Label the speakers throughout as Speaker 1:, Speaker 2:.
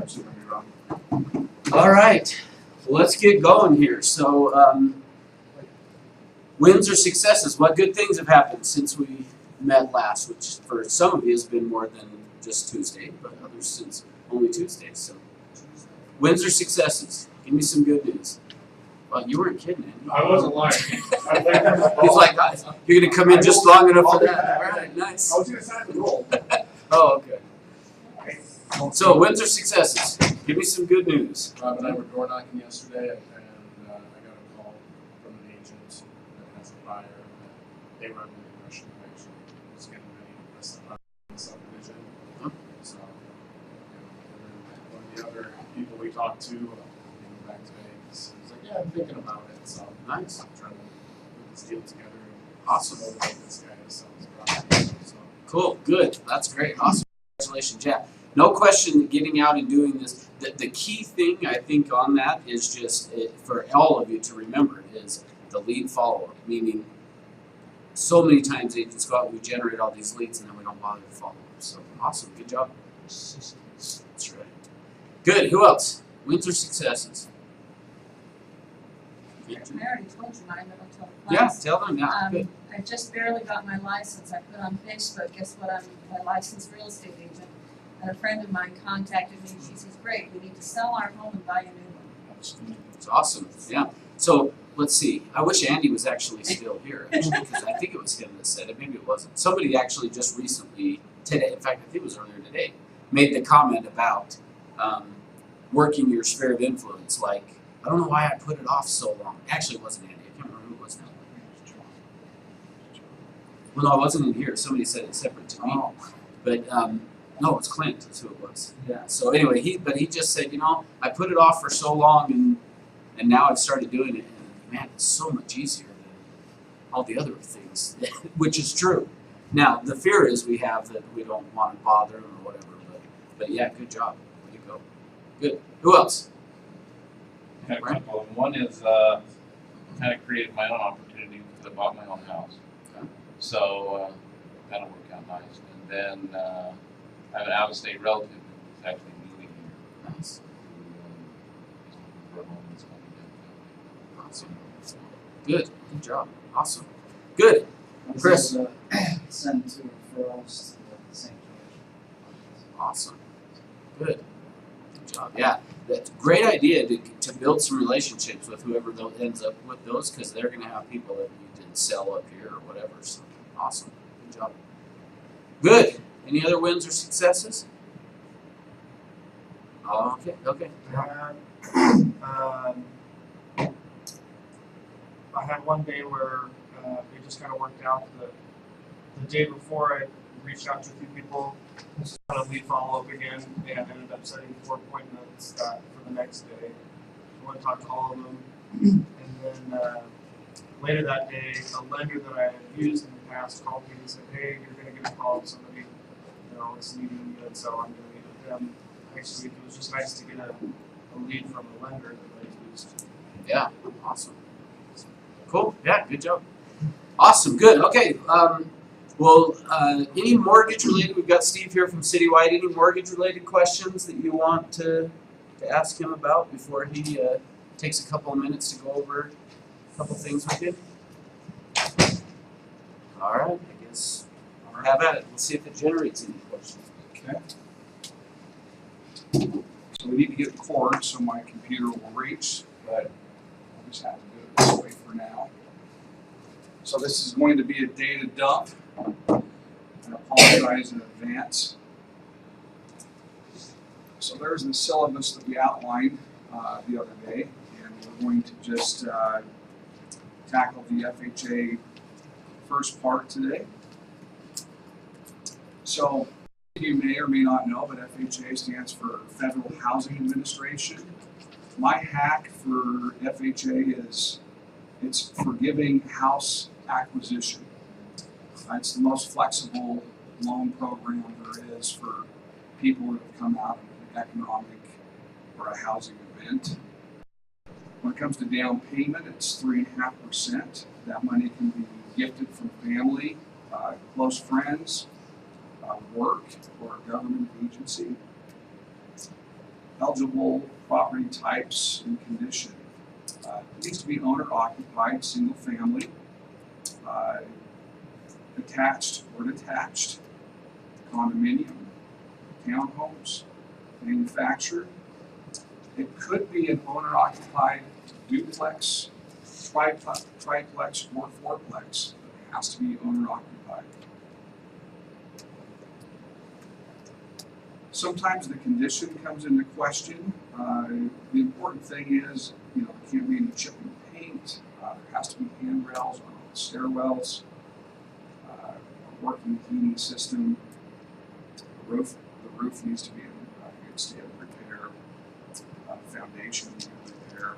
Speaker 1: Absolutely wrong.
Speaker 2: All right, let's get going here. So, wins or successes? What good things have happened since we met last? Which for some of you has been more than just Tuesday, but others since only Tuesday. So, wins or successes? Give me some good news. Well, you weren't kidding, Andy.
Speaker 1: I wasn't lying.
Speaker 2: He's like, you're gonna come in just long enough for that. All right, nice.
Speaker 1: I was going to sign the roll.
Speaker 2: Oh, okay. So, wins or successes? Give me some good news.
Speaker 3: Rob and I were door knocking yesterday, and I got a call from an agent that has a buyer that they were under the impression that actually was getting ready to list the subdivision.
Speaker 2: Huh?
Speaker 3: So, one of the other people we talked to came back today. He's like, "Yeah, I'm thinking about it." So,
Speaker 2: Nice.
Speaker 3: I'm trying to put this deal together. And
Speaker 2: Awesome.
Speaker 3: motivate this guy to sell his property. So,
Speaker 2: Cool. Good. That's great. Awesome. Congratulations, yeah. No question that getting out and doing this, the key thing I think on that is just for all of you to remember is the lead follow-up, meaning so many times agents go out, we generate all these leads and then we don't bother to follow up. So awesome. Good job. That's right. Good. Who else? Wins or successes?
Speaker 4: I already told you mine, but I'll tell the
Speaker 2: Yeah,
Speaker 4: class.
Speaker 2: tell them. Yeah, good.
Speaker 4: I just barely got my license. I put on Facebook, guess what, I'm a licensed real estate agent. And a friend of mine contacted me, she says, great, we need to sell our home and buy a new one.
Speaker 2: It's awesome. Yeah. So let's see. I wish Andy was actually still here, actually, because I think it was him that said it. Maybe it wasn't. Somebody actually just recently, today, in fact, I think it was earlier today, made the comment about working your sphere of influence. Like, I don't know why I put it off so long. Actually, it wasn't Andy. I can't remember who it was now. Well, no, it wasn't in here. Somebody said it separate to me.
Speaker 5: Oh.
Speaker 2: But no, it was Clint. That's who it was. Yeah. So anyway, he just said, I put it off for so long, and now I've started doing it, and man, it's so much easier than all the other things, which is true. Now the fear is we have that we don't want to bother them or whatever. But yeah, good job. Way to go. Good. Who else?
Speaker 6: I had a couple of them. One is kind of created my own opportunity because I bought my own house.
Speaker 2: Okay.
Speaker 6: So that'll work out nice. And then I have an out-of-state relative who's actually moving here.
Speaker 2: Nice.
Speaker 6: He's looking for a home that's coming
Speaker 2: Awesome. Good. Good job. Awesome. Good. Chris.
Speaker 5: Send two referrals to the same commission.
Speaker 2: Awesome. Good. Good job. Yeah. That's a great idea to build some relationships with whoever ends up with those, because they're going to have people that you did sell up here or whatever. So awesome. Good job. Good. Any other wins or successes? Oh, okay.
Speaker 7: I had one day where it just kind of worked out. The day before, I reached out to a few people. This is kind of lead follow-up again, and ended up setting 4 appointments for the next day. I went and talked to all of them. And then later that day, a lender that I had used in the past called me and said, hey, you're going to get a call from somebody, it's needing you, and so I'm going to meet with them next week. It was just nice to get a lead from a lender that I used.
Speaker 2: Yeah. Awesome. Cool. Yeah. Good job. Awesome. Good. Okay. Well, any mortgage related? We've got Steve here from Citywide. Any mortgage related questions that you want to ask him about before he takes a couple of minutes to go over a couple things with you? All right. I guess have at it. We'll see if it generates any questions.
Speaker 1: Okay. So we need to get a cord so my computer will reach, but I'll just have to do it this way for now. So this is going to be a data dump. I apologize in advance. So there's the syllabus that we outlined the other day, and we're going to just tackle the FHA first part today. So you may or may not know, but FHA stands for Federal Housing Administration. My hack for FHA is it's forgiving house acquisition. It's the most flexible loan program there is for people that have come out of an economic or a housing event. When it comes to down payment, it's 3.5%. That money can be gifted from family, close friends, work, or a government agency. eligible property types and condition. It needs to be owner occupied, single family, attached or detached, condominium, townhomes, manufactured. It could be an owner occupied duplex, triplex, or fourplex. It has to be owner occupied. Sometimes the condition comes into question. The important thing is, there can't be any chipping paint. There has to be handrails on all the stairwells. A working heating system. The roof needs to be in good state of repair. Foundation needs repair.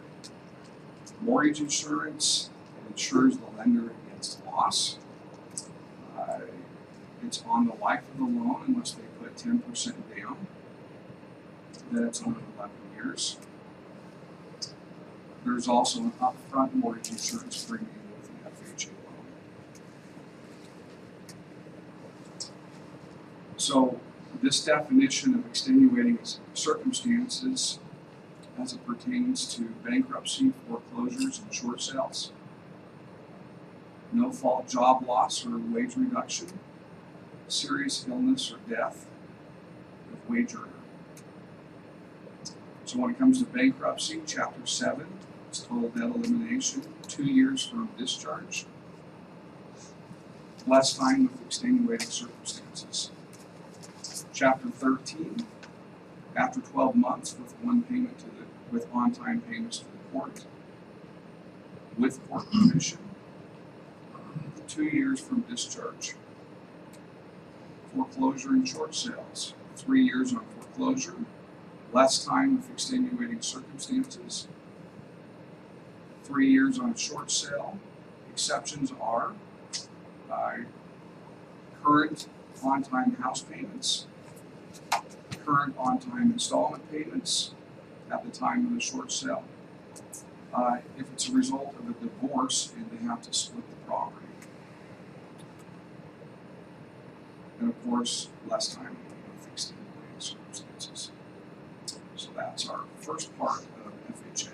Speaker 1: Mortgage insurance, it insures the lender against loss. It's on the life of the loan unless they put 10% down. Then it's on 11 years. There's also an upfront mortgage insurance premium with the FHA loan. So this definition of extenuating circumstances as it pertains to bankruptcy, foreclosures, and short sales, no fault job loss or wage reduction, serious illness or death of wage earner. So when it comes to bankruptcy, Chapter 7, it's total debt elimination, 2 years from discharge, less time with extenuating circumstances. Chapter 13, after 12 months with with on-time payments to the court, with court permission, 2 years from discharge. Foreclosure and short sales, 3 years on foreclosure, less time with extenuating circumstances, 3 years on short sale. Exceptions are current on-time house payments, current on-time installment payments at the time of the short sale. If it's a result of a divorce and they have to split the property. And of course, less time with extenuating circumstances. So that's our first part of FHA.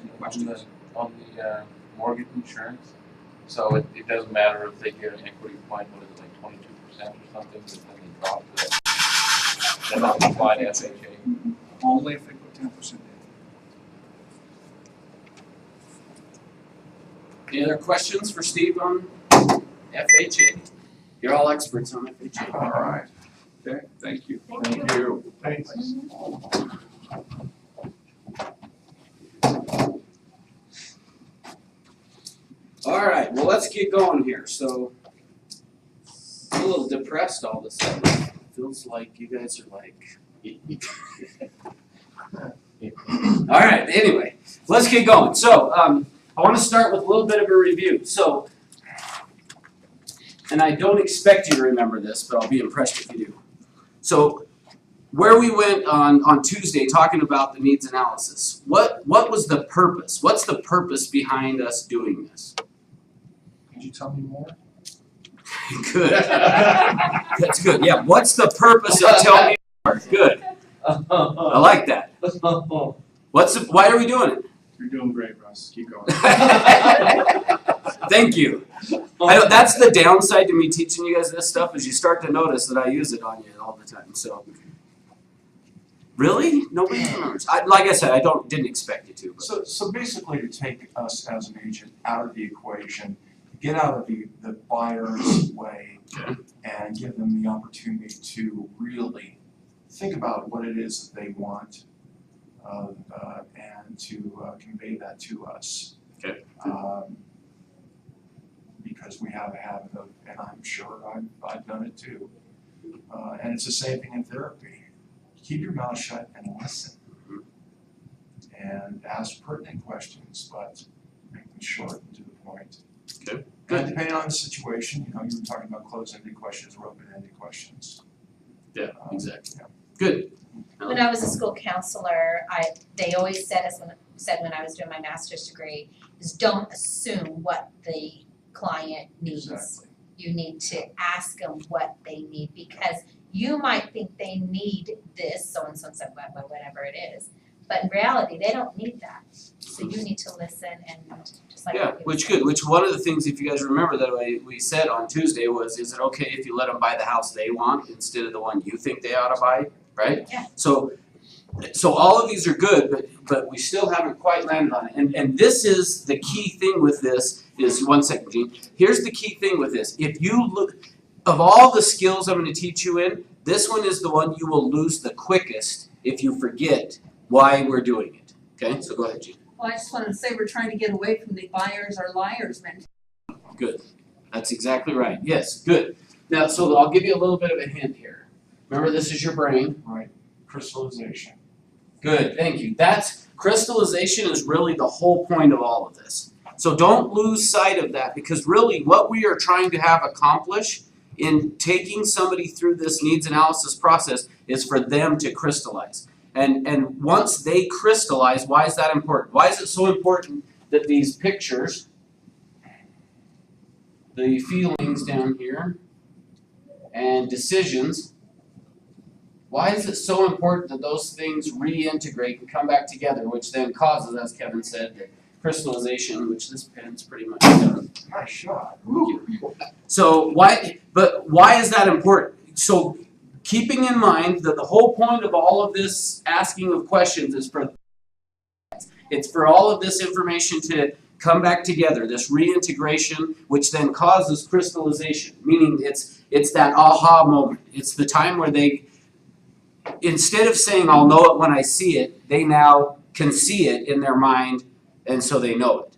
Speaker 1: Any questions?
Speaker 6: On the mortgage insurance, so it doesn't matter if they get an equity point, what is it, like 22% or something, but then they drop the, they're not applying FHA.
Speaker 1: Only if they put 10% in.
Speaker 2: Any other questions for Steve on FHA? You're all experts on FHA.
Speaker 1: All right. Okay, thank you.
Speaker 3: Thank you. Thanks.
Speaker 2: All right, well, let's get going here. So, I'm a little depressed all of a sudden. Feels like you guys are like. All right, anyway, let's get going. So, I want to start with a little bit of a review. So, and I don't expect you to remember this, but I'll be impressed if you do. So, where we went on Tuesday talking about the needs analysis, what was the purpose? What's the purpose behind us doing this?
Speaker 3: Could you tell me more?
Speaker 2: Good. That's good. Yeah, what's the purpose of Tell Me More? Good. I like that. Why are we doing it?
Speaker 3: You're doing great, Russ. Keep going.
Speaker 2: Thank you. That's the downside to me teaching you guys this stuff is you start to notice that I use it on you all the time. So, really? Nobody remembers. Like I said, didn't expect you to. But.
Speaker 8: So basically, to take us as an agent out of the equation, get out of the buyer's way, and give them the opportunity to really think about what it is that they want, and to convey that to us.
Speaker 2: Okay.
Speaker 8: Because we have a habit of, and I'm sure I've done it too, and it's the same thing in therapy. Keep your mouth shut and listen, and ask pertinent questions, but make them short and to the point.
Speaker 2: Okay.
Speaker 8: And depending on the situation, you were talking about closed-ended questions or open-ended questions.
Speaker 2: Yeah, exactly.
Speaker 8: Yeah.
Speaker 2: Good.
Speaker 9: When I was a school counselor, they always said when I was doing my master's degree is don't assume what the client needs.
Speaker 8: Exactly.
Speaker 9: You need to ask them what they need because You might think they need this, so and so, whatever it is, but in reality, they don't need that. So you need to listen and just like.
Speaker 2: Yeah, which one of the things, if you guys remember that we said on Tuesday was, is it okay if you let them buy the house they want instead of the one you think they ought to buy, right?
Speaker 9: Yeah.
Speaker 2: So all of these are good, but we still haven't quite landed on it. And this is the key thing with this is, one second, Gene. Here's the key thing with this. If you look, of all the skills I'm gonna teach you in, this one is the one you will lose the quickest if you forget why we're doing it. Okay, so go ahead, Gene.
Speaker 4: Well, I just wanted to say we're trying to get away from the buyers are liars mentality.
Speaker 2: Good. That's exactly right. Yes, good. Now, so I'll give you a little bit of a hint here. Remember, this is your brain.
Speaker 8: Crystallization.
Speaker 2: Good, thank you. That's crystallization is really the whole point of all of this. So don't lose sight of that, because really what we are trying to have accomplish in taking somebody through this needs analysis process is for them to crystallize. And once they crystallize, why is that important? Why is it so important that these pictures, the feelings down here, and decisions, why is it so important that those things reintegrate and come back together, which then causes, as Kevin said, the crystallization, which this pen's pretty much done.
Speaker 8: Nice shot.
Speaker 2: So why is that important? So keeping in mind that the whole point of all of this asking of questions is it's for all of this information to come back together, this reintegration, which then causes crystallization, meaning it's that aha moment. It's the time where they, instead of saying I'll know it when I see it, they now can see it in their mind, and so they know it.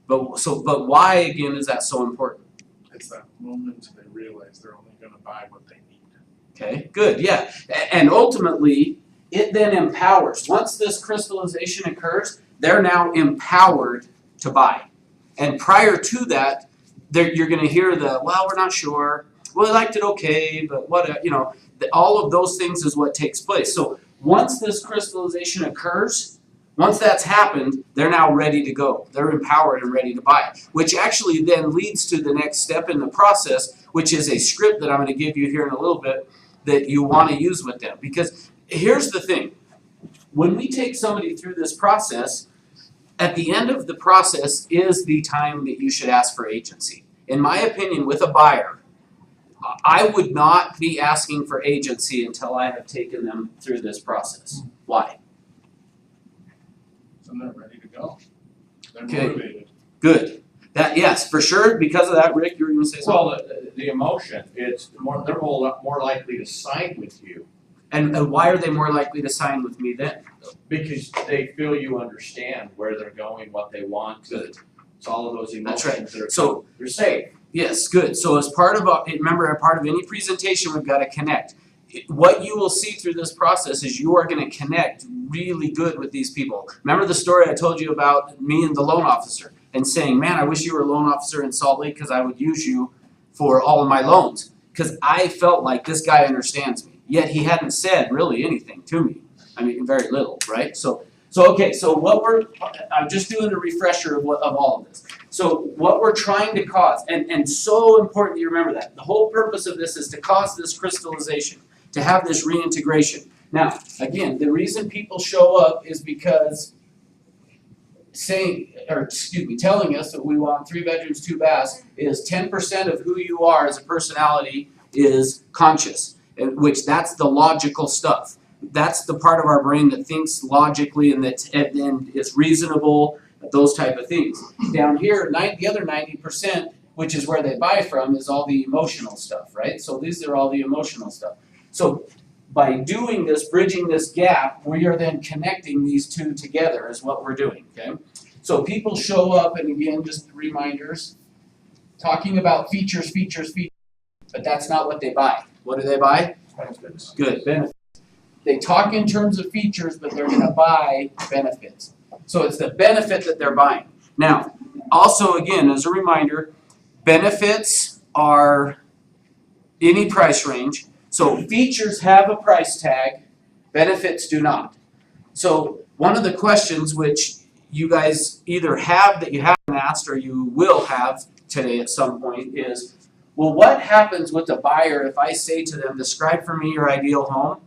Speaker 2: But why again is that so important?
Speaker 3: It's that moment they realize they're only gonna buy what they need.
Speaker 2: Okay, good, yeah. And ultimately, it then empowers. Once this crystallization occurs, they're now empowered to buy. And prior to that, you're gonna hear well, we're not sure. Well, I liked it okay, but what, all of those things is what takes place. So once this crystallization occurs, once that's happened, they're now ready to go. They're empowered and ready to buy, which actually then leads to the next step in the process, which is a script that I'm going to give you here in a little bit that you want to use with them. Because here's the thing. When we take somebody through this process, at the end of the process is the time that you should ask for agency. In my opinion, with a buyer, I would not be asking for agency until I have taken them through this process. Why?
Speaker 3: So they're ready to go. They're
Speaker 2: Okay.
Speaker 3: motivated.
Speaker 2: Good. Yes, for sure. Because of that, Rick, you were going to say something.
Speaker 10: Well, the emotion, they're more likely to sign with you
Speaker 2: And why are they more likely to sign with me then?
Speaker 10: because they feel you understand where they're going, what they want.
Speaker 2: Good.
Speaker 10: It's all of those
Speaker 2: That's right.
Speaker 10: emotions that are,
Speaker 2: So
Speaker 10: you're safe.
Speaker 2: yes, good. So as part of remember, a part of any presentation, we've got to connect. What you will see through this process is you are going to connect really good with these people. Remember the story I told you about me and the loan officer and saying, man, I wish you were a loan officer in Salt Lake because I would use you for all of my loans. Because I felt like this guy understands me. Yet he hadn't said really anything to me. I mean, very little, right? So okay, so I'm just doing a refresher of all of this. So what we're trying to cause, and so important you remember that. The whole purpose of this is to cause this crystallization, to have this reintegration. Now, again, the reason people show up is because telling us that we want 3 bedrooms, 2 baths is 10% of who you are as a personality is conscious, which that's the logical stuff. That's the part of our brain that thinks logically and is reasonable, those type of things. Down here, the other 90%, which is where they buy from, is all the emotional stuff, right? So these are all the emotional stuff. So by doing this, bridging this gap, we are then connecting these two together is what we're doing, okay? So people show up, and again, just reminders, talking about features, but that's not what they buy. What do they buy?
Speaker 8: Benefits.
Speaker 2: Good, benefits. They talk in terms of features, but they're gonna buy benefits. So it's the benefit that they're buying. Now, also again, as a reminder, benefits are any price range. So features have a price tag, benefits do not. So one of the questions which you guys either have that you haven't asked or you will have today at some point is, Well, what happens with the buyer if I say to them, describe for me your ideal home,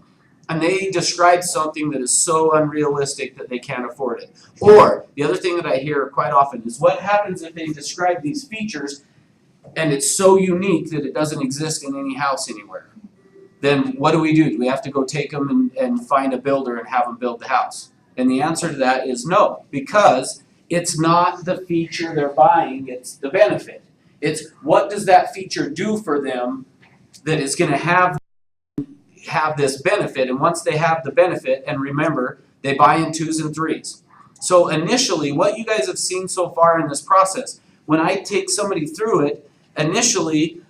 Speaker 2: and they describe something that is so unrealistic that they can't afford it? Or the other thing that I hear quite often is, what happens if they describe these features and it's so unique that it doesn't exist in any house anywhere? Then what do? Do we have to go take them and find a builder and have them build the house? And the answer to that is no, because it's not the feature they're buying, it's the benefit. It's what does that feature do for them that is going to have this benefit. And once they have the benefit, and remember, they buy in 2s and 3s. So initially, what you guys have seen so far in this process, when I take somebody through it, initially,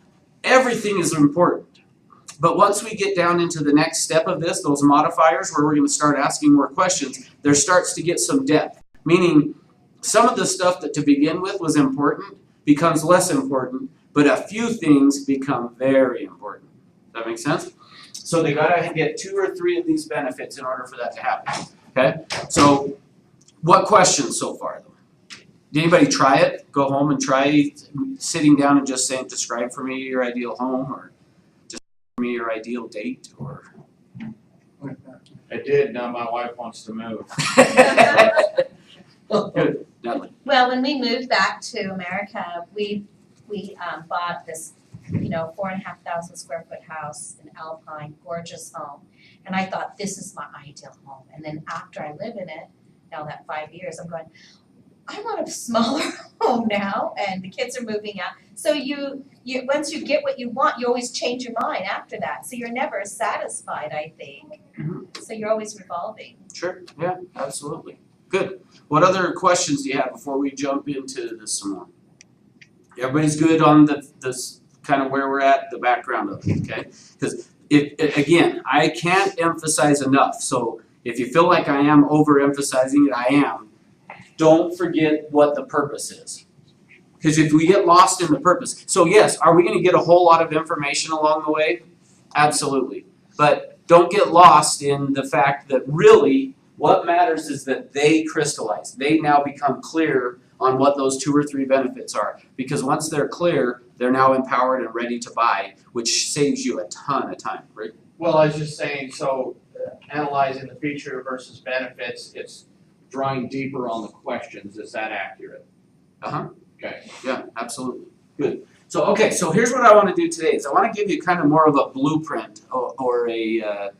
Speaker 2: everything is important. But once we get down into the next step of this, those modifiers where we're going to start asking more questions, there starts to get some depth. Meaning, some of the stuff that to begin with was important becomes less important, but a few things become very important. Does that make sense? So they got to get 2 or 3 of these benefits in order for that to happen. Okay? So, what questions so far, though? Did anybody try it? Go home and try sitting down and just saying, describe for me your ideal home, or me your ideal date, or
Speaker 10: I did, now my wife wants to move.
Speaker 2: Good, Natalie.
Speaker 9: Well, when we moved back to America, we bought this, 4,500 square foot house in Alpine, gorgeous home. And I thought, this is my ideal home. And then after I live in it, now that 5 years, I'm going, I want a smaller home now, and the kids are moving out. So you once you get what you want, you always change your mind after that. So you're never satisfied, I think. So you're always revolving.
Speaker 2: Sure, yeah, absolutely. Good. What other questions do you have before we jump into this some more? Everybody's good on this kind of where we're at, the background of it, okay? Because again, I can't emphasize enough. So if you feel like I am overemphasizing it, I am. Don't forget what the purpose is. Because if we get lost in the purpose, so yes, are we going to get a whole lot of information along the way? Absolutely. But don't get lost in the fact that really what matters is that they crystallize. They now become clear on what those 2 or 3 benefits are. Because once they're clear, they're now empowered and ready to buy, which saves you a ton of time, right?
Speaker 10: Well, I was just saying, so analyzing the feature versus benefits, it's drawing deeper on the questions. Is that accurate?
Speaker 2: Uh-huh.
Speaker 10: Okay.
Speaker 2: Yeah, absolutely. Good. So, okay, so here's what I want to do today is I want to give you kind of more of a blueprint or a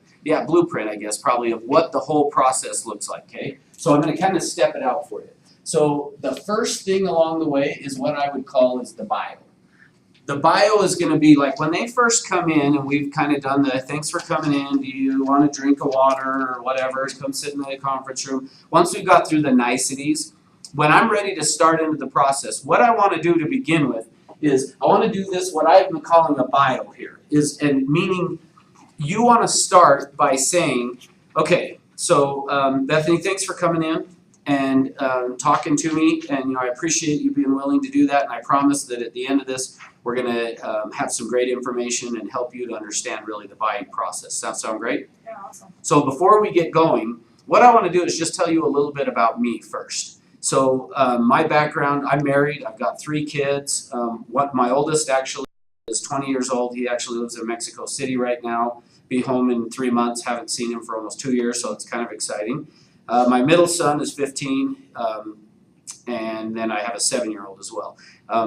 Speaker 2: blueprint, I guess, probably of what the whole process looks like, okay? So I'm going to kind of step it out for you. So the first thing along the way is what I would call is the bio. The bio is going to be like when they first come in and we've kind of done the thanks for coming in, do you want a drink of water or whatever, come sit in the conference room. Once we've got through the niceties, when I'm ready to start into the process, what I want to do to begin with is I want to do this, what I've been calling a bio here, and meaning you want to start by saying, okay, so Bethany, thanks for coming in and talking to me, and I appreciate you being willing to do that, and I promise that at the end of this, we're going to have some great information and help you to understand really the buying process. Does that sound great?
Speaker 9: Yeah, awesome.
Speaker 2: So before we get going, what I want to do is just tell you a little bit about me first. So my background, I'm married, I've got 3 kids. My oldest actually is 20 years old. He actually lives in Mexico City right now. Be home in 3 months, haven't seen him for almost 2 years, so it's kind of exciting. My middle son is 15, and then I have a 7-year-old as well.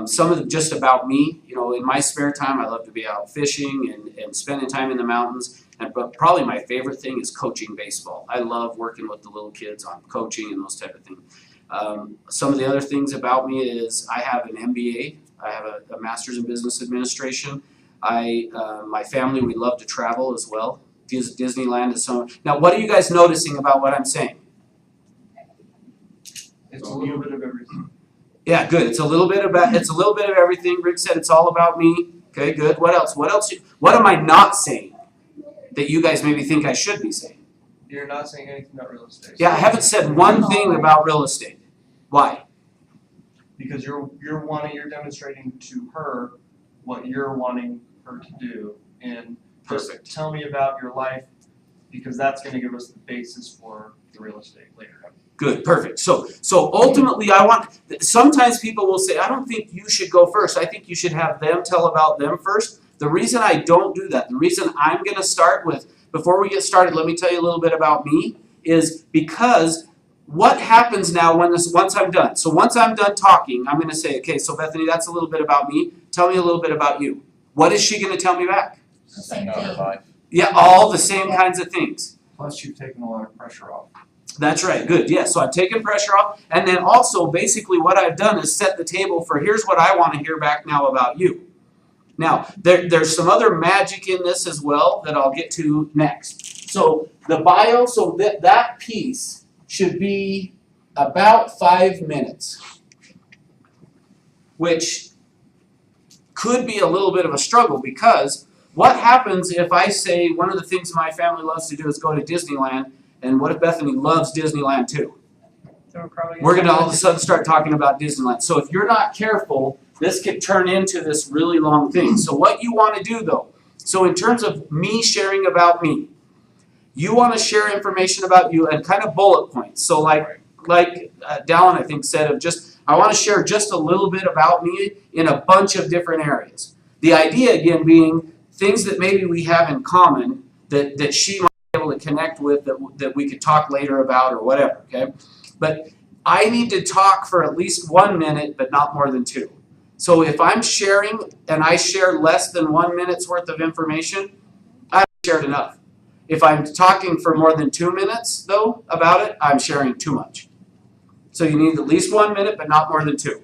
Speaker 2: Some of them just about me, in my spare time, I love to be out fishing and spending time in the mountains. But probably my favorite thing is coaching baseball. I love working with the little kids on coaching and those type of things. Some of the other things about me is I have an MBA. I have a Master's in Business Administration. My family, we love to travel as well. Disneyland is so. Now, what are you guys noticing about what I'm saying?
Speaker 5: It's a little bit of everything.
Speaker 2: Yeah, good. It's a little bit of everything. Rick said it's all about me. Okay, good. What else? What am I not saying that you guys maybe think I should be saying?
Speaker 5: You're not saying anything about real estate.
Speaker 2: Yeah, I haven't said one thing about real estate. Why?
Speaker 5: Because you're demonstrating to her what you're wanting her to do, and
Speaker 2: Perfect.
Speaker 5: just tell me about your life
Speaker 7: because that's gonna give us the basis for the real estate later.
Speaker 2: Good, perfect. So ultimately, sometimes people will say, I don't think you should go first. I think you should have them tell about them first. The reason I don't do that, the reason I'm gonna start with, before we get started, let me tell you a little bit about me, is because what happens now once I'm done? So once I'm done talking, I'm gonna say, okay, so Bethany, that's a little bit about me. Tell me a little bit about you. What is she gonna tell me back?
Speaker 9: Same
Speaker 6: Hang on,
Speaker 9: thing.
Speaker 6: life.
Speaker 2: Yeah, all the same kinds of things.
Speaker 8: Plus you've taken a lot of pressure off.
Speaker 2: That's right, good, yeah, so I've taken pressure off, and then also basically what I've done is set the table for here's what I wanna hear back now about you. Now, there's some other magic in this as well that I'll get to next. So the bio, so that piece should be about 5 minutes, which could be a little bit of a struggle because what happens if I say one of the things my family loves to do is go to Disneyland, and what if Bethany loves Disneyland too? We're gonna all of a sudden start talking about Disneyland. So if you're not careful, this could turn into this really long thing. So what you wanna do though, so in terms of me sharing about me, you wanna share information about you and kind of bullet points. So like Dallin I think said of just, I wanna share just a little bit about me in a bunch of different areas. The idea again being things that maybe we have in common that she might be able to connect with that we could talk later about or whatever, okay? But I need to talk for at least 1 minute, but not more than 2. So if I'm sharing and I share less than 1 minute's worth of information, I've shared enough. If I'm talking for more than 2 minutes though about it, I'm sharing too much. So you need at least 1 minute, but not more than 2.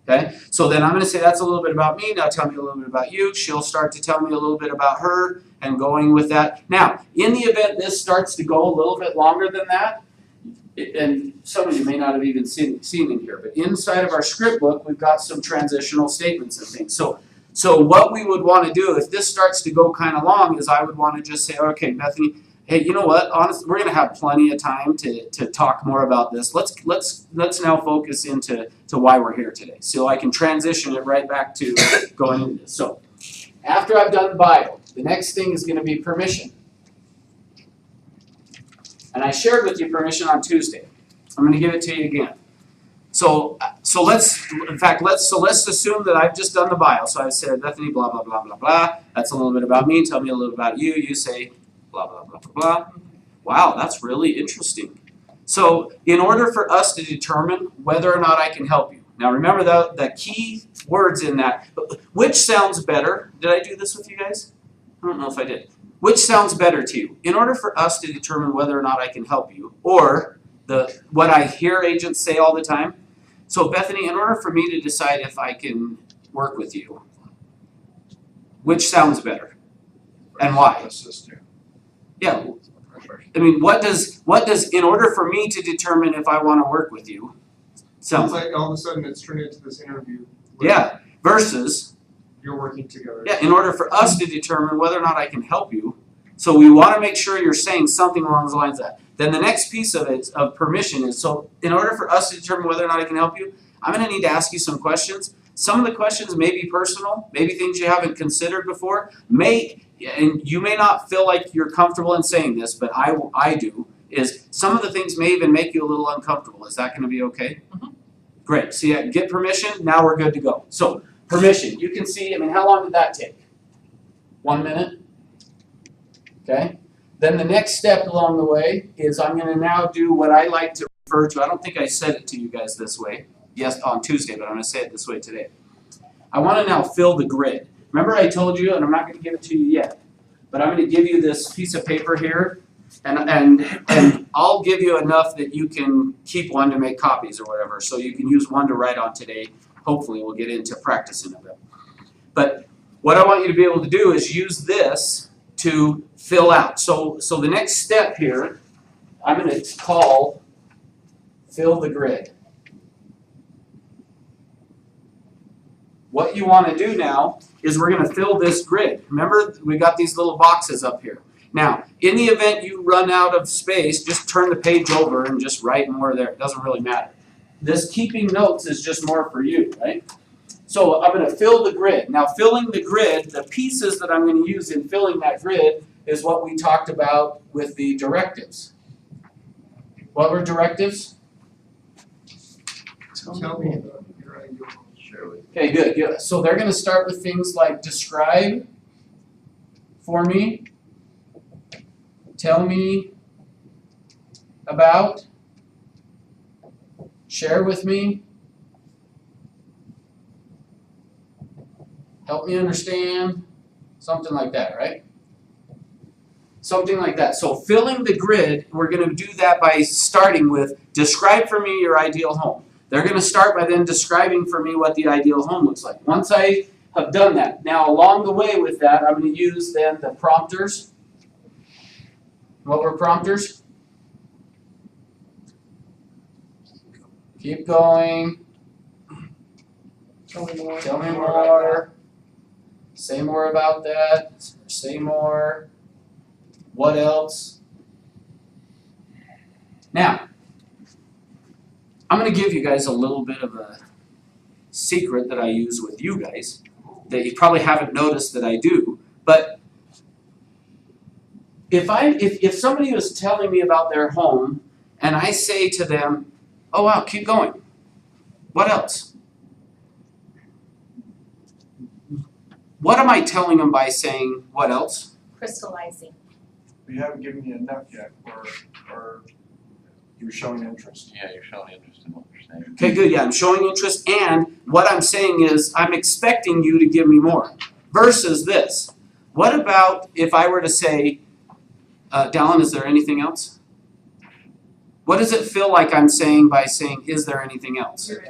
Speaker 2: Okay? So then I'm going to say that's a little bit about me. Now tell me a little bit about you. She'll start to tell me a little bit about her and going with that. Now, in the event this starts to go a little bit longer than that, and some of you may not have even seen in here, but inside of our script book, we've got some transitional statements and things. So what we would want to do if this starts to go kind of long is I would want to just say, okay, Bethany, hey, you know what? Honestly, we're going to have plenty of time to talk more about this. Let's now focus into why we're here today. So I can transition it right back to going into this. So after I've done bio, the next thing is going to be permission. And I shared with you permission on Tuesday. I'm going to give it to you again. So let's assume that I've just done the bio. So I've said Bethany, blah blah blah blah blah. That's a little bit about me. Tell me a little about you. You say blah blah blah blah blah. Wow, that's really interesting. So in order for us to determine whether or not I can help you. Now remember the key words in that. Which sounds better? Did I do this with you guys? I don't know if I did. Which sounds better to you? In order for us to determine whether or not I can help you, or what I hear agents say all the time. So Bethany, in order for me to decide if I can work with you, which sounds better? And why?
Speaker 8: Assist you.
Speaker 2: Yeah. I mean, what does in order for me to determine if I want to work with you sounds
Speaker 7: Sounds like all of a sudden it's turned into this interview.
Speaker 2: yeah, versus
Speaker 7: You're working together.
Speaker 2: yeah, in order for us to determine whether or not I can help you, so we want to make sure you're saying something along the lines of that. Then the next piece of it, of permission, is so in order for us to determine whether or not I can help you, I'm going to need to ask you some questions. Some of the questions may be personal, maybe things you haven't considered before, and you may not feel like you're comfortable in saying this, but I do, is some of the things may even make you a little uncomfortable. Is that going to be okay?
Speaker 9: Mhm.
Speaker 2: Great, so yeah, get permission, now we're good to go. So permission, you can see, I mean, how long did that take? 1 minute? Okay. Then the next step along the way is I'm going to now do what I like to refer to, I don't think I said it to you guys this way, yes, on Tuesday, but I'm going to say it this way today. I want to now fill the grid. Remember I told you, and I'm not going to give it to you yet, but I'm going to give you this piece of paper here, and I'll give you enough that you can keep one to make copies or whatever, so you can use one to write on today. Hopefully we'll get into practicing of it. But what I want you to be able to do is use this to fill out. So the next step here, I'm going to call fill the grid. What you want to do now is we're going to fill this grid. Remember, we got these little boxes up here. Now, in the event you run out of space, just turn the page over and just write more there. It doesn't really matter. This keeping notes is just more for you, right? So I'm going to fill the grid. Now, filling the grid, the pieces that I'm going to use in filling that grid is what we talked about with the directives. What were directives?
Speaker 5: Tell me about your ideal home.
Speaker 6: Share with
Speaker 2: Okay, good, good. So they're gonna start with things like describe for me, tell me about, share with me, help me understand, something like that, right? Something like that. So filling the grid, we're gonna do that by starting with describe for me your ideal home. They're gonna start by then describing for me what the ideal home looks like. Once I have done that, now along the way with that, I'm gonna use then the prompters. What were prompters? Keep going.
Speaker 5: Tell me more.
Speaker 2: Tell me more. Say more about that. Say more. What else? Now, I'm going to give you guys a little bit of a secret that I use with you guys that you probably haven't noticed that I do. But if somebody was telling me about their home and I say to them, "Oh wow, keep going. What else?" What am I telling them by saying what else?
Speaker 9: Crystallizing.
Speaker 8: You haven't given me enough yet, or you're showing interest.
Speaker 6: Yeah, you're showing interest in what you're saying.
Speaker 2: Okay, good. Yeah, I'm showing interest, and what I'm saying is I'm expecting you to give me more. Versus this. What about if I were to say, Dallin, is there anything else? What does it feel like I'm saying by saying, is there anything else?
Speaker 5: You're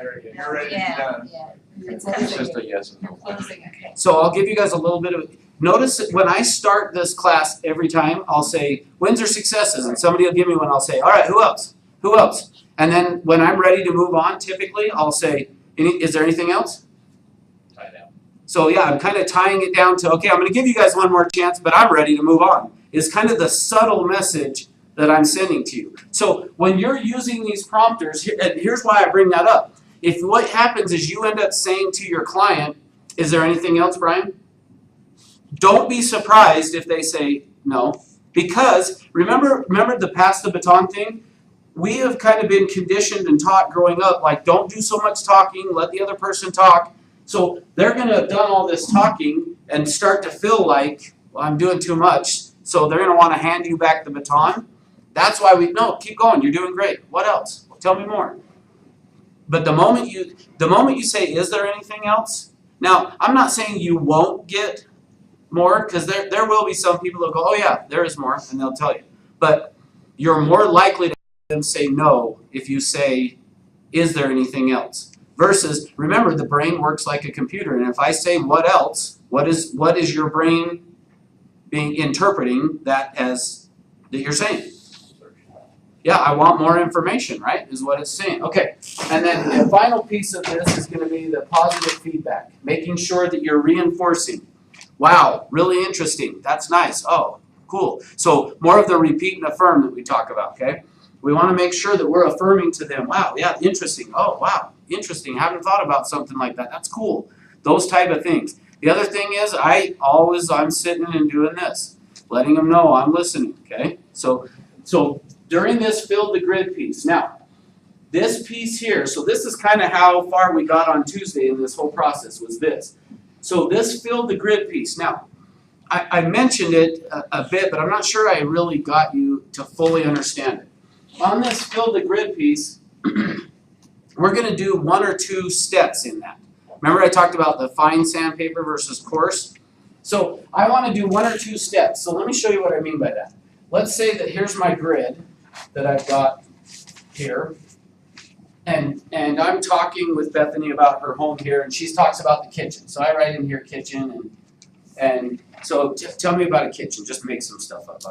Speaker 5: ready to be done.
Speaker 9: Yeah.
Speaker 6: It's just a yes and no.
Speaker 9: Closing, okay.
Speaker 2: So I'll give you guys a little bit of, notice that when I start this class every time, I'll say, wins or successes, and somebody will give me one, I'll say, all right, who else? Who else? And then when I'm ready to move on, typically, I'll say, is there anything else?
Speaker 6: Tie down.
Speaker 2: So yeah, I'm kind of tying it down to, okay, I'm going to give you guys one more chance, but I'm ready to move on. Is kind of the subtle message that I'm sending to you. So when you're using these prompters, and here's why I bring that up. If what happens is you end up saying to your client, is there anything else, Brian? Don't be surprised if they say no. Because remember the pass the baton thing? We have kind of been conditioned and taught growing up, like don't do so much talking, let the other person talk. So they're going to have done all this talking and start to feel like, well, I'm doing too much. So they're going to want to hand you back the baton. That's why no, keep going, you're doing great. What else? Tell me more. But the moment you say, is there anything else? Now, I'm not saying you won't get more, because there will be some people that go, oh yeah, there is more, and they'll tell you. But you're more likely to have them say no if you say, is there anything else? Versus, remember, the brain works like a computer, and if I say what else, what is your brain being interpreting that as that you're saying? Yeah, I want more information, right, is what it's saying. Okay, and then the final piece of this is going to be the positive feedback, making sure that you're reinforcing. Wow, really interesting. That's nice. Oh, cool. So more of the repeat and affirm that we talk about, okay? We want to make sure that we're affirming to them, wow, yeah, interesting. Oh, wow, interesting. Haven't thought about something like that. That's cool. Those type of things. The other thing is I'm sitting and doing this, letting them know I'm listening, okay? So during this fill the grid piece. Now, this piece here, so this is kind of how far we got on Tuesday in this whole process was this. So this fill the grid piece. Now, I mentioned it a bit, but I'm not sure I really got you to fully understand it. On this fill the grid piece, we're going to do one or two steps in that. Remember I talked about the fine sandpaper versus coarse? So I want to do one or two steps. So let me show you what I mean by that. Let's say that here's my grid that I've got here. And I'm talking with Bethany about her home here, and she talks about the kitchen. So I write in here kitchen, and so tell me about a kitchen. Just make some stuff up.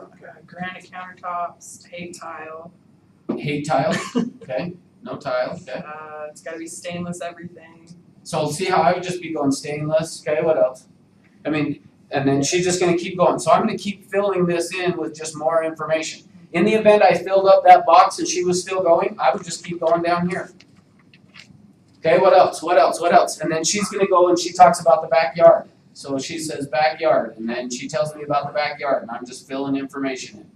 Speaker 11: Granite countertops, hate tile.
Speaker 2: Hate tile, okay. No tile, okay.
Speaker 11: It's got to be stainless everything.
Speaker 2: So see how I would just be going stainless, okay, what else? I mean, and then she's just going to keep going. So I'm going to keep filling this in with just more information. In the event I filled up that box and she was still going, I would just keep going down here. Okay, what else? What else? What else? And then she's going to go and she talks about the backyard. So she says backyard, and then she tells me about the backyard, and I'm just filling information in.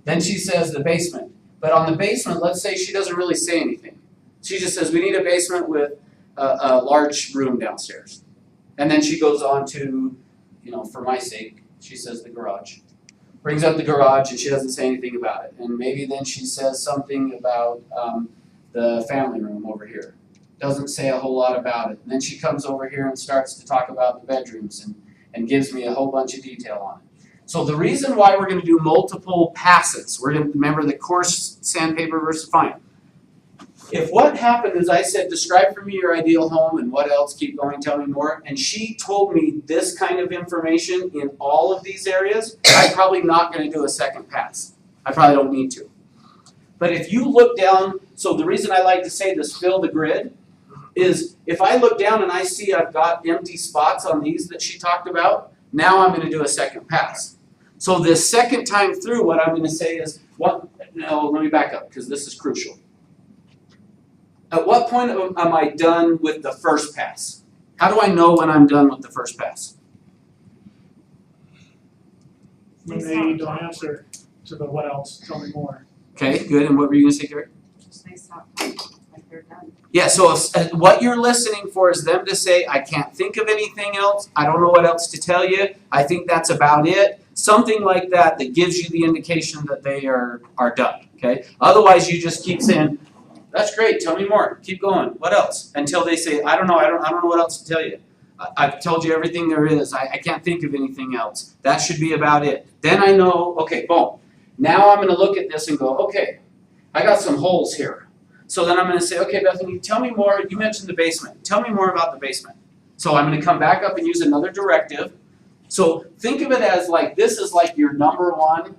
Speaker 2: Then she says the basement. But on the basement, let's say she doesn't really say anything. She just says, we need a basement with a large room downstairs. And then she goes on to, for my sake, she says the garage. Brings up the garage and she doesn't say anything about it. And maybe then she says something about the family room over here. Doesn't say a whole lot about it. And then she comes over here and starts to talk about the bedrooms and gives me a whole bunch of detail on it. So the reason why we're going to do multiple passes, we're going to remember the coarse sandpaper versus fine. If what happened is I said, describe for me your ideal home and what else, keep going, tell me more, and she told me this kind of information in all of these areas, I'm probably not going to do a second pass. I probably don't need to. But if you look down, so the reason I like to say this, fill the grid, is if I look down and I see I've got empty spots on these that she talked about, now I'm going to do a second pass. So this second time through, what I'm going to say is, let me back up because this is crucial. At what point am I done with the first pass? How do I know when I'm done with the first pass?
Speaker 7: When they don't answer to the what else, tell me more.
Speaker 2: Okay, good. And what were you going to say, Gary?
Speaker 11: Just they stop, like they're done.
Speaker 2: Yeah, so if, what you're listening for is them to say, I can't think of anything else. I don't know what else to tell you. I think that's about it. Something like that that gives you the indication that they are done. Okay. Otherwise, you just keep saying, that's great, tell me more, keep going, what else? Until they say, I don't know what else to tell you. I've told you everything there is, I can't think of anything else. That should be about it. Then I know, okay, boom. Now I'm gonna look at this and go, okay, I got some holes here. So then I'm gonna say, okay, Bethany, tell me more, you mentioned the basement. Tell me more about the basement. So I'm gonna come back up and use another directive. So think of it as like, this is like your number one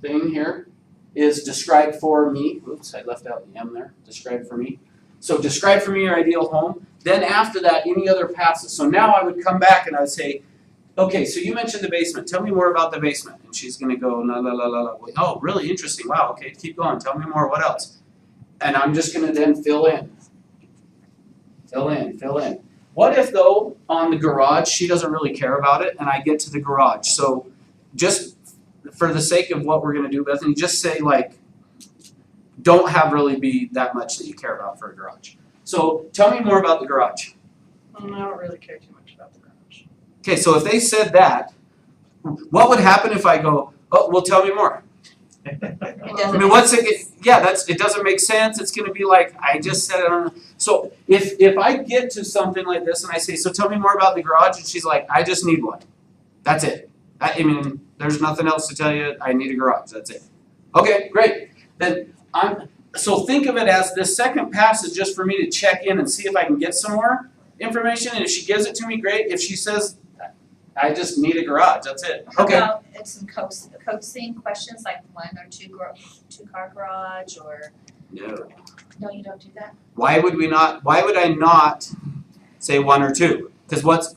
Speaker 2: thing here. Is describe for me. Oops, I left out the M there. Describe for me. So describe for me your ideal home. Then after that, any other passes. So now I would come back and I would say, okay, so you mentioned the basement. Tell me more about the basement. And she's going to go, la, la, la, la, la. Oh, really interesting. Wow, okay, keep going. Tell me more. What else? And I'm just going to then fill in. Fill in, fill in. What if, though, on the garage, she doesn't really care about it, and I get to the garage? So just for the sake of what we're going to do, Bethany, just say, like, don't have really be that much that you care about for a garage. So tell me more about the garage.
Speaker 11: I don't really care too much about the garage.
Speaker 2: Okay, so if they said that, what would happen if I go, oh, well, tell me more? I mean, what's it? Yeah, it doesn't make sense. It's going to be like, I just said it. So if I get to something like this and I say, so tell me more about the garage, and she's like, I just need one. That's it. I mean, there's nothing else to tell you. I need a garage. That's it. Okay, great. Then so think of it as this second pass is just for me to check in and see if I can get some more information. And if she gives it to me, great. If she says, I just need a garage, that's it. Okay.
Speaker 9: How about it's some coaxing questions like 1 or 2 car garage or? No, you don't do that?
Speaker 2: Why would I not say 1 or 2? Because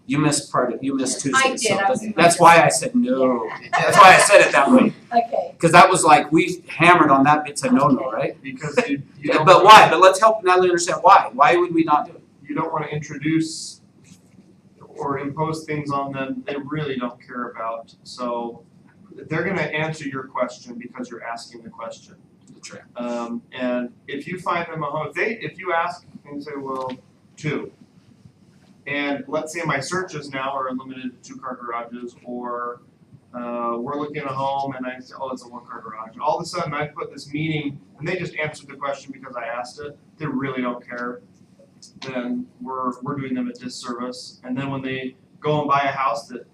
Speaker 2: you missed Tuesday.
Speaker 9: I did.
Speaker 2: So that's why I said no. That's why I said it that way.
Speaker 9: Okay.
Speaker 2: Because that was like, we hammered on that, it's a no-no, right?
Speaker 3: Because you don't
Speaker 2: But why? But let's help Natalie understand why. Why would we not do it?
Speaker 7: You don't want to introduce or impose things on them they really don't care about. So they're going to answer your question because you're asking the question.
Speaker 2: That's right.
Speaker 7: And if you find them a home, if you ask and say, well, 2. And let's say my searches now are limited to 2-car garages, or we're looking at a home and I say, oh, it's a 1-car garage. And all of a sudden I put this meeting and they just answered the question because I asked it. They really don't care. Then we're doing them a disservice. And then when they go and buy a house that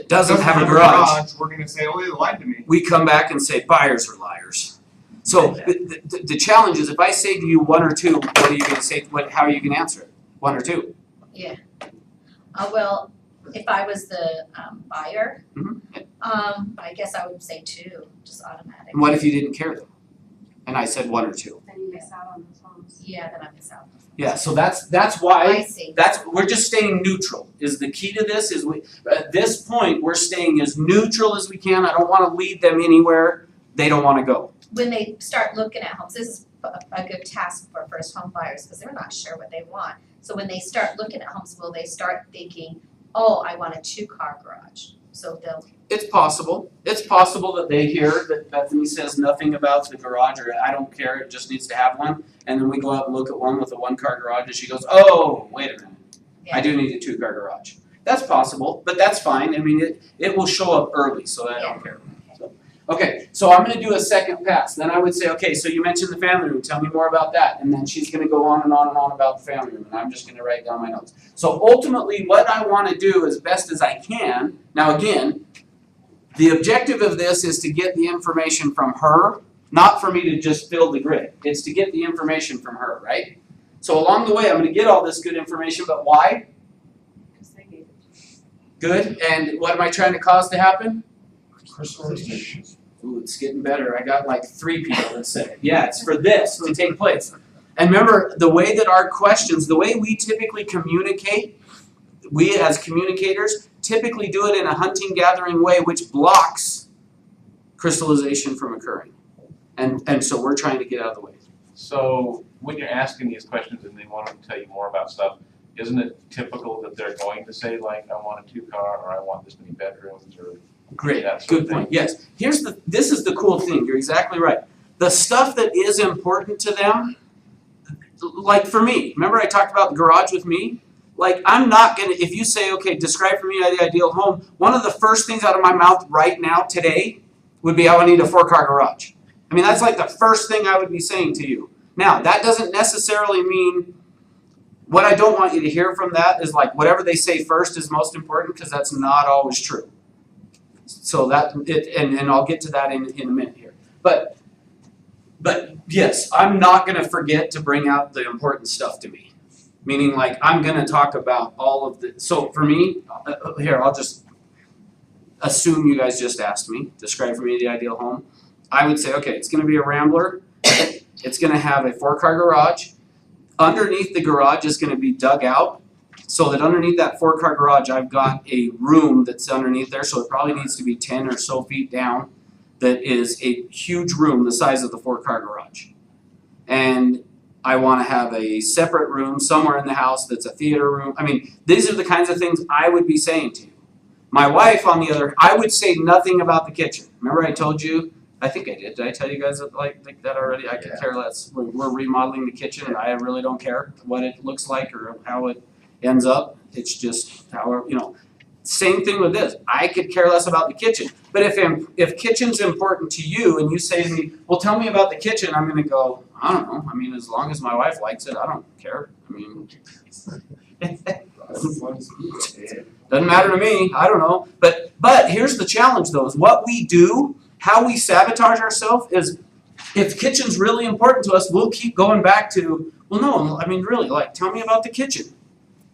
Speaker 2: doesn't have a garage,
Speaker 7: we're going to say, oh, they lied to me.
Speaker 2: we come back and say buyers are liars. So the challenge is if I say to you 1 or 2, what are you going to say? How are you going to answer it? 1 or 2?
Speaker 9: Yeah. Well, if I was the buyer, I guess I would say 2, just automatic.
Speaker 2: And what if you didn't care though? And I said 1 or 2.
Speaker 11: Then you miss out on the phones.
Speaker 9: Yeah, then I miss out.
Speaker 2: Yeah, so that's
Speaker 9: I
Speaker 2: why
Speaker 9: see.
Speaker 2: we're just staying neutral. Is the key to this is at this point we're staying as neutral as we can. I don't want to lead them anywhere they don't want to go.
Speaker 9: When they start looking at homes, this is a good task for first home buyers because they're not sure what they want. So when they start looking at homes, will they start thinking, oh, I want a 2-car garage? So they'll,
Speaker 2: It's possible. It's possible that they hear that Bethany says nothing about the garage, or I don't care, it just needs to have one. And then we go out and look at one with a 1-car garage and she goes, oh, wait a minute. I do need a 2-car garage. That's possible, but that's fine. I mean, it will show up early, so I don't care. So, okay, so I'm gonna do a second pass. Then I would say, okay, so you mentioned the family room, tell me more about that. And then she's gonna go on and on and on about the family room, and I'm just gonna write down my notes. So ultimately, what I wanna do as best as I can, now again, the objective of this is to get the information from her, not for me to just fill the grid. It's to get the information from her, right? So along the way, I'm gonna get all this good information, but why?
Speaker 11: Because they gave it.
Speaker 2: Good, and what am I trying to cause to happen?
Speaker 8: Crystallization.
Speaker 2: Ooh, it's getting better. I got like 3 people that said it. Yeah, it's for this to take place. And remember, the way that our questions, the way we typically communicate, we as communicators typically do it in a hunting-gathering way, which blocks crystallization from occurring. And so we're trying to get out of the way.
Speaker 6: So when you're asking these questions and they want to tell you more about stuff, isn't it typical that they're going to say like, I want a 2-car, or I want this many bedrooms, or
Speaker 2: Great,
Speaker 6: that sort
Speaker 2: good
Speaker 6: of thing?
Speaker 2: point. Yes, this is the cool thing. You're exactly right. The stuff that is important to them, like for me, remember I talked about the garage with me? Like I'm not gonna, if you say, okay, describe for me the ideal home, one of the first things out of my mouth right now today would be I would need a 4-car garage. I mean, that's like the first thing I would be saying to you. Now, that doesn't necessarily mean, what I don't want you to hear from that is like whatever they say first is most important, because that's not always true. So and I'll get to that in a minute here. But yes, I'm not gonna forget to bring out the important stuff to me. Meaning like I'm gonna talk about all of the, so for me, here, I'll just assume you guys just asked me, describe for me the ideal home. I would say, okay, it's gonna be a Rambler. It's gonna have a 4-car garage. Underneath the garage is gonna be dug out, so that underneath that 4-car garage, I've got a room that's underneath there, so it probably needs to be 10 or so feet down. That is a huge room the size of the 4-car garage. And I wanna have a separate room somewhere in the house that's a theater room. I mean, these are the kinds of things I would be saying to you. My wife, on the other, I would say nothing about the kitchen. Remember I told you, I think I did. Did I tell you guys like that already? I could care less. We're remodeling the kitchen, and I really don't care what it looks like or how it ends up. It's just how, same thing with this. I could care less about the kitchen. But if kitchen's important to you, and you say to me, well, tell me about the kitchen, I'm going to go, I don't know. I mean, as long as my wife likes it, I don't care. I mean, doesn't matter to me. I don't know. But here's the challenge, though, is what we do. How we sabotage ourselves is, if kitchen's really important to us, we'll keep going back to, well, no, I mean, really, like, tell me about the kitchen.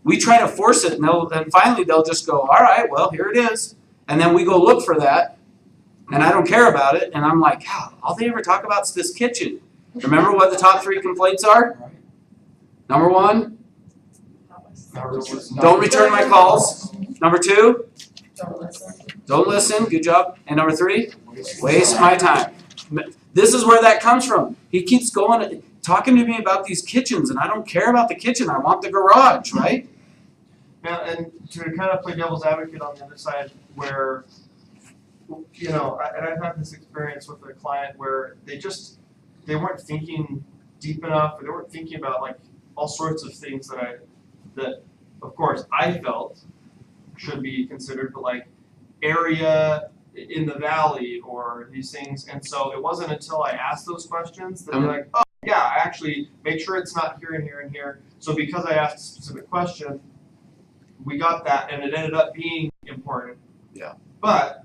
Speaker 2: We try to force it, and finally they'll just go, all right, well, here it is. And then we go look for that, and I don't care about it, and I'm like, God, all they ever talk about is this kitchen. Remember what the top 3 complaints are? Number 1, don't return my calls. Number 2, don't listen, good job. And number 3, waste my time. This is where that comes from. He keeps going, talking to me about these kitchens, and I don't care about the kitchen. I want the garage, right?
Speaker 7: Now, and to kind of play devil's advocate on the other side, where, and I've had this experience with a client where they weren't thinking deep enough, or they weren't thinking about like all sorts of things that of course I felt should be considered, but like area in the valley or these things. And so it wasn't until I asked those questions that they're like, oh yeah, I actually make sure it's not here and here and here. So because I asked a specific question, we got that, and it ended up being important.
Speaker 2: Yeah.
Speaker 7: But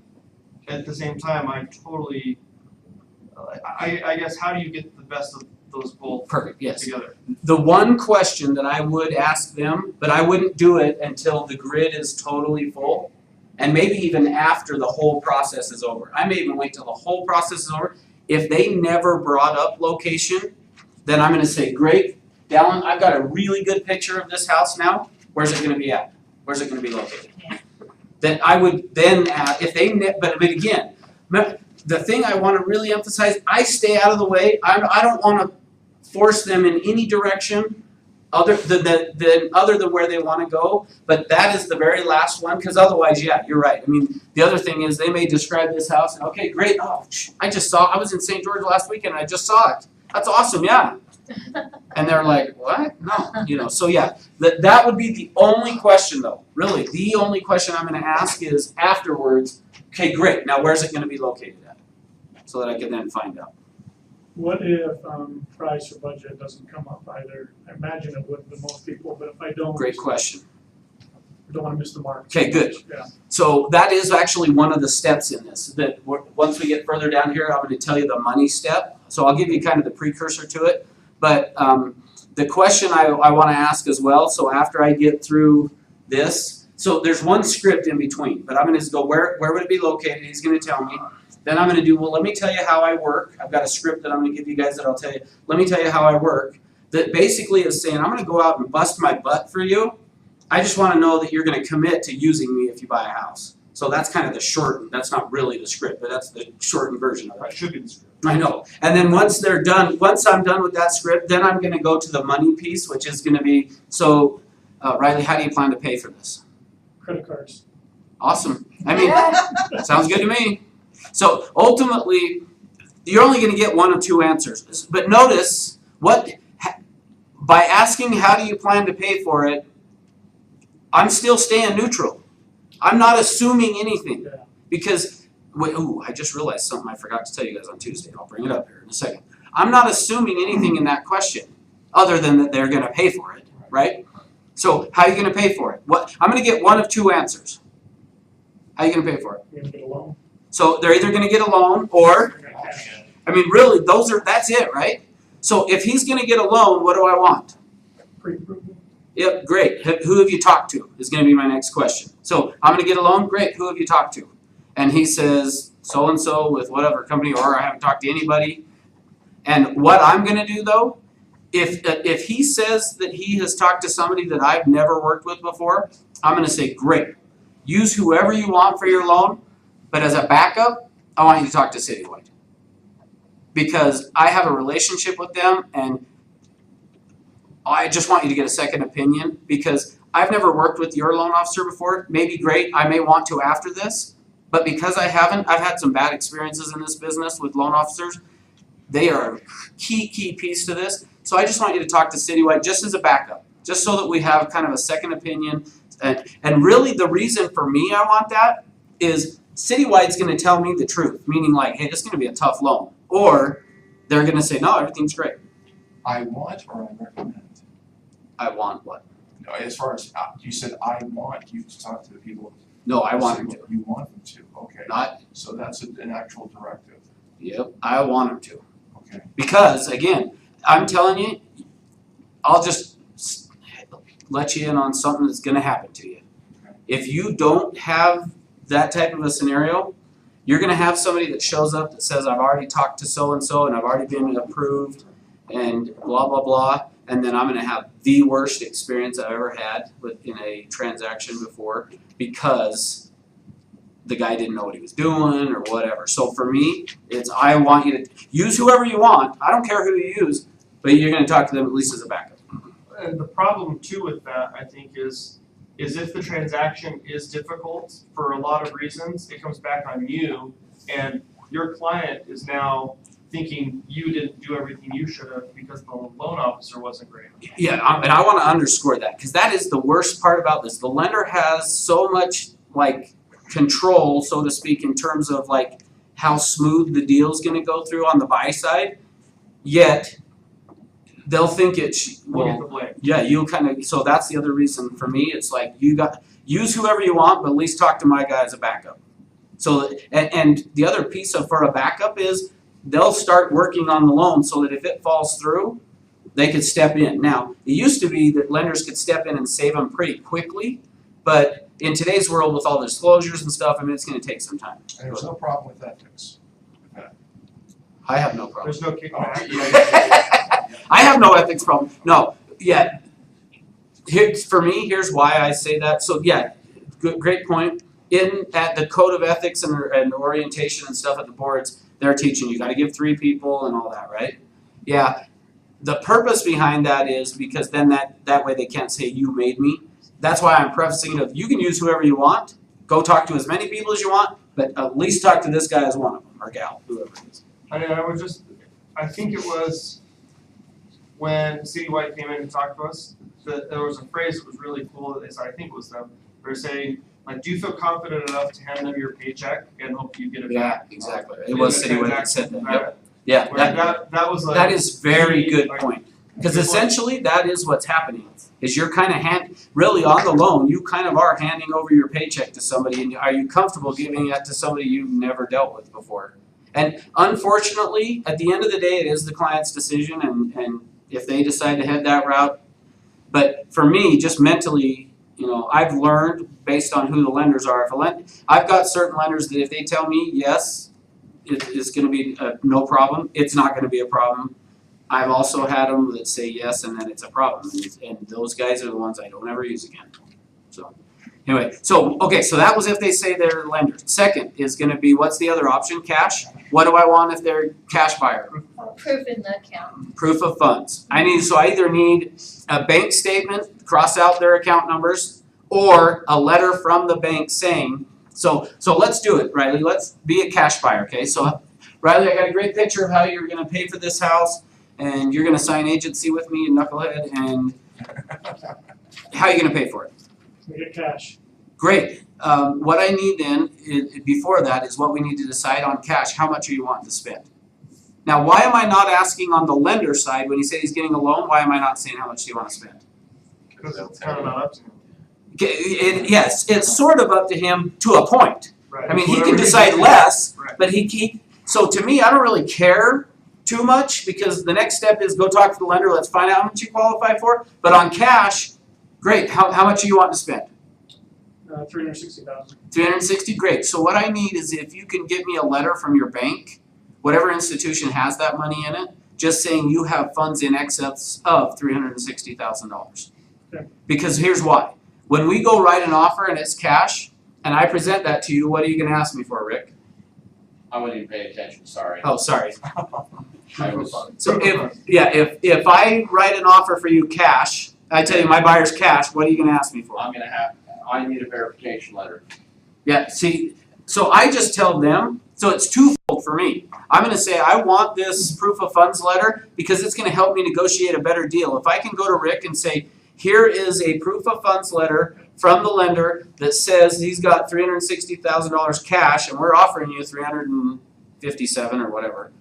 Speaker 7: at the same time, I totally, I guess, how do you get the best of those both
Speaker 2: Perfect, yes.
Speaker 7: together?
Speaker 2: The one question that I would ask them, but I wouldn't do it until the grid is totally full, and maybe even after the whole process is over. I may even wait till the whole process is over. If they never brought up location, then I'm going to say, great, Dallin, I've got a really good picture of this house now. Where's it going to be at? Where's it going to be located? Then I would then add, if they, but again, the thing I want to really emphasize, I stay out of the way. I don't want to force them in any direction other than where they want to go, but that is the very last one, because otherwise, yeah, you're right. I mean, the other thing is they may describe this house and okay, great. Oh, I was in St. George last weekend and I just saw it. That's awesome, yeah. And they're like, what? No, so yeah, that would be the only question though. Really, the only question I'm going to ask is afterwards. Okay, great. Now where's it going to be located at? So that I can then find out.
Speaker 12: What if price or budget doesn't come up either? I imagine it would with most people, but if I don't,
Speaker 2: Great question.
Speaker 12: I don't want to miss the mark.
Speaker 2: Okay, good.
Speaker 12: Yeah.
Speaker 2: So that is actually one of the steps in this. Once we get further down here, I'm going to tell you the money step. So I'll give you kind of the precursor to it. But the question I want to ask as well, so after I get through this, so there's one script in between, but I'm going to go, where would it be located? He's going to tell me. Then I'm going to do, well, let me tell you how I work. I've got a script that I'm going to give you guys that I'll tell you. Let me tell you how I work. That basically is saying, I'm going to go out and bust my butt for you. I just want to know that you're going to commit to using me if you buy a house. So that's kind of the shortened, that's not really the script, but that's the shortened version of it.
Speaker 7: That should be the script.
Speaker 2: I know. And then once I'm done with that script, then I'm going to go to the money piece, which is going to be, so Riley, how do you plan to pay for this?
Speaker 12: Credit cards.
Speaker 2: Awesome. I mean, sounds good to me. So ultimately, you're only going to get one of two answers. But notice, by asking how do you plan to pay for it, I'm still staying neutral. I'm not assuming anything.
Speaker 12: Yeah.
Speaker 2: Because, I just realized something I forgot to tell you guys on Tuesday. I'll bring it up here in a second. I'm not assuming anything in that question other than that they're going to pay for it, right? So how are you going to pay for it? I'm going to get one of two answers. How are you going to pay for it?
Speaker 12: You're gonna get a loan.
Speaker 2: So they're either going to get a loan or, I mean, really, that's it, right? So if he's going to get a loan, what do I want?
Speaker 12: Pre-approval.
Speaker 2: Yep, great. Who have you talked to is going to be my next question. So I'm going to get a loan, great. Who have you talked to? And he says, so-and-so with whatever company, or I haven't talked to anybody. And what I'm going to do, though, if he says that he has talked to somebody that I've never worked with before, I'm going to say, great. Use whoever you want for your loan, but as a backup, I want you to talk to Citywide. Because I have a relationship with them, and I just want you to get a second opinion, because I've never worked with your loan officer before. Maybe great, I may want to after this, but because I haven't, I've had some bad experiences in this business with loan officers. They are a key piece to this. So I just want you to talk to Citywide just as a backup, just so that we have kind of a second opinion. And really the reason for me I want that is Citywide's going to tell me the truth, meaning like, hey, this is going to be a tough loan. Or they're going to say, no, everything's great.
Speaker 8: I want or I recommend?
Speaker 2: I want what?
Speaker 8: No, as far as, you said I want you to talk to the people.
Speaker 2: No, I want him to.
Speaker 8: You want them to, okay.
Speaker 2: Not,
Speaker 8: So that's an actual directive,
Speaker 2: yep, I want him to.
Speaker 8: okay.
Speaker 2: Because, again, I'm telling you, I'll just let you in on something that's going to happen to you. If you don't have that type of a scenario, you're going to have somebody that shows up that says, I've already talked to so-and-so and I've already been approved and blah, blah, blah. And then I'm going to have the worst experience I've ever had in a transaction before because the guy didn't know what he was doing or whatever. So for me, it's I want you to use whoever you want. I don't care who you use, but you're going to talk to them at least as a backup.
Speaker 7: And the problem too with that, I think, is if the transaction is difficult for a lot of reasons, it comes back on you, and your client is now thinking you didn't do everything you should have because the loan officer wasn't great.
Speaker 2: Yeah, and I want to underscore that because that is the worst part about this. The lender has so much like control, so to speak, in terms of like how smooth the deal's going to go through on the buy side, yet they'll think it's
Speaker 7: We'll get the blame.
Speaker 2: yeah, you kind of, so that's the other reason for me. It's like use whoever you want, but at least talk to my guy as a backup. So and the other piece for a backup is they'll start working on the loan so that if it falls through, they could step in. Now, it used to be that lenders could step in and save them pretty quickly, but in today's world with all the disclosures and stuff, I mean, it's going to take some time.
Speaker 8: And there's no problem with ethics.
Speaker 2: I have no problem.
Speaker 7: There's no kickback.
Speaker 2: I have no ethics problem. No, yeah. For me, here's why I say that. So yeah, great point. At the code of ethics and orientation and stuff at the boards, they're teaching you got to give 3 people and all that, right? Yeah. The purpose behind that is because then that way they can't say you made me. That's why I'm prefacing it of you can use whoever you want, go talk to as many people as you want, but at least talk to this guy as one of them, or gal, whoever it is.
Speaker 7: I think it was when Citywide came in and talked to us, that there was a phrase that was really cool that they said, I think it was them, they were saying, like, do you feel confident enough to hand them your paycheck and hope you get it back?
Speaker 2: Yeah, exactly. It was Citywide that said that, yep. Yeah,
Speaker 7: Where that was like.
Speaker 2: that is very good
Speaker 7: like,
Speaker 2: point. Because essentially, that is what's happening, is you're kind of really on the loan, you kind of are handing over your paycheck to somebody, and are you comfortable giving that to somebody you've never dealt with before? And unfortunately, at the end of the day, it is the client's decision, and if they decide to head that route. But for me, just mentally, I've learned based on who the lenders are. I've got certain lenders that if they tell me, yes, it is gonna be no problem, it's not gonna be a problem. I've also had them that say yes and then it's a problem, and those guys are the ones I don't ever use again. So, anyway, so that was if they say they're lenders. Second is gonna be, what's the other option? Cash. What do I want if they're cash buyer?
Speaker 9: Proof in the account.
Speaker 2: Proof of funds. I either need a bank statement, cross out their account numbers, or a letter from the bank saying, so let's do it, Riley, let's be a cash buyer, okay? So, Riley, I got a great picture of how you're gonna pay for this house, and you're gonna sign agency with me in Knucklehead, and how are you gonna pay for it?
Speaker 12: We get cash.
Speaker 2: Great. What I need then, before that, is what we need to decide on cash. How much are you wanting to spend? Now, why am I not asking on the lender side when he said he's getting a loan? Why am I not saying how much do you want to spend?
Speaker 7: Because it's kind of not up to him.
Speaker 2: Yes, it's sort of up to him to a point.
Speaker 7: Right.
Speaker 2: I mean, he
Speaker 7: Whatever
Speaker 2: can decide less,
Speaker 7: Right.
Speaker 2: but so to me, I don't really care too much, because the next step is go talk to the lender, let's find out how much you qualify for. But on cash, great, how much do you want to spend?
Speaker 12: 360,000.
Speaker 2: 360, great. So what I need is if you can get me a letter from your bank, whatever institution has that money in it, just saying you have funds in excess of $360,000.
Speaker 12: Okay.
Speaker 2: Because here's why. When we go write an offer and it's cash, and I present that to you, what are you gonna ask me for, Rick?
Speaker 6: I wouldn't even pay attention, sorry.
Speaker 2: Oh, sorry.
Speaker 6: I was,
Speaker 2: So if I write an offer for you cash, I tell you my buyer's cash, what are you gonna ask me for?
Speaker 6: I need a verification letter.
Speaker 2: Yeah, see, so I just tell them, so it's twofold for me. I'm gonna say, I want this proof of funds letter because it's gonna help me negotiate a better deal. If I can go to Rick and say, here is a proof of funds letter from the lender that says he's got $360,000 cash and we're offering you $357 or whatever,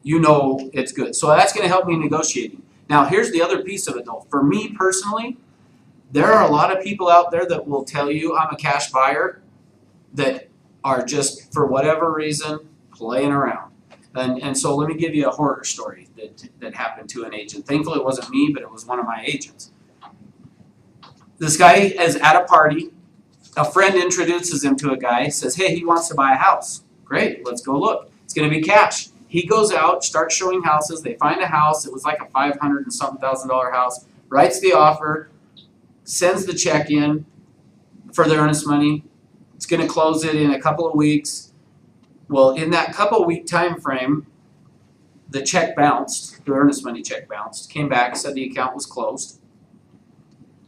Speaker 2: it's good. So that's gonna help me negotiating. Now, here's the other piece of it though. For me personally, there are a lot of people out there that will tell you I'm a cash buyer that are just, for whatever reason, playing around. And so let me give you a horror story that happened to an agent. Thankfully it wasn't me, but it was one of my agents. This guy is at a party. A friend introduces him to a guy, says, hey, he wants to buy a house. Great, let's go look. It's gonna be cash. He goes out, starts showing houses. They find a house. It was like a $500 and something thousand house. Writes the offer, sends the check in for the earnest money. It's gonna close it in a couple of weeks. Well, in that couple week time frame, the check bounced, the earnest money check bounced, came back, said the account was closed.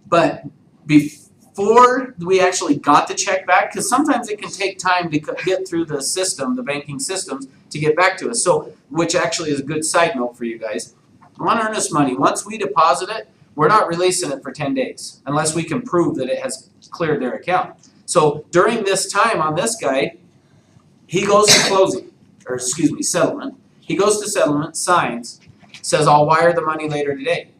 Speaker 2: But before we actually got the check back, because sometimes it can take time to get through the system, the banking systems, to get back to us. So, which actually is a good side note for you guys. On earnest money, once we deposit it, we're not releasing it for 10 days unless we can prove that it has cleared their account. So during this time on this guy, he goes to settlement. He goes to settlement, signs, says, I'll wire the money later today.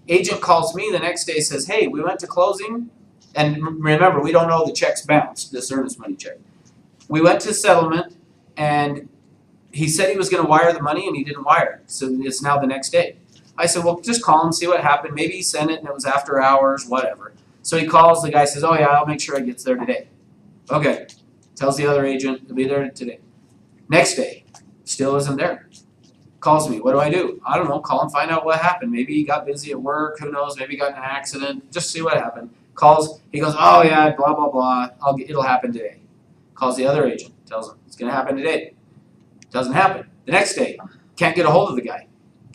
Speaker 2: Agent calls me the next day, says, hey, we went to closing, and remember, we don't know the check's bounced, this earnest money check. We went to settlement, and he said he was gonna wire the money, and he didn't wire it, so it's now the next day. I said, well, just call him, see what happened. Maybe he sent it, and it was after hours, whatever. So he calls, the guy says, oh yeah, I'll make sure it gets there today. Okay, tells the other agent, it'll be there today. Next day, still isn't there. Calls me, what do? I don't know, call and find out what happened. Maybe he got busy at work, who knows, maybe he got in an accident, just see what happened. Calls, he goes, oh yeah, blah, blah, blah, it'll happen today. Calls the other agent, tells him, it's gonna happen today. Doesn't happen. The next day, can't get a hold of the guy.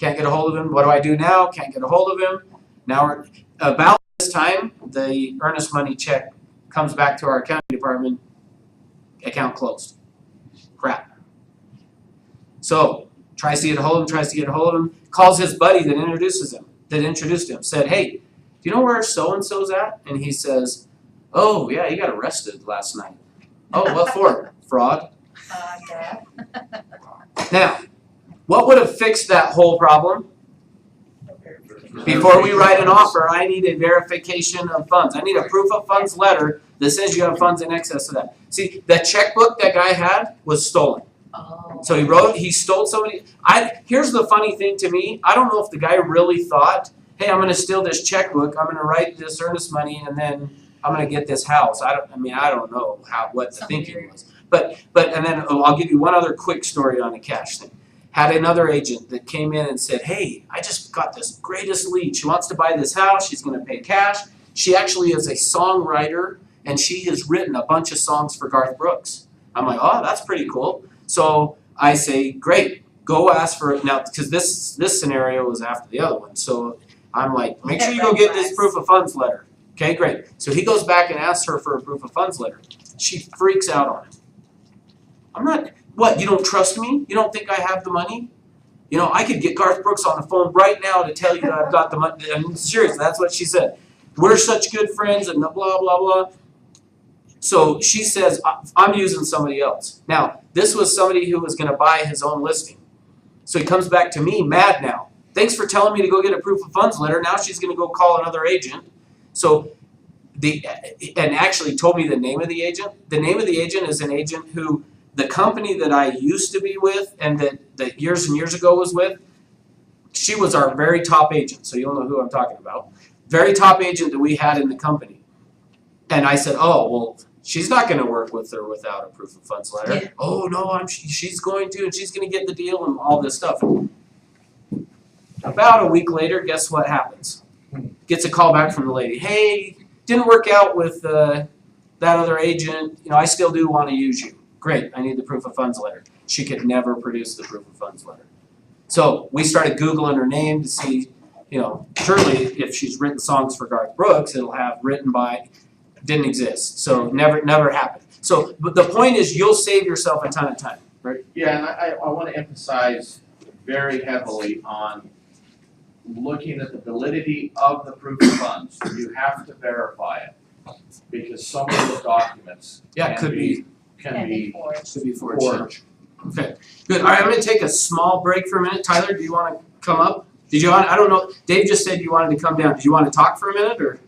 Speaker 2: Can't get a hold of him. What do I do now? Can't get a hold of him. Now we're about this time, the earnest money check comes back to our accounting department. Account closed. Crap. So tries to get a hold of him, calls his buddy that introduced him, said, "Hey, do you know where so and so's at?" And he says, "Oh yeah, he got arrested last night." "Oh, what for?" "Fraud."
Speaker 9: Yeah.
Speaker 2: Now, what would have fixed that whole problem? Before we write an offer, I need a verification of funds. I need a proof of funds letter that says you have funds in excess of that. See, that checkbook that guy had was stolen.
Speaker 9: Oh.
Speaker 2: So he stole somebody. Here's the funny thing to me. I don't know if the guy really thought, hey, I'm gonna steal this checkbook, I'm gonna write this earnest money, and then I'm gonna get this house. I don't know what the thinking was. But and then I'll give you one other quick story on the cash thing. Had another agent that came in and said, hey, I just got this greatest lead. She wants to buy this house, she's gonna pay cash. She actually is a songwriter, and she has written a bunch of songs for Garth Brooks. I'm like, oh, that's pretty cool. So I say, great, go ask for it now, because this scenario was after the other one. So I'm like, make sure you go get this proof of funds letter. Okay, great. So he goes back and asks her for a proof of funds letter. She freaks out on him. I'm not, what, you don't trust me? You don't think I have the money? You know, I could get Garth Brooks on the phone right now to tell you that I've got the money. I'm serious, that's what she said. We're such good friends and blah, blah, blah. So she says, I'm using somebody else. Now, this was somebody who was gonna buy his own listing. So he comes back to me mad now. Thanks for telling me to go get a proof of funds letter. Now she's gonna go call another agent. So and actually told me the name of the agent. The name of the agent is an agent who the company that I used to be with and that years and years ago was with, she was our very top agent. So you'll know who I'm talking about. Very top agent that we had in the company. And I said, oh, well, she's not going to work with her without a proof of funds letter.
Speaker 9: Yeah.
Speaker 2: Oh, no, she's going to, and she's going to get the deal and all this stuff. About a week later, guess what happens? Gets a call back from the lady. Hey, didn't work out with that other agent. You know, I still do want to use you. Great, I need the proof of funds letter. She could never produce the proof of funds letter. So we started Googling her name to see, you know, surely if she's written songs for Garth Brooks, it'll have written by, didn't exist. So never happened. So, but the point is you'll save yourself a ton of time, right?
Speaker 10: Yeah, and I want to emphasize very heavily on looking at the validity of the proof of funds. You have to verify it, because some of the documents can be forged.
Speaker 2: Okay, good. All right, I'm going to take a small break for a minute. Tyler, do you want to come up? I don't know, Dave just said you wanted to come down. Did you want to talk for a minute, or?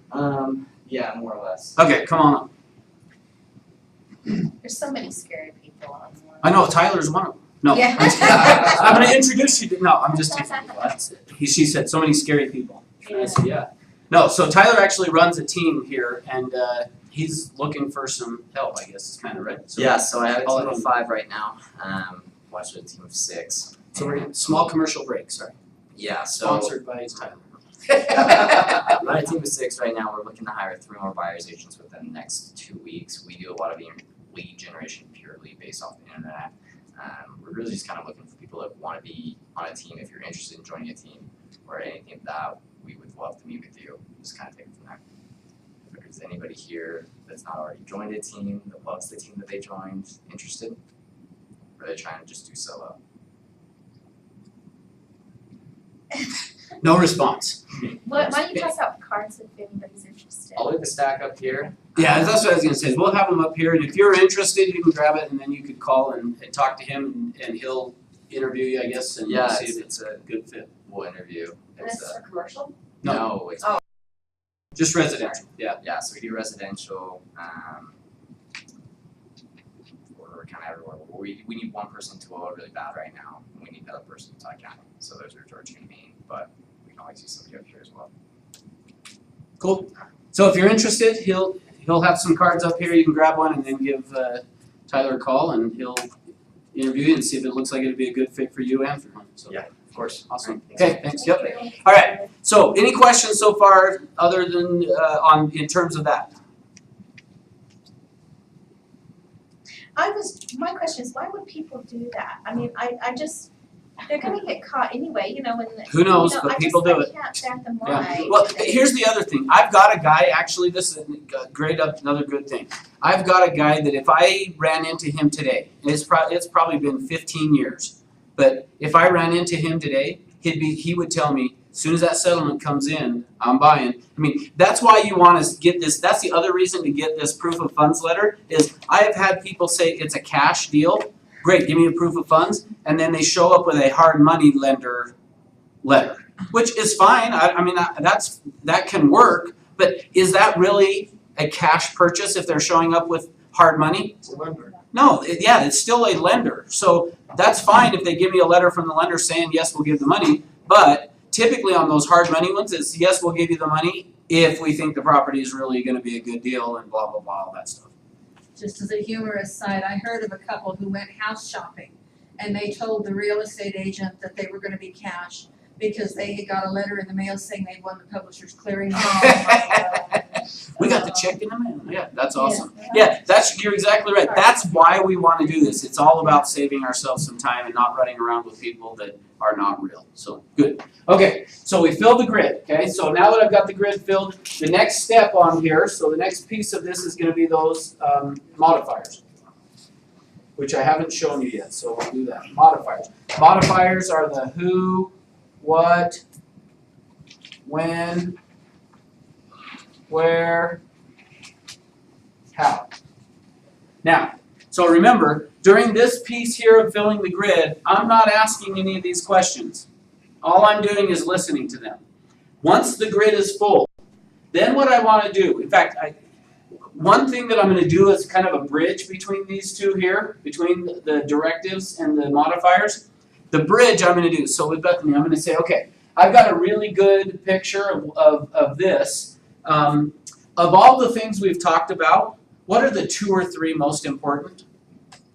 Speaker 5: Yeah, more or less.
Speaker 2: Okay, come on up.
Speaker 9: There's so many scary people on one.
Speaker 2: I know, Tyler's one of them. No,
Speaker 9: Yeah.
Speaker 2: I'm going to introduce you to, no, I'm just teasing you. That's it. She said so many scary people. I said, yeah. No, so Tyler actually runs a team here, and he's looking for some help, I guess, is kind of right. So
Speaker 5: Yeah, so I have a
Speaker 2: I'll
Speaker 5: team
Speaker 2: let
Speaker 5: of
Speaker 2: him-
Speaker 5: 5 right now. Watch a team of 6.
Speaker 2: So we're in small commercial break, sorry.
Speaker 5: Yeah, so
Speaker 2: Sponsored by Tyler.
Speaker 5: I'm on a team of 6 right now. We're looking to hire 3 more buyer's agents within the next 2 weeks. We do a lot of lead generation purely based off the internet. We're really just kind of looking for people that want to be on a team. If you're interested in joining a team or anything of that, we would love to meet with you. Just kind of take it from there. If there's anybody here that's not already joined a team, that loves the team that they joined, interested, or they're trying to just do solo.
Speaker 2: No response.
Speaker 9: Why don't you pass out cards if anybody's interested?
Speaker 5: I'll leave the stack up here.
Speaker 2: Yeah, that's what I was gonna say, is we'll have him up here, and if you're interested, you can grab it, and then you could call and talk to him, and he'll interview you, I guess, and
Speaker 5: Yeah,
Speaker 2: see if it's a good fit.
Speaker 5: We'll interview. It's
Speaker 11: commercial?
Speaker 5: no, it's
Speaker 2: Just residential, yeah.
Speaker 5: yeah, so we do residential, we're kind of everywhere. We need one person to oil really bad right now, and we need the other person to account. So those are George and me, but we can always use somebody up here as well.
Speaker 2: Cool. So if you're interested, he'll have some cards up here, you can grab one and then give Tyler a call, and he'll interview you and see if it looks like it'd be a good fit for you and for him, so.
Speaker 5: Yeah, of course.
Speaker 2: Awesome.
Speaker 5: All right,
Speaker 2: Okay, thanks, yep. All right, so any questions so far other than in terms of that?
Speaker 9: My question is, why would people do that? I mean, I just, They're gonna get caught anyway, you know, when.
Speaker 2: Who knows,
Speaker 9: you know,
Speaker 2: but people do it.
Speaker 9: I just, I can't fathom
Speaker 2: Yeah.
Speaker 9: why.
Speaker 2: Well, here's the other thing. I've got a guy, actually, this is another good thing. I've got a guy that if I ran into him today, and it's probably been 15 years, but if I ran into him today, he would tell me, as soon as that settlement comes in, I'm buying. I mean, that's why you want to get this. That's the other reason to get this proof of funds letter is I have had people say it's a cash deal. Great, give me a proof of funds, and then they show up with a hard money lender letter, which is fine. I mean, that can work, but is that really a cash purchase if they're showing up with hard money?
Speaker 7: It's a lender.
Speaker 2: No, it's still a lender. So that's fine if they give me a letter from the lender saying, yes, we'll give the money, but typically on those hard money ones, it's yes, we'll give you the money if we think the property is really going to be a good deal and blah, blah, blah, all that stuff.
Speaker 4: Just as a humorous side, I heard of a couple who went house shopping and they told the real estate agent that they were gonna be cash because they had got a letter in the mail saying they'd won the Publishers Clearinghouse.
Speaker 2: We got the check in the mail. Yeah, that's awesome. Yeah, you're exactly right. That's why we want to do this. It's all about saving ourselves some time and not running around with people that are not real. So, good. Okay, so we filled the grid, okay? So now that I've got the grid filled, the next step on here, so the next piece of this is going to be those modifiers, which I haven't shown you yet, so we'll do that. Modifiers. Modifiers are the who, what, when, where, how. Now, so remember, during this piece here of filling the grid, I'm not asking any of these questions. All I'm doing is listening to them. Once the grid is full, then what I want to do, in fact, one thing that I'm going to do is kind of a bridge between these two here, between the directives and the modifiers. The bridge I'm going to do, so with Bethany, I'm going to say, okay, I've got a really good picture of this. Of all the things we've talked about, what are the 2 or 3 most important?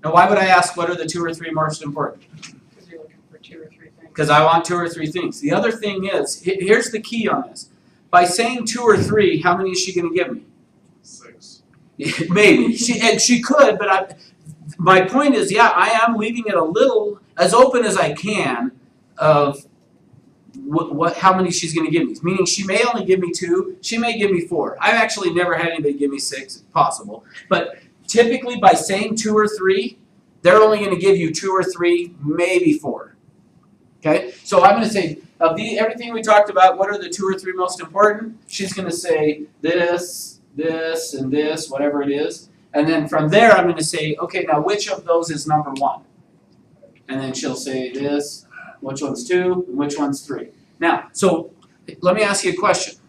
Speaker 2: Now, why would I ask what are the 2 or 3 most important?
Speaker 11: Because you're looking for 2 or 3 things.
Speaker 2: Because I want 2 or 3 things. The other thing is, here's the key on this. By saying 2 or 3, how many is she going to give me?
Speaker 3: 6.
Speaker 2: Maybe. She could, but my point is, yeah, I am leaving it a little as open as I can of how many she's going to give me. Meaning she may only give me 2, she may give me 4. I've actually never had anybody give me 6, it's possible. But typically by saying 2 or 3, they're only going to give you 2 or 3, maybe 4. Okay? So I'm going to say, of everything we talked about, what are the 2 or 3 most important? She's going to say this, this, and this, whatever it is. And then from there I'm going to say, okay, now which of those is number 1? And then she'll say this, which one's 2, and which one's 3. Now, so let me ask you a question.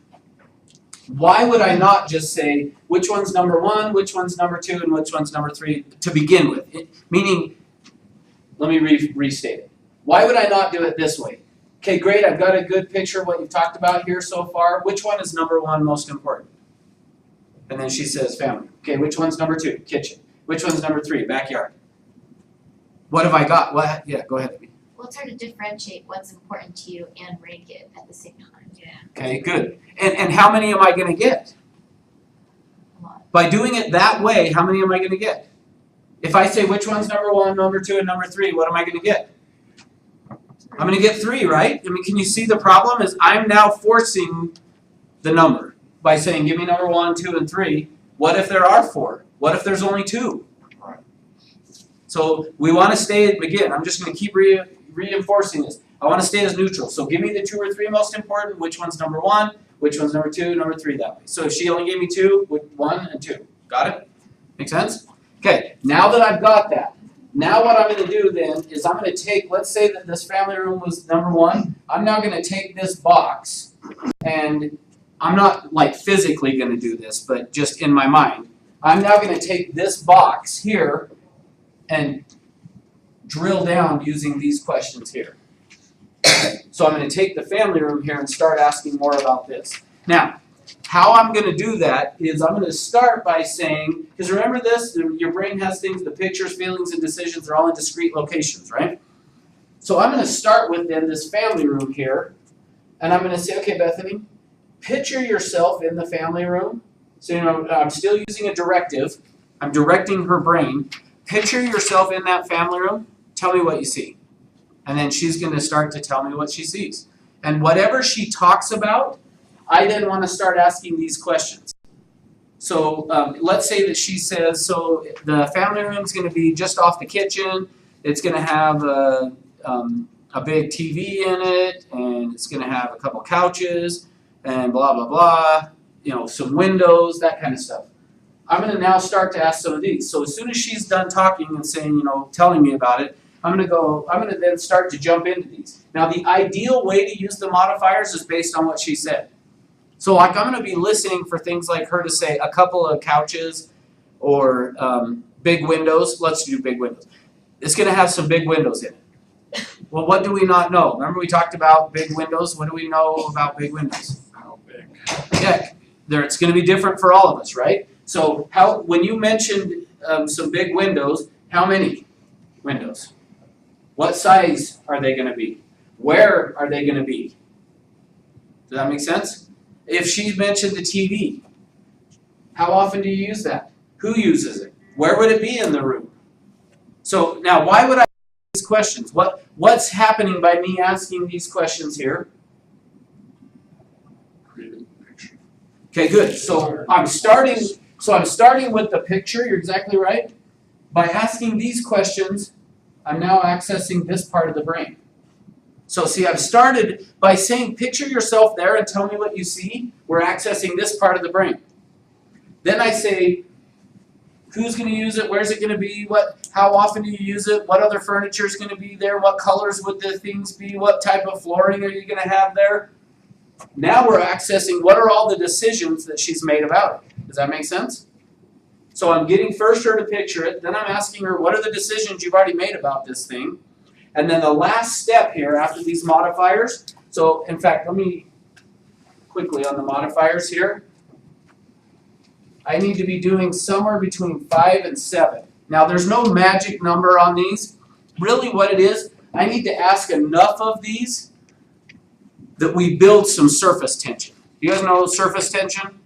Speaker 2: Why would I not just say which one's number 1, which one's number 2, and which one's number 3 to begin with? Meaning, let me restate it. Why would I not do it this way? Okay, great, I've got a good picture of what you've talked about here so far. Which one is number 1 most important? And then she says family. Okay, which one's number 2? Kitchen. Which one's number 3? Backyard. What have I got? What? Yeah, go ahead.
Speaker 13: Well, it's hard to differentiate what's important to you and rank it at the same time. Yeah.
Speaker 2: Okay, good. And how many am I going to get?
Speaker 13: A lot.
Speaker 2: By doing it that way, how many am I going to get? If I say which one's number 1, number 2, and number 3, what am I going to get? I'm going to get 3, right? I mean, can you see the problem is I'm now forcing the number by saying give me number 1, 2, and 3. What if there are 4? What if there's only 2?
Speaker 8: Right.
Speaker 2: So we want to stay, again, I'm just going to keep reinforcing this. I want to stay as neutral. So give me the 2 or 3 most important. Which one's number 1? Which one's number 2? Number 3 that way. So if she only gave me 2, 1 and 2. Got it? Make sense? Okay, now that I've got that, now what I'm going to do then is I'm going to take, let's say that this family room was number 1. I'm now going to take this box, and I'm not like physically going to do this, but just in my mind. I'm now going to take this box here and drill down using these questions here. So I'm going to take the family room here and start asking more about this. Now, how I'm going to do that is I'm going to start by saying, because remember this, your brain has things, the pictures, feelings, and decisions, they're all in discrete locations, right? So I'm going to start with then this family room here, and I'm going to say, okay, Bethany, picture yourself in the family room. So, you know, I'm still using a directive. I'm directing her brain. Picture yourself in that family room. Tell me what you see. And then she's going to start to tell me what she sees. And whatever she talks about, I then want to start asking these questions. So let's say that she says, so the family room is going to be just off the kitchen. It's going to have a big TV in it, and it's going to have a couple couches, and blah, blah, blah. You know, some windows, that kind of stuff. I'm going to now start to ask some of these. So as soon as she's done talking and saying, you know, telling me about it, I'm going to then start to jump into these. Now, the ideal way to use the modifiers is based on what she said. So like I'm going to be listening for things like her to say a couple of couches or big windows. Let's do big windows. It's going to have some big windows in it. Well, what do we not know? Remember we talked about big windows? What do we know about big windows?
Speaker 3: How big?
Speaker 2: Yeah, it's going to be different for all of us, right? So when you mentioned some big windows, how many windows? What size are they going to be? Where are they going to be? Does that make sense? If she mentioned the TV, how often do you use that? Who uses it? Where would it be in the room? So now, why would I ask these questions? What's happening by me asking these questions here?
Speaker 3: Creating a picture.
Speaker 2: Okay, good. So I'm starting with the picture. You're exactly right. By asking these questions, I'm now accessing this part of the brain. So see, I've started by saying, picture yourself there and tell me what you see. We're accessing this part of the brain. Then I say, who's going to use it? Where's it going to be? How often do you use it? What other furniture is going to be there? What colors would the things be? What type of flooring are you going to have there? Now we're accessing what are all the decisions that she's made about it. Does that make sense? So I'm getting first her to picture it. Then I'm asking her, what are the decisions you've already made about this thing? And then the last step here after these modifiers. So in fact, let me quickly on the modifiers here. I need to be doing somewhere between 5 and 7. Now there's no magic number on these. Really what it is, I need to ask enough of these that we build some surface tension. You guys know surface tension?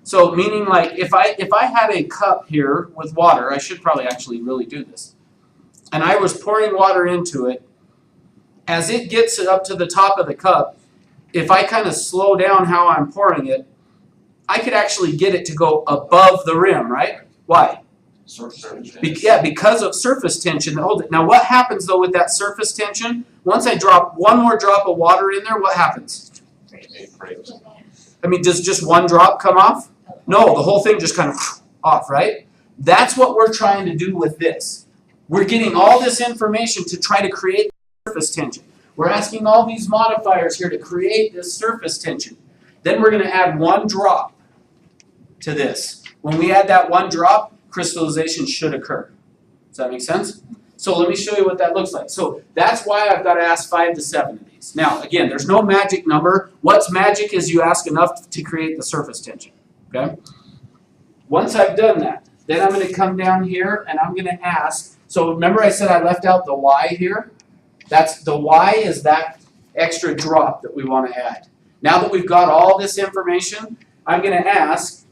Speaker 2: So meaning like if I had a cup here with water, I should probably actually really do this. And I was pouring water into it, as it gets it up to the top of the cup, if I kind of slow down how I'm pouring it, I could actually get it to go above the rim, right? Why? Because of surface tension that holds it. Now what happens though with that surface tension? Once I drop one more drop of water in there, what happens? I mean, does just one drop come off? No, the whole thing just kind of off, right? That's what we're trying to do with this. We're getting all this information to try to create surface tension. We're asking all these modifiers here to create this surface tension. Then we're going to add one drop to this. When we add that one drop, crystallization should occur. Does that make sense? So let me show you what that looks like. So that's why I've got to ask 5 to 7 of these. Now, again, there's no magic number. What's magic is you ask enough to create the surface tension. Okay? Once I've done that, then I'm going to come down here and I'm going to ask. So remember I said I left out the Y here? That's the Y is that extra drop that we want to add. Now that we've got all this information, I'm going to ask,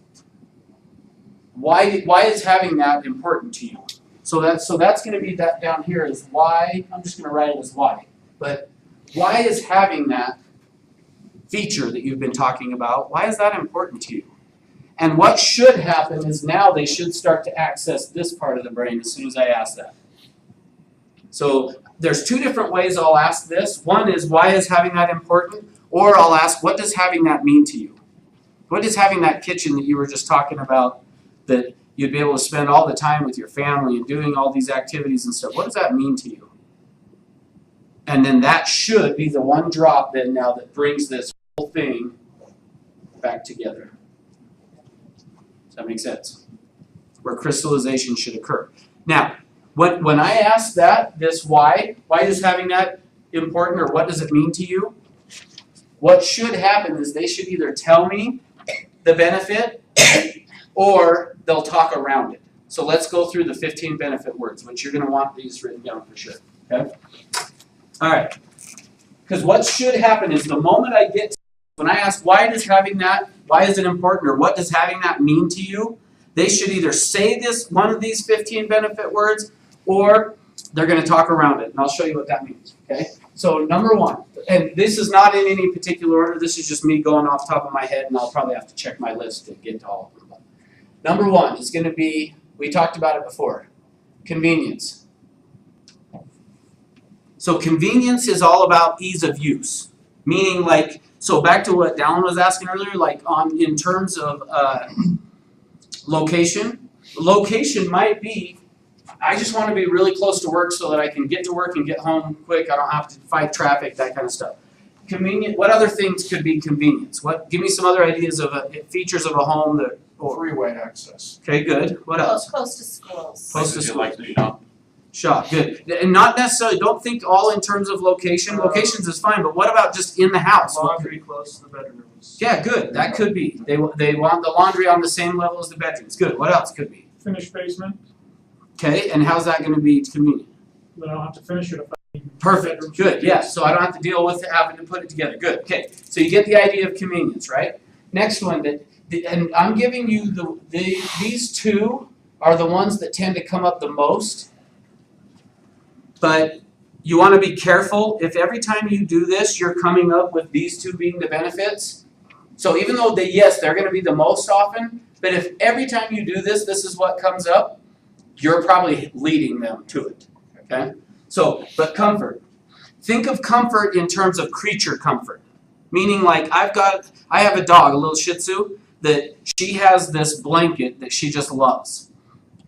Speaker 2: why is having that important to you? So that's going to be that down here is Y. I'm just going to write it as Y. But why is having that feature that you've been talking about, why is that important to you? And what should happen is now they should start to access this part of the brain as soon as I ask that. So there's 2 different ways I'll ask this. One is, why is having that important? Or I'll ask, what does having that mean to you? What does having that kitchen that you were just talking about, that you'd be able to spend all the time with your family and doing all these activities and stuff, what does that mean to you? And then that should be the one drop then now that brings this whole thing back together. Does that make sense? Where crystallization should occur. Now, when I ask that, this why is having that important, or what does it mean to you? What should happen is they should either tell me the benefit or they'll talk around it. So let's go through the 15 benefit words, which you're going to want these written down for sure. Okay? All right. Because what should happen is the moment I get to, when I ask why is it important, or what does having that mean to you, they should either say this one of these 15 benefit words, or they're gonna talk around it, and I'll show you what that means, okay? So number one, and this is not in any particular order, this is just me going off the top of my head, and I'll probably have to check my list to get to all of them. Number one is gonna be, we talked about it before, convenience. So convenience is all about ease of use, meaning like, so back to what Dallin was asking earlier, like in terms of location. Location might be, I just want to be really close to work so that I can get to work and get home quick. I don't have to fight traffic, that kind of stuff. Convenient. What other things could be convenience? What? Give me some other ideas of features of a home that.
Speaker 8: Freeway access.
Speaker 2: Okay, good. What else?
Speaker 9: Close to schools.
Speaker 2: Close to
Speaker 6: Places you
Speaker 2: school.
Speaker 6: like to shop.
Speaker 2: Shop. Good. And not necessarily. Don't think all in terms of location. Locations is fine, but what about just in the house?
Speaker 7: Laundry close to the bedrooms.
Speaker 2: Yeah, good. That could be. They want the laundry on the same level as the bedrooms. Good. What else could be?
Speaker 12: Finished basement,
Speaker 2: Okay, and how's that going to be convenient?
Speaker 12: but I don't have to finish it if I.
Speaker 2: Perfect.
Speaker 12: bedrooms.
Speaker 2: Good. Yeah. So I don't have to deal with having to put it together. Good. Okay. So you get the idea of convenience, right? Next one and I'm giving you these two are the ones that tend to come up the most. But you want to be careful if every time you do this, you're coming up with these two being the benefits. So even though they're going to be the most often, but if every time you do this, this is what comes up, you're probably leading them to it. Okay? So, but comfort. Think of comfort in terms of creature comfort. Meaning like I have a dog, a little Shih Tzu, that she has this blanket that she just loves.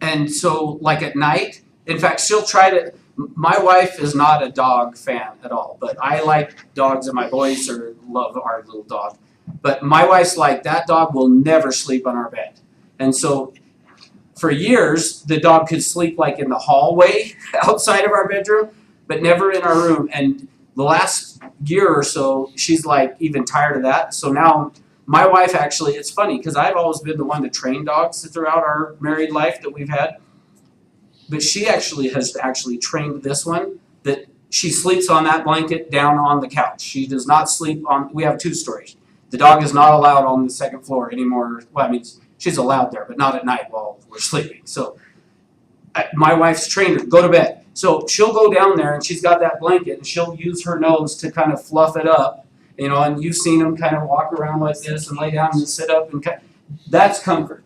Speaker 2: And so like at night, in fact, she'll try to, my wife is not a dog fan at all, but I like dogs and my boys love our little dog. But my wife's like, that dog will never sleep on our bed. And so for years, the dog could sleep like in the hallway outside of our bedroom, but never in our room. And the last year or so, she's like even tired of that. So now my wife actually, it's funny because I've always been the one to train dogs throughout our married life that we've had. But she actually has trained this one that she sleeps on that blanket down on the couch. She does not sleep on, we have 2 stories. The dog is not allowed on the 2nd floor anymore. Well, I mean, she's allowed there, but not at night while we're sleeping. So my wife's trained her, go to bed. So she'll go down there and she's got that blanket and she'll use her nose to kind of fluff it up, you know, and you've seen them kind of walk around like this and lay down and sit up and that's comfort.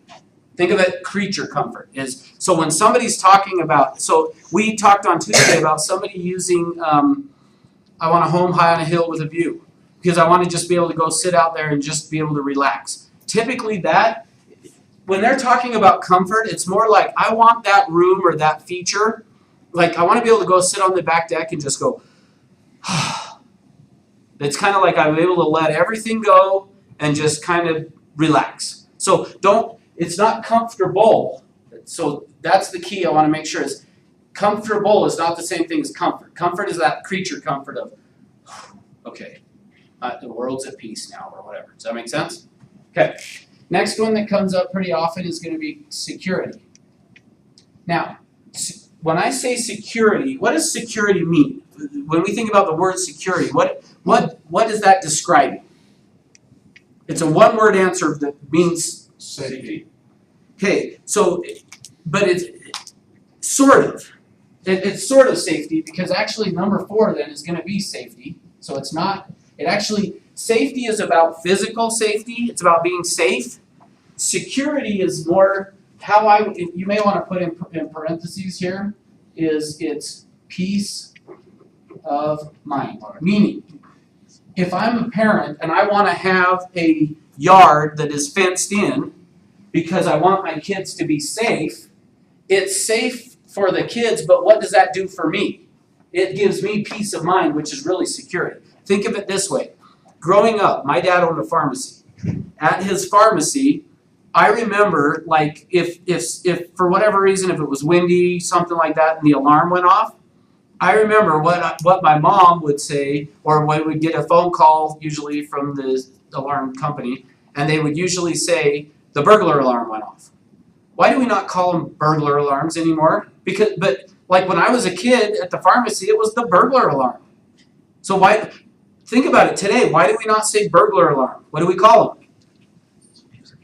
Speaker 2: Think of it, creature comfort is, so when somebody's talking about, so we talked on Tuesday about somebody using, I want a home high on a hill with a view because I want to just be able to go sit out there and just be able to relax. Typically that, when they're talking about comfort, it's more like I want that room or that feature, like I want to be able to go sit on the back deck and just go, it's kind of like I'm able to let everything go and just kind of relax. So it's not comfortable. So that's the key I want to make sure is comfortable is not the same thing as comfort. Comfort is that creature comfort of, okay, the world's at peace now or whatever. Does that make sense? Okay. Next one that comes up pretty often is going to be security. Now, when I say security, what does security mean? When we think about the word security, what is that describing? It's a one-word answer that means
Speaker 8: Safety.
Speaker 2: Okay, so, but it's sort of. It's sort of safety because actually number 4 then is going to be safety. So it's not, safety is about physical safety. It's about being safe. Security is more you may want to put in parentheses here, it's peace of mind. Meaning, if I'm a parent and I want to have a yard that is fenced in because I want my kids to be safe, it's safe for the kids, but what does that do for me? It gives me peace of mind, which is really security. Think of it this way. Growing up, my dad owned a pharmacy. At his pharmacy, I remember, like, if for whatever reason, if it was windy, something like that, and the alarm went off, I remember what my mom would say, or when we'd get a phone call, usually from the alarm company, and they would usually say, the burglar alarm went off. Why do we not call them burglar alarms anymore? But like when I was a kid at the pharmacy, it was the burglar alarm. So think about it today, why do we not say burglar alarm? What do we call them?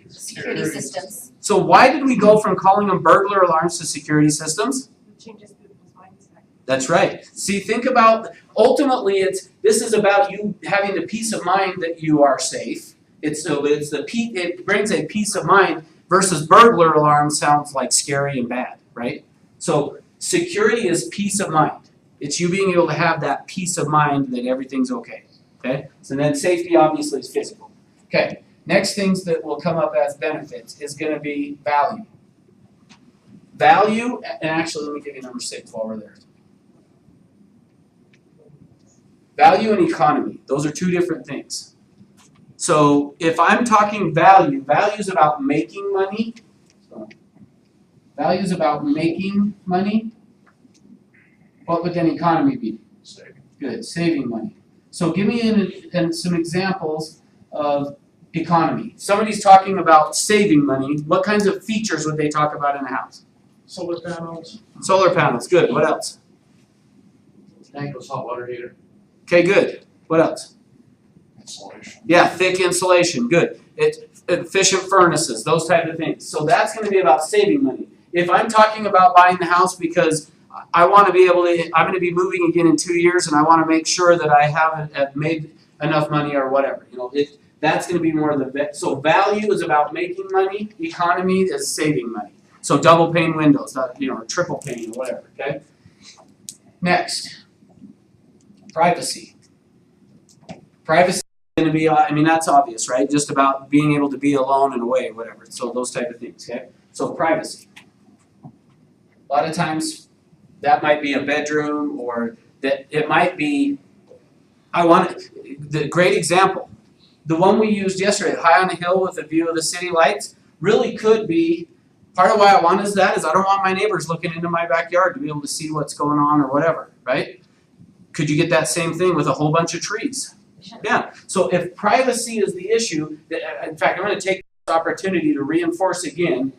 Speaker 9: Security systems.
Speaker 2: So why did we go from calling them burglar alarms to security systems?
Speaker 11: It changes people's mindset.
Speaker 2: That's right. See, think about, ultimately, this is about you having the peace of mind that you are safe. It brings a peace of mind versus burglar alarm sounds like scary and bad, right? So security is peace of mind. It's you being able to have that peace of mind that everything's okay. Okay? So then safety obviously is physical. Okay. Next things that will come up as benefits is going to be value. Value, and actually let me give you number 6 while we're there. Value and economy. Those are two different things. So if I'm talking value, value is about making money. Value is about making money. What would then economy be?
Speaker 8: Saving.
Speaker 2: Good, saving money. So give me some examples of economy. Somebody's talking about saving money. What kinds of features would they talk about in a house?
Speaker 12: Solar panels.
Speaker 2: Solar panels, good. What else?
Speaker 10: Tankless hot water heater.
Speaker 2: Okay, good. What else?
Speaker 8: Insulation.
Speaker 2: Yeah, thick insulation, good. Efficient furnaces, those type of things. So that's going to be about saving money. If I'm talking about buying the house because I want to be able to, I'm going to be moving again in 2 years and I want to make sure that I have made enough money or whatever. That's going to be more of the, so value is about making money, economy is saving money. So double pane windows, or triple pane or whatever, okay? Next, privacy. Privacy is going to be, that's obvious, right? Just about being able to be alone and away, whatever. So those type of things, okay? So privacy. A lot of times that might be a bedroom or that it might be, the great example, the one we used yesterday, high on a hill with a view of the city lights, really could be, part of why I want is I don't want my neighbors looking into my backyard to be able to see what's going on or whatever, right? Could you get that same thing with a whole bunch of trees? Yeah, so if privacy is the issue, in fact, I'm going to take this opportunity to reinforce again,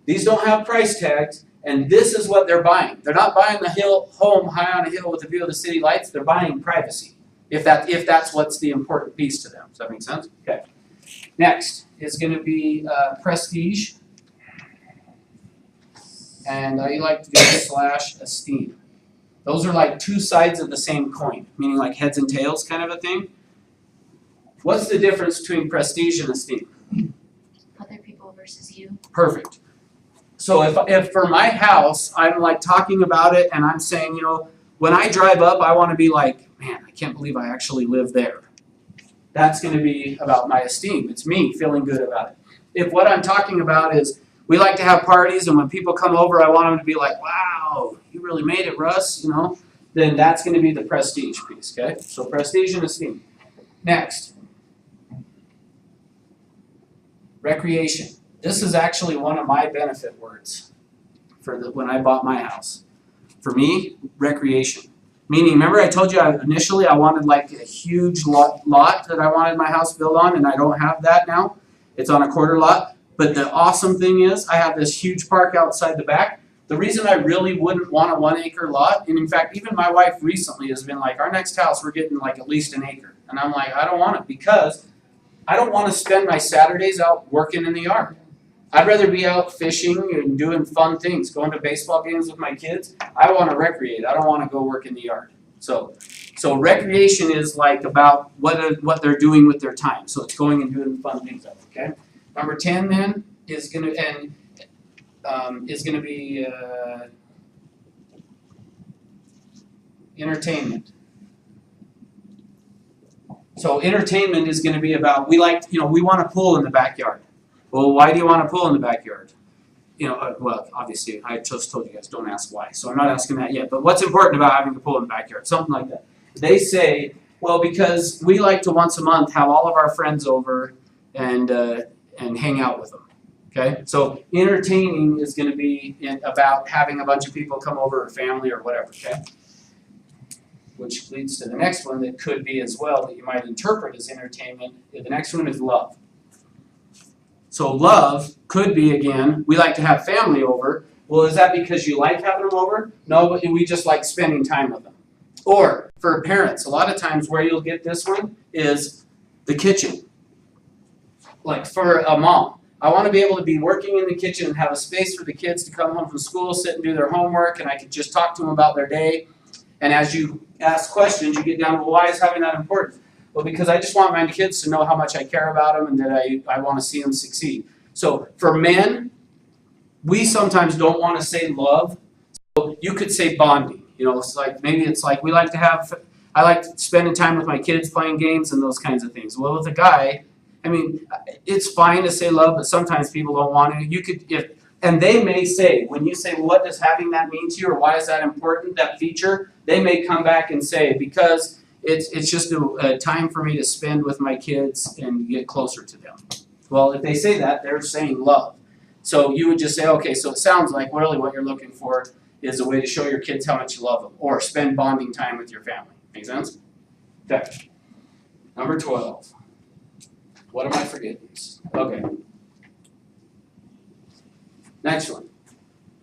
Speaker 2: these don't have price tags, and this is what they're buying. They're not buying the home high on a hill with a view of the city lights, they're buying privacy, if that's what's the important piece to them. Does that make sense? Okay. Next is going to be prestige, and I like to do / esteem. Those are like two sides of the same coin, meaning like heads and tails kind of a thing. What's the difference between prestige and esteem?
Speaker 13: Other people versus you.
Speaker 2: Perfect. So if for my house, I'm like talking about it and I'm saying, when I drive up, I want to be like, man, I can't believe I actually live there. That's going to be about my esteem. It's me feeling good about it. If what I'm talking about is, we like to have parties, and when people come over, I want them to be like, wow, you really made it, Russ, then that's going to be the prestige piece, okay? So prestige and esteem. Next. Recreation. This is actually one of my benefit words when I bought my house. For me, recreation. Meaning, remember I told you initially I wanted like a huge lot that I wanted my house built on, and I don't have that now. It's on a quarter lot. But the awesome thing is I have this huge park outside the back. The reason I really wouldn't want a 1 acre lot, and in fact, even my wife recently has been like, our next house, we're getting like at least an acre. And I'm like, I don't want it because I don't want to spend my Saturdays out working in the yard. I'd rather be out fishing and doing fun things, going to baseball games with my kids. I want to recreate. I don't want to go work in the yard. So recreation is like about what they're doing with their time. So it's going and doing fun things, okay? Number 10 then is going to be entertainment. So entertainment is going to be about, we want a pool in the backyard. Well, why do you want a pool in the backyard? Well, obviously, I just told you guys, don't ask why. So I'm not asking that yet. But what's important about having a pool in the backyard? Something like that. They say, well, because we like to once a month have all of our friends over and hang out with them. Okay? So entertaining is going to be about having a bunch of people come over, or family, or whatever. Okay? Which leads to the next one that could be as well that you might interpret as entertainment. The next one is love. So love could be, again, we like to have family over. Well, is that because you like having them over? No, but we just like spending time with them. Or for parents, a lot of times where you'll get this one is the kitchen. Like for a mom, I want to be able to be working in the kitchen and have a space for the kids to come home from school, sit and do their homework, and I could just talk to them about their day. And as you ask questions, you get down to, well, why is having that important? Well, because I just want my kids to know how much I care about them and that I want to see them succeed. So for men, we sometimes don't want to say love. So you could say bonding. You know, it's like, maybe it's like I like spending time with my kids, playing games and those kinds of things. Well, with a guy, I mean, it's fine to say love, but sometimes people don't want to. And they may say, when you say, well, what does having that mean to you, or why is that important, that feature, they may come back and say, because it's just a time for me to spend with my kids and get closer to them. Well, if they say that, they're saying love. So you would just say, okay, so it sounds like really what you're looking for is a way to show your kids how much you love them, or spend bonding time with your family. Make sense? Okay. Number 12. What am I forgetting? Okay. Next one.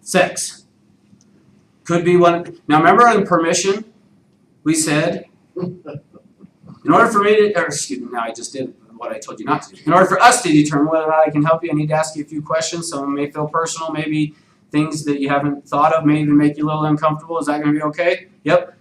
Speaker 2: Sex. Could be one. Now remember in permission, we said, in order for me to, or excuse me, now I just did what I told you not to do. In order for us to determine whether or not I can help you, I need to ask you a few questions. Some may feel personal, maybe things that you haven't thought of may even make you a little uncomfortable. Is that going to be okay? Yep.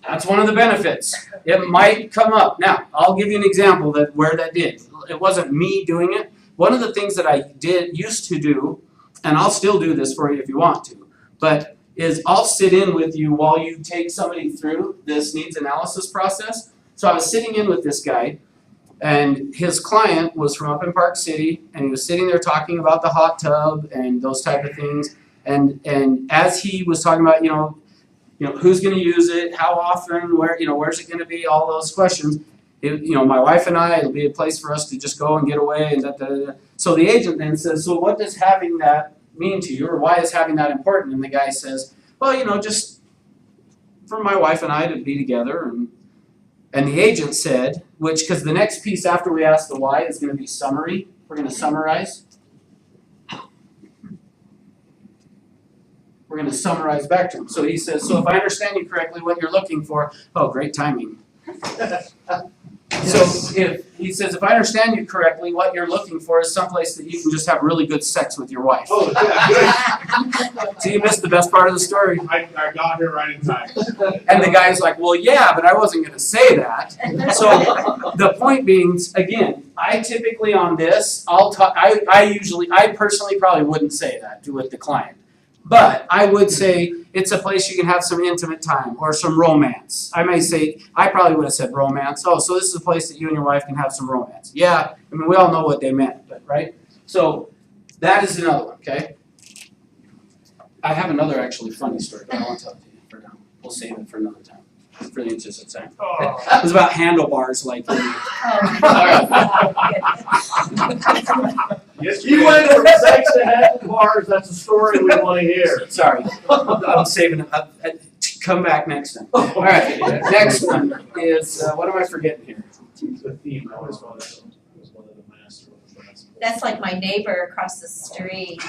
Speaker 2: That's one of the benefits. It might come up. Now, I'll give you an example where that did. It wasn't me doing it. One of the things that I used to do, and I'll still do this for you if you want to, but is I'll sit in with you while you take somebody through this needs analysis process. So I was sitting in with this guy, and his client was from up in Park City, and he was sitting there talking about the hot tub and those type of things. And as he was talking about, who's going to use it, how often, where's it going to be, all those questions. My wife and I, it'll be a place for us to just go and get away. And So the agent then says, so what does having that mean to you, or why is having that important? And the guy says, well, just for my wife and I to be together. And the agent said, because the next piece after we ask the why is going to be summary. We're going to summarize. We're going to summarize back to him. So he says, so if I understand you correctly, what you're looking for, great timing. So if I understand you correctly, what you're looking for is someplace that you can just have really good sex with your wife.
Speaker 3: Oh, yeah,
Speaker 2: So you missed the best part of the story.
Speaker 3: I got here right in time.
Speaker 2: And the guy's like, well, yeah, but I wasn't going to say that. So the point being, again, I typically on this, I personally probably wouldn't say that with the client. But I would say it's a place you can have some intimate time or some romance. I probably would have said romance. Oh, so this is a place that you and your wife can have some romance. Yeah, we all know what they meant, but right? So that is another one, okay? I have another actually funny story, but I won't tell it to you for now. We'll save it for another time. For the interest of time. It was about handlebars, like.
Speaker 10: Yes, you went from sex to handlebars. That's a story we want to hear.
Speaker 2: Sorry, I'm saving it. Come back next time. All right, next one is, what am I forgetting here?
Speaker 9: That's like my neighbor across the street.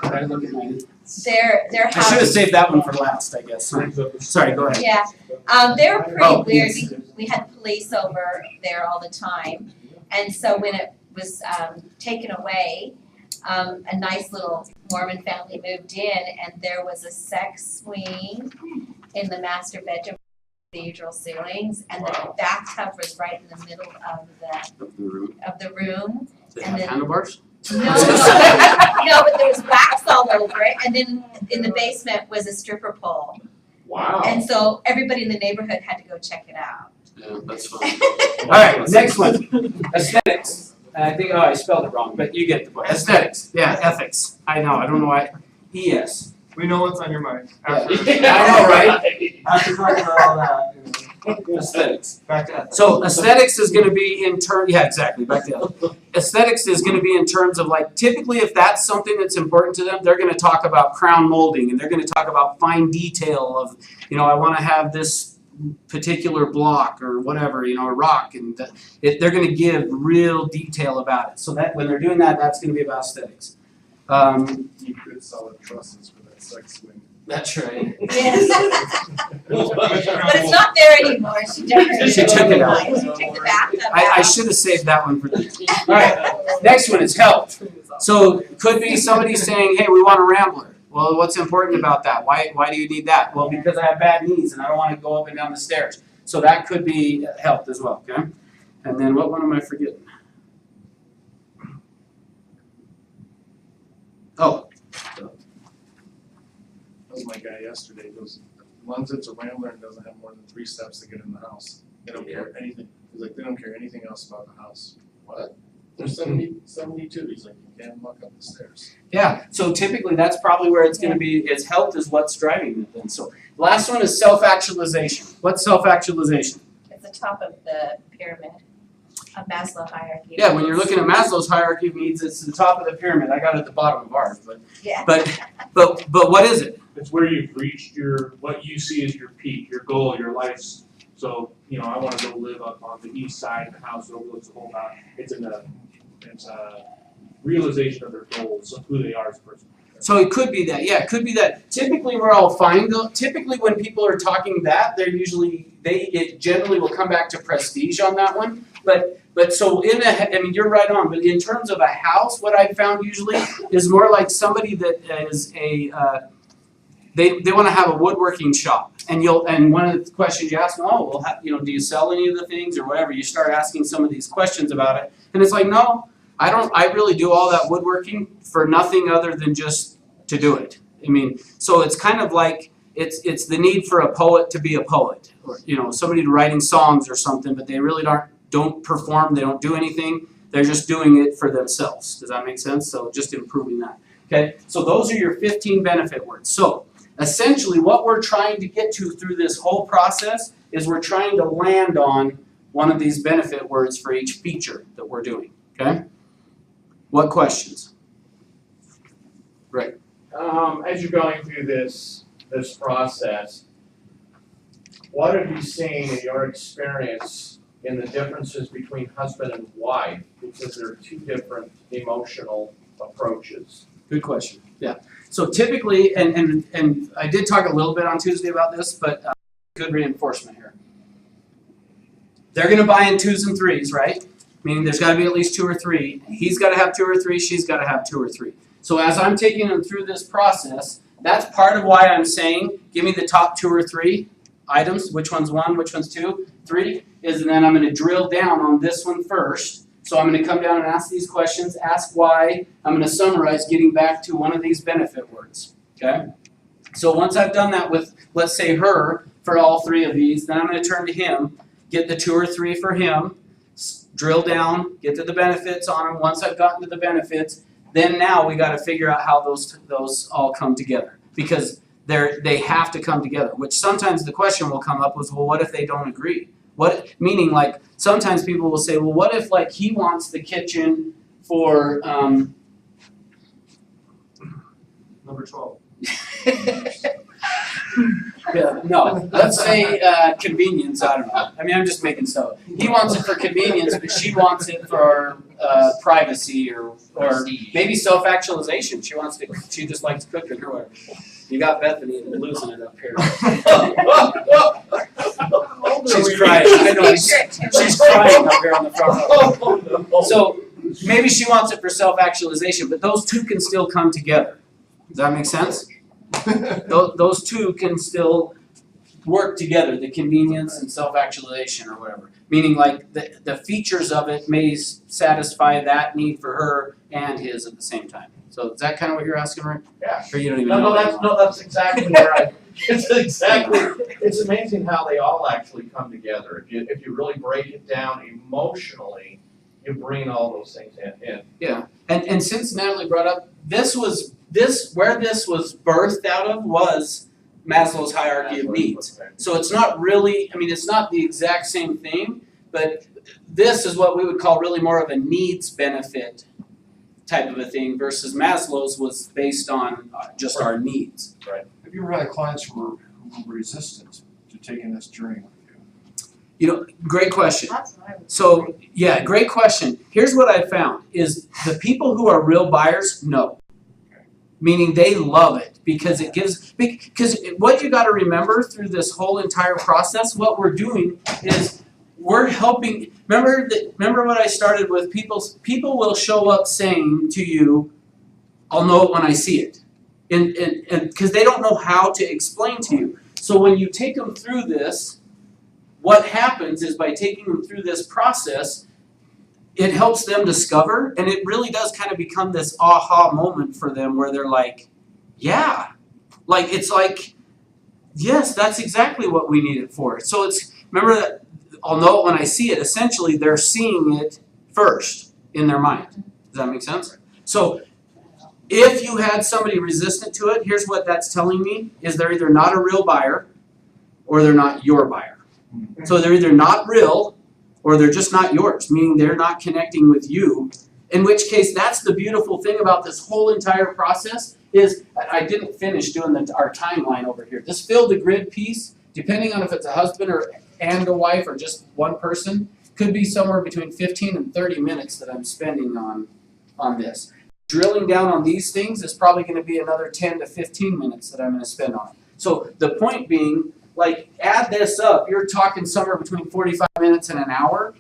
Speaker 2: Did I look at mine?
Speaker 9: Their
Speaker 2: I
Speaker 9: house.
Speaker 2: should have saved that one for last, I guess. Sorry, go ahead.
Speaker 9: Yeah, they were pretty weird.
Speaker 2: Yes.
Speaker 9: We had police over there all the time, and so when it was taken away, a nice little Mormon family moved in, and there was a sex swing in the master bedroom, cathedral ceilings, and the bathtub was right in the middle of the room.
Speaker 2: Did they have handlebars?
Speaker 9: No, but there was wax all over it, and then in the basement was a stripper pole.
Speaker 10: Wow.
Speaker 9: And so everybody in the neighborhood had to go check it out.
Speaker 2: Yeah, that's fun. All right, next one. Aesthetics. I think, I spelled it wrong, but you get the point. Aesthetics. Yeah, ethics. I know, I don't know why. ES.
Speaker 7: We know what's on your mind.
Speaker 2: I know, right?
Speaker 7: After talking about all that,
Speaker 2: Aesthetics.
Speaker 7: back to ethics.
Speaker 2: So aesthetics is going to be in terms, yeah, exactly, back to that. Aesthetics is going to be in terms of typically if that's something that's important to them, they're going to talk about crown molding, and they're going to talk about fine detail of, I want to have this particular block or whatever, a rock, and they're going to give real detail about it. So that when they're doing that, that's going to be about aesthetics.
Speaker 3: You could sell it trusses for that sex swing.
Speaker 2: That's right.
Speaker 9: Yes. But it's not there anymore. She took
Speaker 2: She took it out.
Speaker 9: She took the bathtub
Speaker 2: I
Speaker 9: out.
Speaker 2: should have saved that one for the. All right, Next one is health. So could be somebody saying, hey, we want a Rambler. Well, what's important about that? Why do you need that? Well, because I have bad knees and I don't want to go up and down the stairs. So that could be health as well, okay? And then what one am I forgetting? Oh.
Speaker 3: That was my guy yesterday, goes, as long as it's a Rambler and doesn't have more than 3 steps to get in the house, they don't care anything, he's like, they don't care anything else about the house. What? They're 72, he's like, you can't walk up the stairs.
Speaker 2: Yeah, so typically that's probably where it's going to be, is health is what's driving it then. So last one is self-actualization. What's self-actualization?
Speaker 9: It's the top of the pyramid, of Maslow hierarchy.
Speaker 2: Yeah, when you're looking at Maslow's hierarchy of needs, it's the top of the pyramid. I got it at the bottom of ours, but
Speaker 9: Yeah.
Speaker 2: but what is it?
Speaker 12: It's where you've reached what you see as your peak, your goal, your life's. So, I wanna go live up on the east side of the house, that overlooks the whole house. It's a realization of their goals, of who they are as a person.
Speaker 2: So it could be that, yeah, it could be that. Typically we're all fine though. Typically when people are talking that, it generally will come back to prestige on that one. But so you're right on, but in terms of a house, what I've found usually is more like somebody that is they want to have a woodworking shop. And one of the questions you ask them, do you sell any of the things or whatever? You start asking some of these questions about it. And it's like, no, I don't. I really do all that woodworking for nothing other than just to do it. So it's kind of like it's the need for a poet to be a poet, or somebody writing songs or something, but they really don't perform. They don't do anything. They're just doing it for themselves. Does that make sense? So just improving that. Okay. So those are your 15 benefit words. So essentially, what we're trying to get to through this whole process is we're trying to land on one of these benefit words for each feature that we're doing. Okay. What questions? Right.
Speaker 10: As you're going through this process, what have you seen in your experience in the differences between husband and wife? Because there are 2 different emotional approaches.
Speaker 2: Good question. Yeah. So typically, and I did talk a little bit on Tuesday about this, but good reinforcement here. They're going to buy in 2s and 3s, right? Meaning there's got to be at least 2 or 3. He's got to have 2 or 3. She's got to have 2 or 3. So as I'm taking them through this process, that's part of why I'm saying, give me the top 2 or 3 items. Which one's 1? Which one's 2? 3 is, and then I'm going to drill down on this one first. So I'm going to come down and ask these questions, ask why. I'm going to summarize getting back to one of these benefit words. Okay. So once I've done that with, let's say, her for all 3 of these, then I'm going to turn to him, get the 2 or 3 for him. Drill down, get to the benefits on them. Once I've gotten to the benefits, then now we got to figure out how those all come together, because they have to come together. Which sometimes the question will come up was, well, what if they don't agree? Meaning, like, sometimes people will say, well, what if, like, he wants the kitchen for
Speaker 7: Number 12.
Speaker 2: Yeah, no, let's say convenience, I don't know. I'm just making stuff. He wants it for convenience, but she wants it for privacy or maybe self-actualization. She just likes cooking or whatever. You got Bethany losing it up here. She's crying. I know she's crying up here on the front row. So maybe she wants it for self-actualization, but those 2 can still come together. Does that make sense? Those 2 can still work together, the convenience and self-actualization or whatever. Meaning, like, the features of it may satisfy that need for her and his at the same time. So is that kind of what you're asking, Rick?
Speaker 10: Yeah.
Speaker 2: Or you don't even know?
Speaker 10: That's exactly where it's amazing how they all actually come together. If you really break it down emotionally, you bring all those things in.
Speaker 2: Yeah. And since Natalie brought up, where this was birthed out of was Maslow's hierarchy of needs. So it's not really, it's not the exact same thing, but this is what we would call really more of a needs benefit type of a thing versus Maslow's was based on just our needs.
Speaker 10: Right.
Speaker 8: Have you ever had clients who were resistant to taking this journey with you?
Speaker 2: Great question.
Speaker 11: That's what I would
Speaker 2: So, yeah, great question. Here's what I found is the people who are real buyers, no. Meaning they love it because what you got to remember through this whole entire process, what we're doing is we're helping. Remember what I started with. People will show up saying to you, "I'll know it when I see it," and because they don't know how to explain to you. So when you take them through this, what happens is by taking them through this process, it helps them discover, and it really does kind of become this aha moment for them where they're like, yeah, like it's like, yes, that's exactly what we need it for. So remember that I'll know it when I see it. Essentially, they're seeing it first in their mind. Does that make sense? So if you had somebody resistant to it, here's what that's telling me, is they're either not a real buyer or they're not your buyer. So they're either not real or they're just not yours, meaning they're not connecting with you, in which case that's the beautiful thing about this whole entire process is, I didn't finish doing our timeline over here. This fill the grid piece, depending on if it's a husband and a wife or just one person, could be somewhere between 15 and 30 minutes that I'm spending on this. Drilling down on these things is probably going to be another 10 to 15 minutes that I'm going to spend on it. So the point being, like, add this up, you're talking somewhere between 45 minutes and an hour,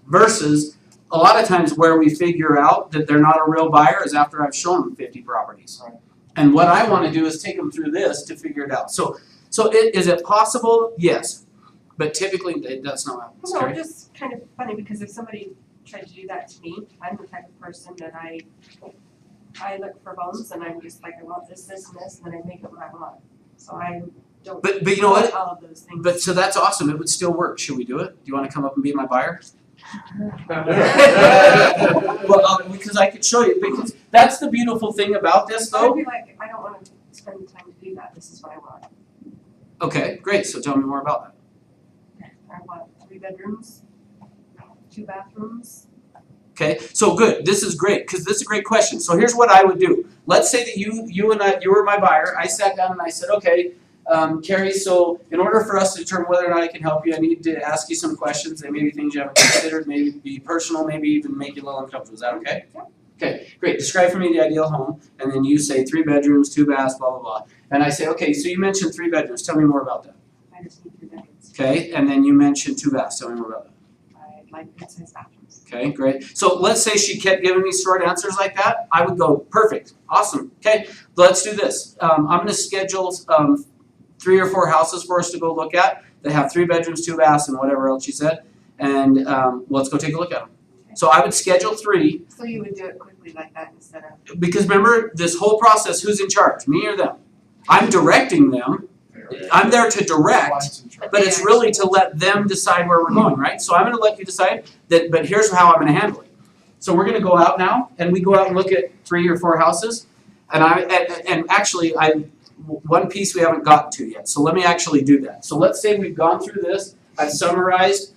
Speaker 2: versus a lot of times where we figure out that they're not a real buyer is after I've shown them 50 properties. And what I want to do is take them through this to figure it out. So is it possible? Yes. But typically that's not how it's
Speaker 11: No,
Speaker 2: carried.
Speaker 11: just kind of funny, because if somebody tried to do that to me, I'm the type of person that I look for homes and I'm just like, I want this, this, and this, and then I make it what I want. So I don't.
Speaker 2: But you know what?
Speaker 11: All of those things.
Speaker 2: But so that's awesome. It would still work. Should we do it? Do you want to come up and be my buyer? Well, because I could show you. Because that's the beautiful thing about this,
Speaker 11: I'd
Speaker 2: though.
Speaker 11: be like, I don't want to spend the time to do that. This is what I want.
Speaker 2: Okay, great. So tell me more about that.
Speaker 11: I want 3 bedrooms, 2 bathrooms.
Speaker 2: Okay, so good. This is great because this is a great question. So here's what I would do. Let's say that you were my buyer. I sat down and I said, okay, Carrie, so in order for us to determine whether or not I can help you, I need to ask you some questions. They may be things you haven't considered, maybe be personal, maybe even make you a little uncomfortable. Is that okay?
Speaker 11: Yeah.
Speaker 2: Okay, great. Describe for me the ideal home, and then you say 3 bedrooms, 2 baths, blah, blah, blah. And I say, okay, so you mentioned 3 bedrooms. Tell me more about that.
Speaker 11: I just need 3 bedrooms.
Speaker 2: Okay, and then you mentioned 2 baths. Tell me more about that.
Speaker 11: I like good-sized bathrooms.
Speaker 2: Okay, great. So let's say she kept giving me short answers like that. I would go, perfect, awesome. Okay, let's do this. I'm going to schedule 3 or 4 houses for us to go look at that have 3 bedrooms, 2 baths, and whatever else you said. And let's go take a look at them. So I would schedule 3.
Speaker 11: So you would do it quickly like that instead of.
Speaker 2: Because remember, this whole process, who's in charge, me or them? I'm directing them. I'm there to direct, but it's really to let them decide where we're going, right? So I'm going to let you decide that, but here's how I'm going to handle it. So we're going to go out now, and we go out and look at 3 or 4 houses, and actually one piece we haven't gotten to yet. So let me actually do that. So let's say we've gone through this. I've summarized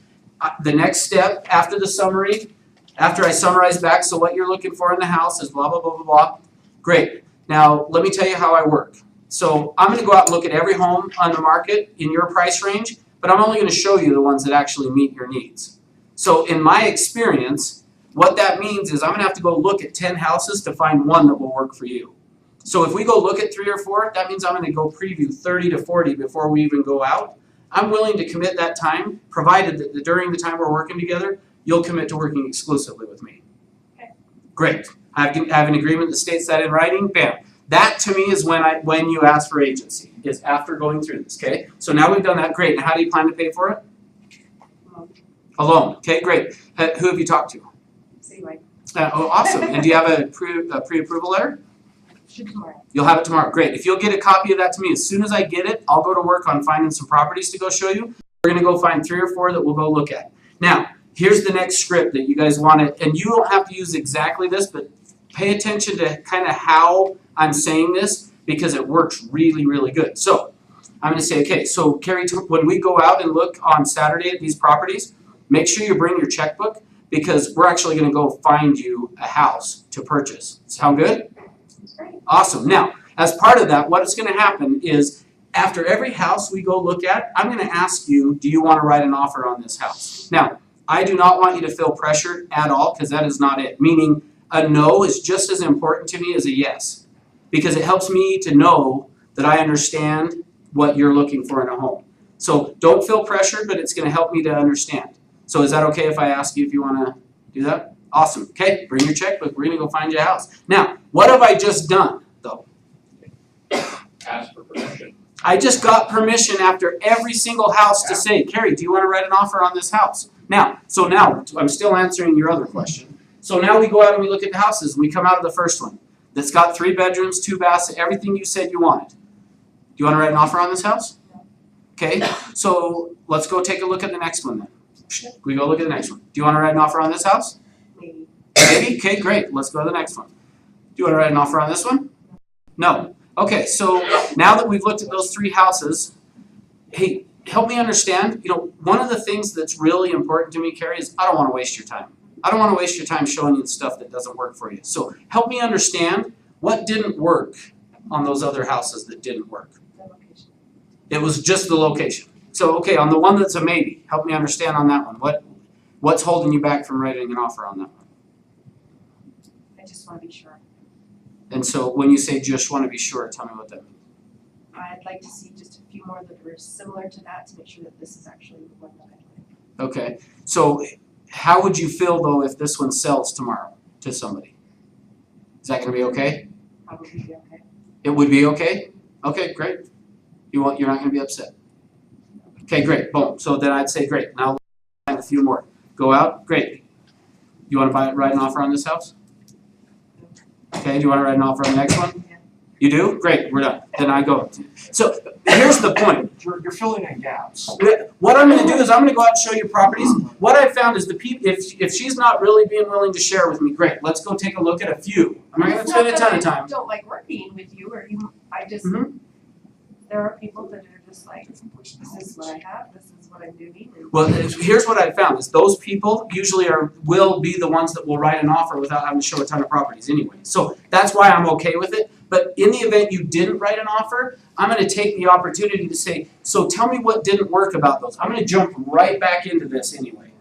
Speaker 2: the next step after the summary. After I summarize back, so what you're looking for in the house is blah, blah, blah, blah, blah. Great. Now, let me tell you how I work. So I'm going to go out and look at every home on the market in your price range, but I'm only going to show you the ones that actually meet your needs. So in my experience, what that means is I'm going to have to go look at 10 houses to find one that will work for you. So if we go look at 3 or 4, that means I'm going to go preview 30 to 40 before we even go out. I'm willing to commit that time, provided that during the time we're working together, you'll commit to working exclusively with me.
Speaker 11: Okay.
Speaker 2: Great. I have an agreement that states that in writing. Bam. That to me is when you ask for agency, is after going through this, okay? So now we've done that, great. Now how do you plan to pay for it? Alone. Okay, great. Who have you talked to?
Speaker 11: See, like,
Speaker 2: Awesome. And do you have a pre-approval letter?
Speaker 11: should tomorrow.
Speaker 2: You'll have it tomorrow. Great. If you'll get a copy of that to me, as soon as I get it, I'll go to work on finding some properties to go show you. We're going to go find 3 or 4 that we'll go look at. Now, here's the next script that you guys want to, and you don't have to use exactly this, but pay attention to kind of how I'm saying this because it works really, really good. So I'm going to say, okay, so Carrie, when we go out and look on Saturday at these properties, make sure you bring your checkbook because we're actually going to go find you a house to purchase. Sound good? Awesome. Now, as part of that, what's going to happen is after every house we go look at, I'm going to ask you, do you want to write an offer on this house? Now, I do not want you to feel pressured at all because that is not it. Meaning a no is just as important to me as a yes because it helps me to know that I understand what you're looking for in a home. So don't feel pressured, but it's going to help me to understand. So is that okay if I ask you if you wanna do that? Awesome, okay, bring your checkbook, we're gonna go find you a house. Now, what have I just done, though?
Speaker 10: Ask for permission.
Speaker 2: I just got permission after every single house to say, Carrie, do you wanna write an offer on this house? Now, I'm still answering your other question. So now we go out and we look at the houses, and we come out of the first one, that's got 3 bedrooms, 2 baths, everything you said you wanted. Do you wanna write an offer on this house? Okay, so let's go take a look at the next one then. We go look at the next one. Do you wanna write an offer on this house?
Speaker 11: Maybe.
Speaker 2: Maybe? Okay, great, let's go to the next one. Do you wanna write an offer on this one? No. Okay, so now that we've looked at those 3 houses, hey, help me understand, one of the things that's really important to me, Carrie, is I don't wanna waste your time. I don't wanna waste your time showing you stuff that doesn't work for you. So help me understand what didn't work on those other houses that didn't work.
Speaker 11: The location.
Speaker 2: It was just the location. So, okay, on the one that's a maybe, help me understand on that one. What's holding you back from writing an offer on that one?
Speaker 11: I just wanna be sure.
Speaker 2: And so when you say just wanna be sure, tell me what that means.
Speaker 11: I'd like to see just a few more that are similar to that to make sure that this is actually the one that I like.
Speaker 2: Okay, so how would you feel though if this one sells tomorrow to somebody? Is that gonna be okay?
Speaker 11: Probably be okay.
Speaker 2: It would be okay? Okay, great. You're not gonna be upset. Okay, great, boom. So then I'd say great. Now let's find a few more. Go out, great. You wanna write an offer on this house? Okay, do you wanna write an offer on the next one?
Speaker 11: Yeah.
Speaker 2: You do? Great, we're done. Then I go. So here's the point.
Speaker 8: You're filling in gaps.
Speaker 2: What I'm gonna do is I'm gonna go out and show you properties. What I've found is the people, if she's not really being willing to share with me, great, let's go take a look at a few. I'm not gonna spend a ton of
Speaker 11: It's not
Speaker 2: time.
Speaker 11: that I don't like working with you or you, I just,
Speaker 2: Mhm.
Speaker 11: there are people that are just like, this is what I have, this is what I'm doing. And
Speaker 2: Well, here's what I found is those people usually will be the ones that will write an offer without having to show a ton of properties anyway. So that's why I'm okay with it. But in the event you didn't write an offer, I'm gonna take the opportunity to say, so tell me what didn't work about those. I'm gonna jump right back into this anyway.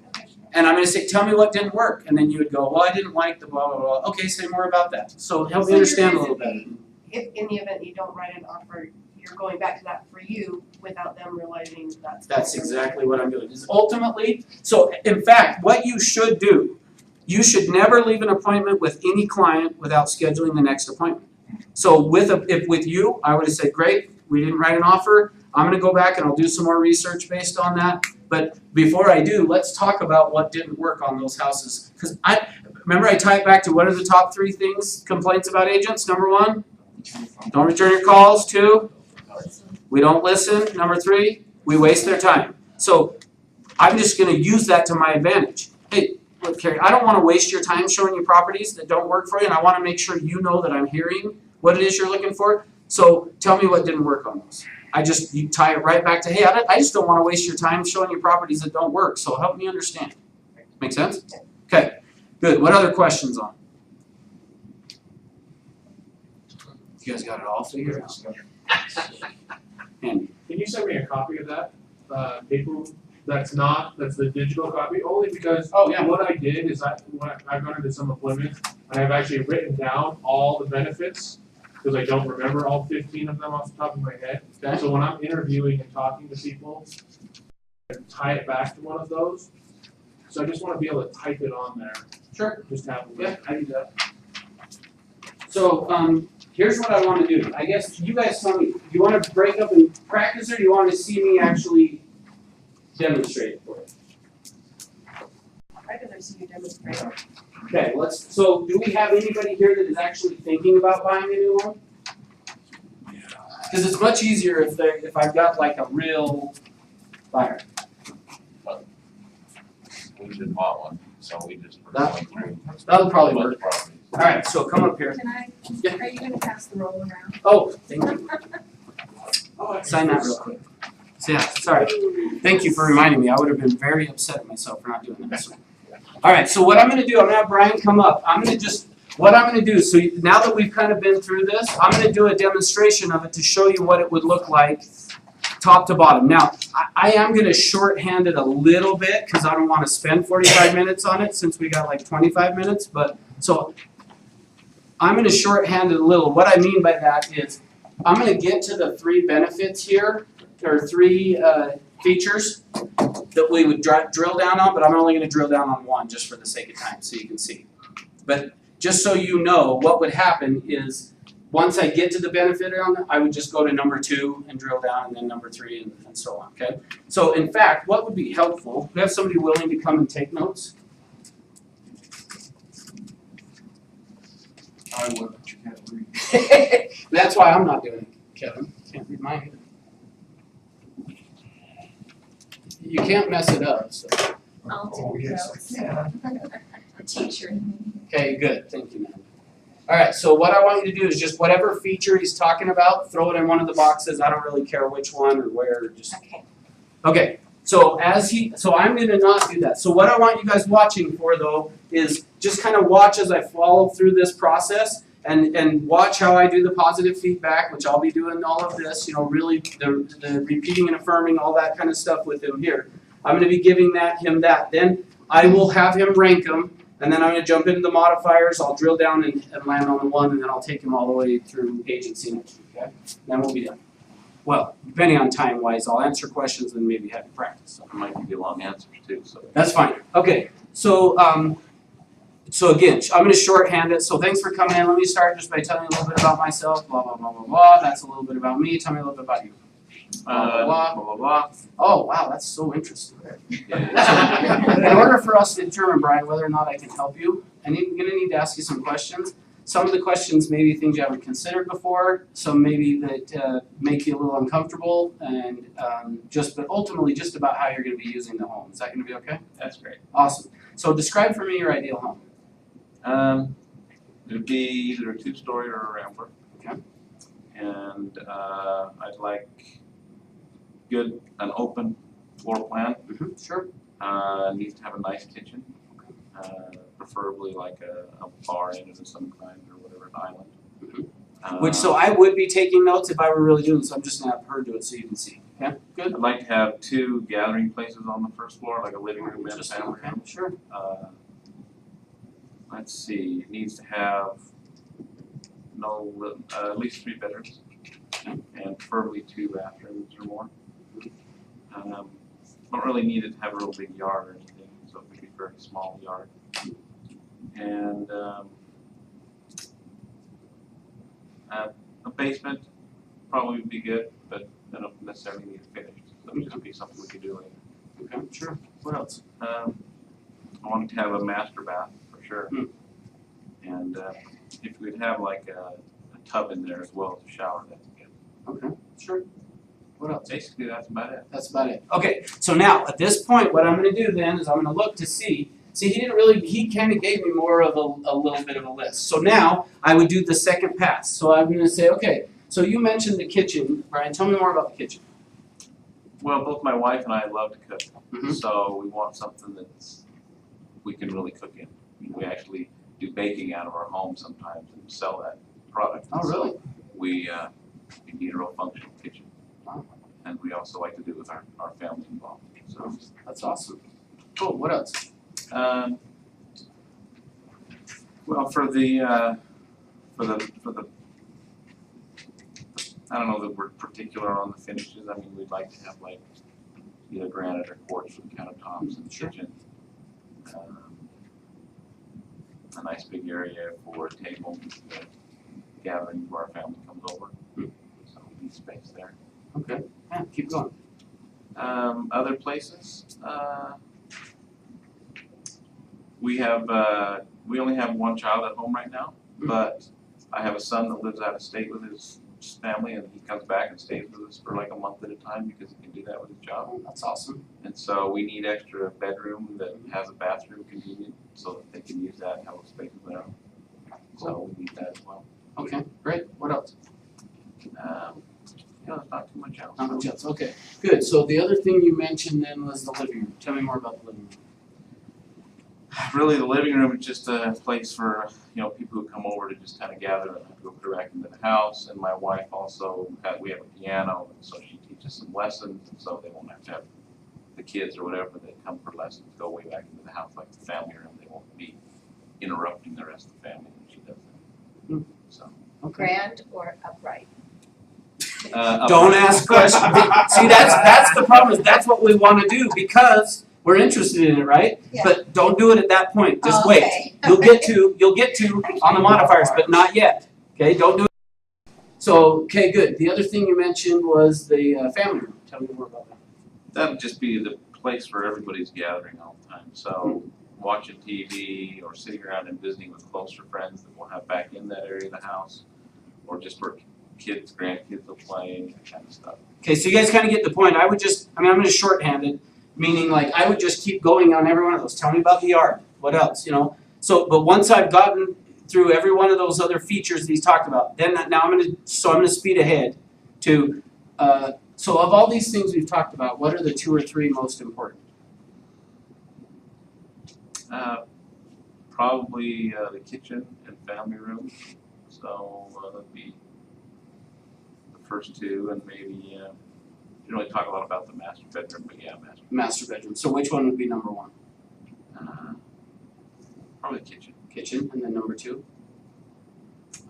Speaker 2: And I'm gonna say, tell me what didn't work. And then you would go, well, I didn't like the blah, blah, blah. Okay, say more about that. So help me
Speaker 11: So
Speaker 2: understand a
Speaker 11: you're
Speaker 2: little better.
Speaker 11: basically- If in the event you don't write an offer, you're going back to that for you without them realizing that's.
Speaker 2: That's exactly what I'm doing. Is ultimately, so in fact, what you should do, you should never leave an appointment with any client without scheduling the next appointment. So if with you, I would have said, great, we didn't write an offer. I'm gonna go back and I'll do some more research based on that. But before I do, let's talk about what didn't work on those houses. Cause remember I tie it back to what are the top 3 things, complaints about agents? Number 1, don't return your calls. 2, we don't listen. Number 3, we waste their time. So I'm just gonna use that to my advantage. Hey, look, Carrie, I don't wanna waste your time showing you properties that don't work for you, and I wanna make sure you know that I'm hearing what it is you're looking for. So tell me what didn't work on those. You tie it right back to, hey, I just don't wanna waste your time showing you properties that don't work, so help me understand. Make sense? Okay, good. What other questions on? You guys got it all figured out? Andy?
Speaker 12: Can you send me a copy of that, paper, that's the digital copy, only because
Speaker 2: Oh, yeah.
Speaker 12: what I did is when I've gone into some appointments, and I've actually written down all the benefits, because I don't remember all 15 of them off the top of my head.
Speaker 2: Okay.
Speaker 12: So when I'm interviewing and talking to people, I tie it back to one of those. So I just wanna be able to type it on there,
Speaker 2: Sure.
Speaker 12: just have it.
Speaker 2: Yeah, I do that. So, here's what I wanna do. I guess you guys tell me, do you wanna break up and practice or do you wanna see me actually demonstrate it for you?
Speaker 11: I'd rather see you demonstrate.
Speaker 2: Okay, so do we have anybody here that is actually thinking about buying a new home? Cause it's much easier if I've got like a real buyer.
Speaker 6: We just bought one, so we just were
Speaker 2: That-
Speaker 6: going through.
Speaker 2: That'll probably
Speaker 6: a bunch
Speaker 2: work.
Speaker 6: of properties.
Speaker 2: Alright, so come up here.
Speaker 4: Can I,
Speaker 2: Yeah.
Speaker 4: are you gonna pass the roll around?
Speaker 2: Oh, thank you. Sign that real quick. So, yeah, sorry. Thank you for reminding me. I would have been very upset at myself for not doing that. Alright, so what I'm gonna do, I'm gonna have Brian come up. What I'm gonna do, so now that we've kind of been through this, I'm gonna do a demonstration of it to show you what it would look like top to bottom. Now, I am gonna shorthand it a little bit, cause I don't wanna spend 45 minutes on it since we got like 25 minutes, but, so I'm gonna shorthand it a little. What I mean by that is, I'm gonna get to the 3 benefits here, or 3 features that we would drill down on, but I'm only gonna drill down on one just for the sake of time, so you can see. But just so you know, what would happen is, once I get to the benefit on it, I would just go to number 2 and drill down, and then number 3 and so on, okay? So in fact, what would be helpful, we have somebody willing to come and take notes?
Speaker 8: I would, but you can't read.
Speaker 2: That's why I'm not doing it, Kevin. Can't read mine. You can't mess it up, so.
Speaker 9: I'll
Speaker 8: Oh,
Speaker 9: take
Speaker 8: yes,
Speaker 9: notes.
Speaker 8: I can.
Speaker 9: A teacher.
Speaker 2: Okay, good, thank you, man. Alright, so what I want you to do is just whatever feature he's talking about, throw it in one of the boxes. I don't really care which one or where, just.
Speaker 9: Okay.
Speaker 2: Okay, so I'm gonna not do that. So what I want you guys watching for though is just kind of watch as I follow through this process and watch how I do the positive feedback, which I'll be doing all of this, really the repeating and affirming, all that kind of stuff with him here. I'm gonna be giving him that. Then I will have him rank them, and then I'm gonna jump into the modifiers. I'll drill down and land on the 1, and then I'll take him all the way through agency next week, okay? Then we'll be done. Well, depending on time-wise, I'll answer questions and maybe have you practice. So.
Speaker 6: It might give you long answers too, so.
Speaker 2: That's fine. Okay, so again, I'm going to shorthand it. So thanks for coming in. Let me start just by telling you a little bit about myself. Blah, blah, blah, blah, blah. That's a little bit about me. Tell me a little bit about you. Blah, blah, blah, blah, blah. Oh, wow, that's so interesting. In order for us to determine, Brian, whether or not I can help you, I'm going to need to ask you some questions. Some of the questions may be things you haven't considered before, some maybe that make you a little uncomfortable, and but ultimately just about how you're going to be using the home. Is that going to be okay?
Speaker 6: That's great.
Speaker 2: Awesome. So describe for me your ideal home.
Speaker 6: It'd be either a 2-story or a rambler.
Speaker 2: Okay.
Speaker 6: And I'd like an open floor plan.
Speaker 2: Mm-hmm. Sure.
Speaker 6: Needs to have a nice kitchen. Preferably like a bar in it of some kind or whatever, an island.
Speaker 2: Mm-hmm. So I would be taking notes if I were really doing this. So I'm just gonna have her do it so you can see. Okay, good.
Speaker 6: I'd like to have 2 gathering places on the first floor, like a living room and a family room.
Speaker 2: Sure.
Speaker 6: Let's see, it needs to have at least 3 bedrooms, and preferably 2 bathrooms or more. Don't really need it to have a real big yard or anything, so it could be a very small yard. And a basement probably would be good, but I don't necessarily need it finished. So it would just be something we could do later.
Speaker 2: Okay, sure. What else?
Speaker 6: I wanted to have a master bath for sure. And if we'd have like a tub in there as well as a shower, that'd be good.
Speaker 2: Okay, sure. What else?
Speaker 6: Basically, that's about it.
Speaker 2: That's about it. Okay, so now at this point, what I'm going to do then is I'm going to look to see. See, he kind of gave me more of a little bit of a list. So now I would do the second pass. So I'm going to say, okay, so you mentioned the kitchen. Brian, tell me more about the kitchen.
Speaker 6: Well, both my wife and I love to cook,
Speaker 2: Mhm.
Speaker 6: so we want something that's we can really cook in. We actually do baking out of our home sometimes and sell that product.
Speaker 2: Oh, really?
Speaker 6: So we need a real functional kitchen.
Speaker 2: Wow.
Speaker 6: And we also like to do it with our family involved. So
Speaker 2: That's awesome. Cool. What else?
Speaker 6: well, for the I don't know that we're particular on the finishes. I mean, we'd like to have like either granite or quartz for the countertops in the kitchen. A nice big area for a table gathering where our family comes over. So we need space there.
Speaker 2: Okay. Yeah, keep going.
Speaker 6: Other places, we only have one child at home right now, but I have a son that lives out of state with his family, and he comes back and stays with us for like a month at a time because he can do that with his job.
Speaker 2: Oh, that's awesome.
Speaker 6: And so we need extra bedroom that has a bathroom convenient so that they can use that and have a space of their own. So we need that as well.
Speaker 2: Okay, great. What else?
Speaker 6: There's not too much else.
Speaker 2: Not much else. Okay, good. So the other thing you mentioned then was the living room. Tell me more about the living room.
Speaker 6: Really, the living room is just a place for people who come over to just kind of gather and go back into the house. And my wife also we have a piano, and so she teaches some lessons, and so they won't have to have the kids or whatever that come for lessons go way back into the house like the family room. They won't be interrupting the rest of the family when she does that. So.
Speaker 2: Okay.
Speaker 9: Grand or upright?
Speaker 2: Don't ask questions. See, that's the problem, is that's what we wanna do, because we're interested in it, right?
Speaker 9: Yeah.
Speaker 2: But don't do it at that point, just
Speaker 9: Oh,
Speaker 2: wait.
Speaker 9: okay.
Speaker 2: You'll get to on the modifiers, but not yet, okay, don't do it. So, okay, good, the other thing you mentioned was the family room, tell me more about that.
Speaker 6: That would just be the place where everybody's gathering all the time, so watching TV or sitting around and visiting with closer friends that we'll have back in that area of the house, or just where kids, grandkids will play, that kind of stuff.
Speaker 2: Okay, so you guys kinda get the point, I'm gonna shorthand it, meaning like, I would just keep going on every one of those, tell me about the yard, what else, you know? So, but once I've gotten through every one of those other features that he's talked about, then now I'm gonna speed ahead to, so of all these things we've talked about, what are the 2 or 3 most important?
Speaker 6: Probably the kitchen and family room, so that'd be the first 2, and maybe, you don't really talk a lot about the master bedroom, but yeah,
Speaker 2: Master bedroom, so which one would be number 1?
Speaker 6: probably the kitchen
Speaker 2: Kitchen, and then number 2?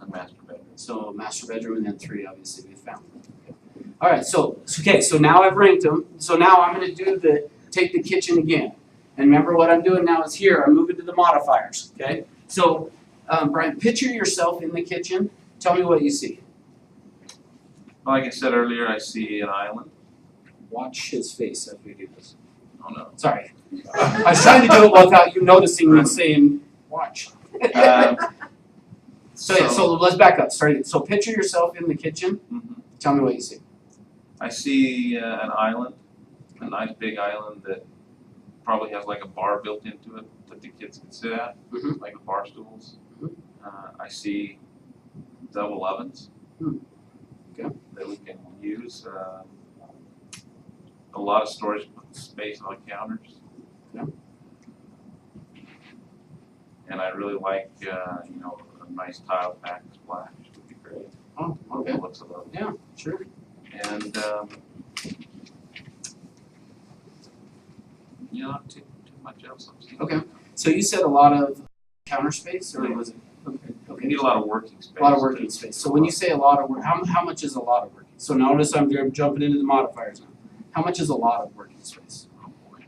Speaker 6: and master bedroom.
Speaker 2: So master bedroom, and then 3 obviously we found. Alright, so now I've ranked them, so now I'm gonna take the kitchen again. And remember what I'm doing now is here, I'm moving to the modifiers, okay? So, Brian, picture yourself in the kitchen, tell me what you see.
Speaker 6: Well, like I said earlier, I see an island.
Speaker 2: Watch his face as we do this.
Speaker 6: Oh no.
Speaker 2: Sorry. I was trying to do it without you noticing me saying, watch. So let's back up, start again. So picture yourself in the kitchen, tell me what you see.
Speaker 6: I see an island, a nice big island that probably has like a bar built into it that the kids can sit at, like bar stools. I see double ovens that we can use. A lot of storage space on the counters. And I really like, a nice tile backsplash would be great.
Speaker 2: Oh, okay.
Speaker 6: Looks of those.
Speaker 2: Yeah, sure.
Speaker 6: And not too much else.
Speaker 2: Okay. So you said a lot of counter space, or was it? Okay.
Speaker 6: We need a lot of working space.
Speaker 2: A lot of working space. So when you say a lot of work, how much is a lot of working? So notice I'm jumping into the modifiers now. How much is a lot of working space?
Speaker 6: Oh boy.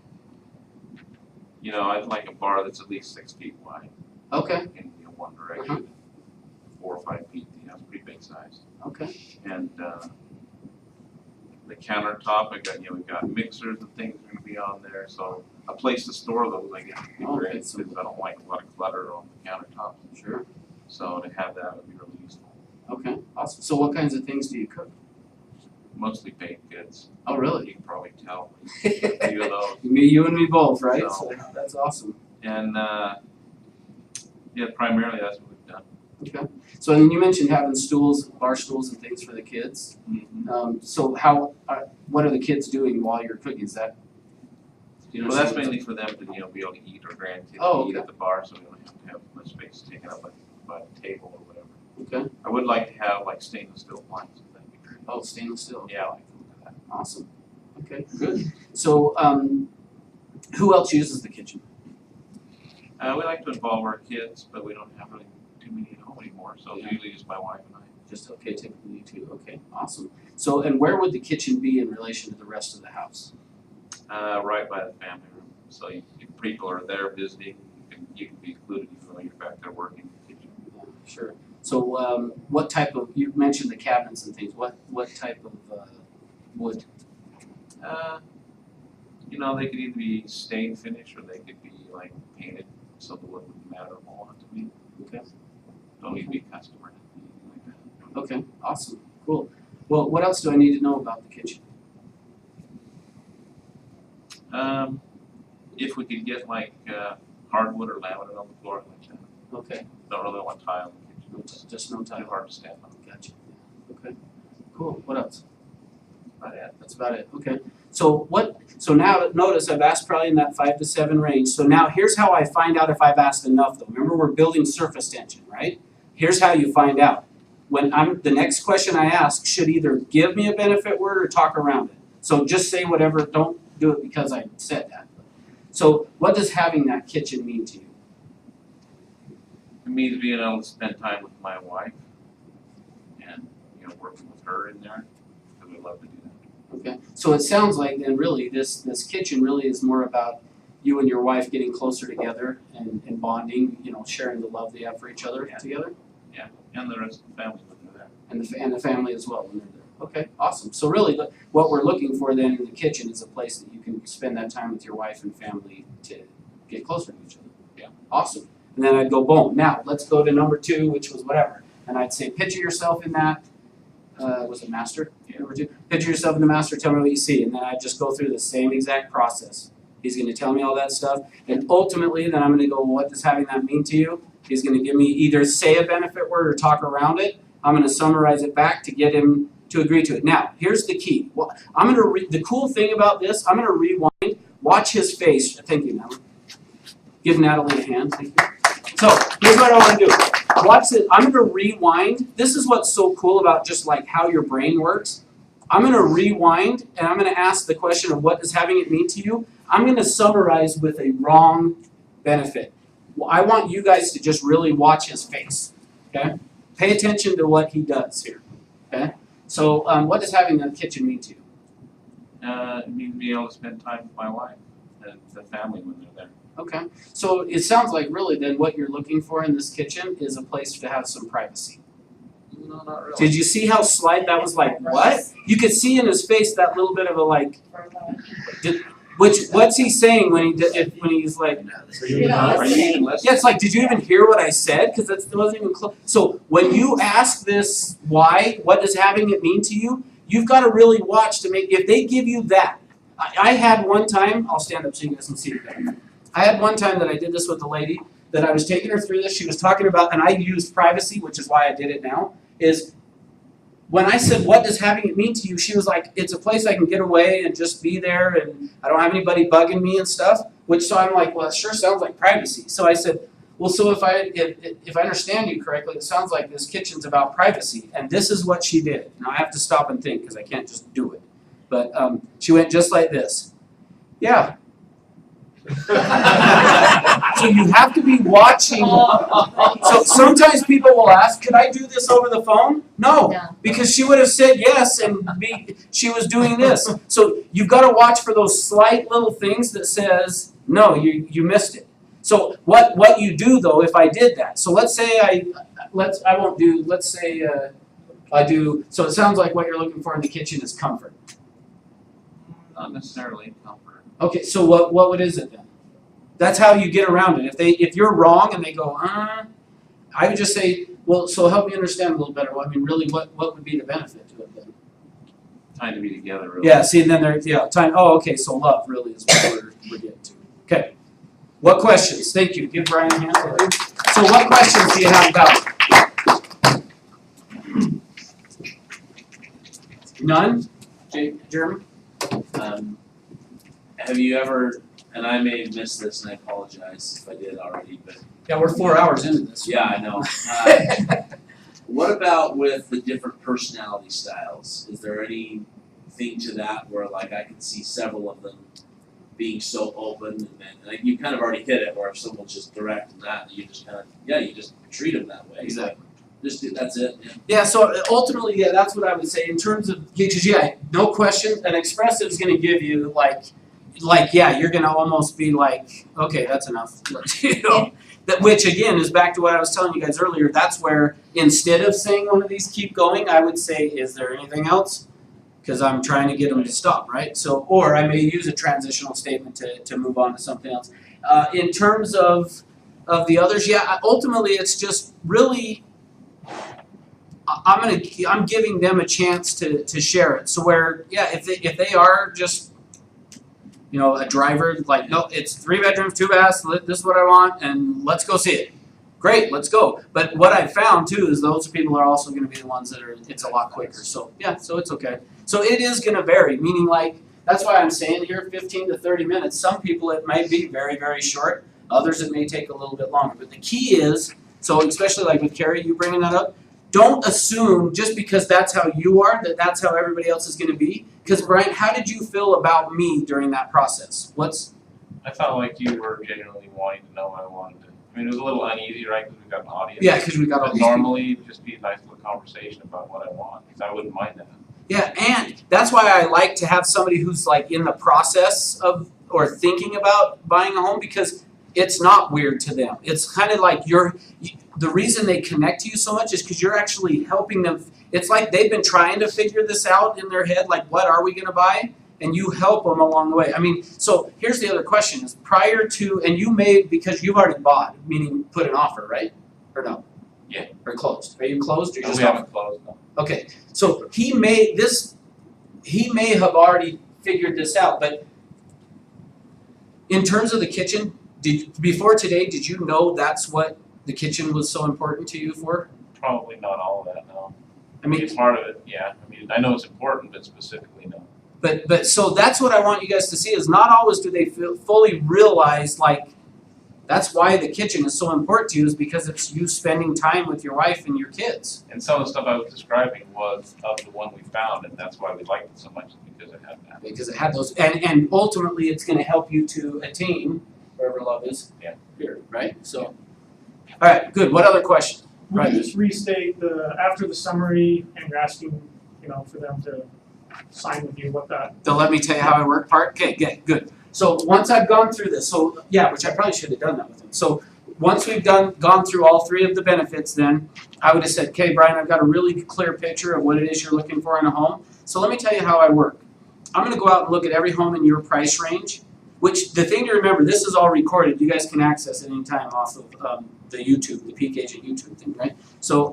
Speaker 6: I'd like a bar that's at least 6 feet wide.
Speaker 2: Okay.
Speaker 6: In one direction. 4 or 5 feet, it's pretty big size.
Speaker 2: Okay.
Speaker 6: And the countertop, we've got mixers and things are gonna be on there, so a place to store those, I guess, would be great, because I don't like a lot of clutter on the countertop.
Speaker 2: Sure.
Speaker 6: So to have that would be really useful.
Speaker 2: Okay, awesome. So what kinds of things do you cook?
Speaker 6: Mostly baked goods.
Speaker 2: Oh, really?
Speaker 6: You can probably tell. A few of those.
Speaker 2: You and me both, right?
Speaker 6: So,
Speaker 2: So that's awesome.
Speaker 6: And primarily that's what we've done.
Speaker 2: Okay. So then you mentioned having stools, bar stools and things for the kids. So what are the kids doing while you're cooking? Is that?
Speaker 6: Well, that's mainly for them to, be able to eat, or grandkids to eat at the bar, so we don't have to have much space taken up by the table or whatever.
Speaker 2: Okay.
Speaker 6: I would like to have like stainless steel appliances, that'd be great.
Speaker 2: Oh, stainless steel.
Speaker 6: Yeah, I like to look at that.
Speaker 2: Awesome. Okay, good. So who else uses the kitchen?
Speaker 6: We like to involve our kids, but we don't have really too many at home anymore, so it's usually just my wife and I.
Speaker 2: Just typically you two. Okay, awesome. So and where would the kitchen be in relation to the rest of the house?
Speaker 6: Right by the family room, so if people are there visiting, you can be included even though you're back there working in the kitchen.
Speaker 2: Yeah, sure. So what type of, you mentioned the cabinets and things, what type of wood?
Speaker 6: They could either be stain finish or they could be like painted, so the wood wouldn't matter a whole lot to me.
Speaker 2: Okay.
Speaker 6: Don't need to be custom or anything like that.
Speaker 2: Okay, awesome, cool. Well, what else do I need to know about the kitchen?
Speaker 6: If we could get like hardwood or laminate on the floor, like that.
Speaker 2: Okay.
Speaker 6: Don't really want tile in the kitchen.
Speaker 2: Just no tile.
Speaker 6: Too hard to stand on.
Speaker 2: Gotcha. Okay. Cool. What else?
Speaker 6: About it.
Speaker 2: That's about it. Okay. So now notice I've asked probably in that 5 to 7 range. So now here's how I find out if I've asked enough though. Remember we're building surface tension, right? Here's how you find out. The next question I ask should either give me a benefit word or talk around it. So just say whatever, don't do it because I said that. So what does having that kitchen mean to you?
Speaker 6: It means being able to spend time with my wife and, working with her in there. would love to do that.
Speaker 2: Okay, so it sounds like then really this kitchen really is more about you and your wife getting closer together and bonding, you know, sharing the love they have for each other together,
Speaker 6: And the rest of the family when they're there.
Speaker 2: and the family as well when they're there. Okay, awesome. So really, what we're looking for then in the kitchen is a place that you can spend that time with your wife and family to get closer to each other.
Speaker 6: Yeah.
Speaker 2: Awesome. And then I'd go boom. Now let's go to number 2, which was whatever. And I'd say picture yourself in that. Was it master?
Speaker 6: Yeah.
Speaker 2: Number 2. Picture yourself in the master. Tell me what you see, and then I'd just go through the same exact process. He's going to tell me all that stuff, and ultimately, then I'm going to go, well, what does having that mean to you? He's going to give me either say a benefit word or talk around it. I'm going to summarize it back to get him to agree to it. Now, here's the key. Well, I'm going to the cool thing about this. I'm going to rewind. Watch his face. Thank you, Natalie. Give Natalie a hand. Thank you. So here's what I want to do. Watch it. I'm going to rewind. This is what's so cool about just like how your brain works. I'm going to rewind and I'm going to ask the question of what does having it mean to you. I'm going to summarize with a wrong benefit. Well, I want you guys to just really watch his face. Okay? Pay attention to what he does here. Okay? So what does having a kitchen mean to you?
Speaker 6: It means being able to spend time with my wife and the family when they're there.
Speaker 2: Okay. So it sounds like really then what you're looking for in this kitchen is a place to have some privacy.
Speaker 10: No, not really.
Speaker 2: Did you see how slight that was like, what? You could see in his face that little bit of a like, what's he saying when he's like,
Speaker 6: Are you even listening?
Speaker 2: yeah, it's like, did you even hear what I said? Because it wasn't even close. So when you ask this why, what does having it mean to you, you've got to really watch to make, if they give you that. I had one time, I'll stand up so you guys can see it better. I had one time that I did this with a lady, that I was taking her through this, she was talking about, and I used privacy, which is why I did it now, is when I said, what does having it mean to you? She was like, it's a place I can get away and just be there and I don't have anybody bugging me and stuff. Which, so I'm like, well, it sure sounds like privacy. So I said, well, so if I understand you correctly, it sounds like this kitchen's about privacy. And this is what she did. Now I have to stop and think because I can't just do it. But she went just like this. Yeah. So you have to be watching. So sometimes people will ask, could I do this over the phone? No, because she would have said yes and she was doing this. So you've got to watch for those slight little things that says, no, you missed it. So what you do though, if I did that, so let's say I do, so it sounds like what you're looking for in the kitchen is comfort.
Speaker 6: Not necessarily comfort.
Speaker 2: Okay, so what is it then? That's how you get around it. If you're wrong and they go, I would just say, well, so help me understand a little better. Well, I mean, really, what would be the benefit to it then?
Speaker 6: Time to be together, really.
Speaker 2: Yeah, see, and then time. Oh, okay, so love really is what we're getting to. Okay, what questions? Thank you. Give Brian a hand. So, what questions do you have about it? None. Jeremy.
Speaker 14: Have you ever, and I may have missed this and I apologize if I did already, but.
Speaker 2: Yeah, we're 4 hours into this.
Speaker 14: Yeah, I know. What about with the different personality styles? Is there anything to that where like I can see several of them being so open and then, like you kind of already hit it where if someone's just direct and that, you just kind of, you just treat them that way.
Speaker 2: Exactly.
Speaker 14: That's it.
Speaker 2: Yeah, so ultimately, that's what I would say in terms of, because no question, an expressive is going to give you you're going to almost be like, okay, that's enough. Which again is back to what I was telling you guys earlier. That's where instead of saying one of these keep going, I would say, is there anything else? Because I'm trying to get them to stop, right? So, or I may use a transitional statement to move on to something else. In terms of the others, ultimately it's just really, I'm giving them a chance to share it. So where, if they are just, a driver, like, no, it's 3 bedrooms, 2 baths, this is what I want, and let's go see it. Great, let's go. But what I've found too is those people are also going to be the ones that it's a lot quicker. So so it's okay. So it is going to vary, meaning like, that's why I'm saying here 15 to 30 minutes. Some people it might be very, very short. Others it may take a little bit longer. But the key is, so especially like with Carrie, you bringing that up, don't assume just because that's how you are, that's how everybody else is going to be. Because Brian, how did you feel about me during that process?
Speaker 6: I felt like you were genuinely wanting to know what I wanted to. I mean, it was a little uneasy, right, because we've got an audience.
Speaker 2: Yeah, because we got all
Speaker 6: but
Speaker 2: these
Speaker 6: normally, it'd just be a nice little conversation about what I want, because I wouldn't mind that.
Speaker 2: Yeah, and that's why I like to have somebody who's like in the process of or thinking about buying a home, because it's not weird to them. It's kind of like the reason they connect to you so much is because you're actually helping them. It's like they've been trying to figure this out in their head, like what are we going to buy? And you help them along the way. I mean, so here's the other question: is prior to, and you may, because you've already bought, meaning put an offer, right? Or no?
Speaker 6: Yeah.
Speaker 2: Or closed? Are you closed or
Speaker 6: No,
Speaker 2: just
Speaker 6: we haven't closed, no.
Speaker 2: Okay, so he may have already figured this out, but in terms of the kitchen, before today, did you know that's what the kitchen was so important to you for?
Speaker 6: Probably not all of that, no.
Speaker 2: I mean,
Speaker 6: It's part of it, yeah. I mean, I know it's important, but specifically, no.
Speaker 2: but so that's what I want you guys to see, is not always do they fully realize, like, that's why the kitchen is so important to you, is because it's you spending time with your wife and your kids.
Speaker 6: And some of the stuff I was describing was of the one we found, and that's why we liked it so much, because it had that.
Speaker 2: Because it had those, and ultimately it's gonna help you to attain wherever love is.
Speaker 6: Yeah.
Speaker 2: Here, right? So, all right, good. What other question?
Speaker 7: Would
Speaker 2: Right.
Speaker 7: you just restate after the summary and you're asking, for them to sign with you, what that?
Speaker 2: The let me tell you how I work part? Okay, good. So once I've gone through this, so yeah, which I probably should have done that with them. So once we've gone through all three of the benefits, then I would have said, okay, Brian, I've got a really clear picture of what it is you're looking for in a home. So let me tell you how I work. I'm gonna go out and look at every home in your price range, which the thing to remember, this is all recorded. You guys can access it anytime off of the YouTube, the Peak Agent YouTube thing, right? So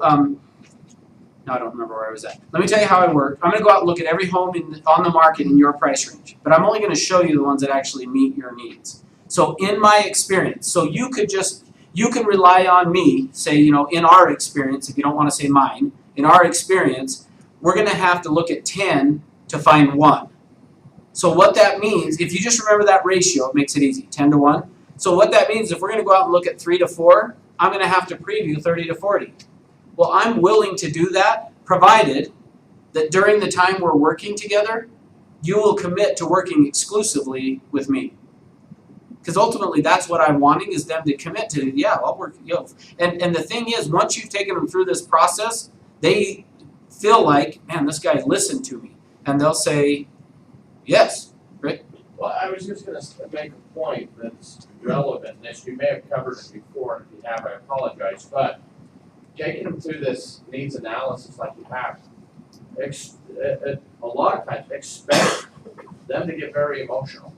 Speaker 2: now I don't remember where I was at. Let me tell you how I work. I'm gonna go out and look at every home on the market in your price range, but I'm only gonna show you the ones that actually meet your needs. So in my experience, so you can rely on me, say, in our experience, if you don't wanna say mine, in our experience, we're gonna have to look at 10 to find one. So what that means, if you just remember that ratio, it makes it easy, 10 to 1. So what that means, if we're gonna go out and look at 3 to 4, I'm gonna have to preview 30 to 40. Well, I'm willing to do that, provided that during the time we're working together, you will commit to working exclusively with me. Because ultimately, that's what I'm wanting, is them to commit to, yeah, I'll work, And the thing is, once you've taken them through this process, they feel like, man, this guy listened to me. And they'll say, yes, right?
Speaker 10: Well, I was just gonna make a point that's relevant, and this, you may have covered it before, and if you have, I apologize, but taking them through this needs analysis like you have, a lot of times expect them to get very emotional.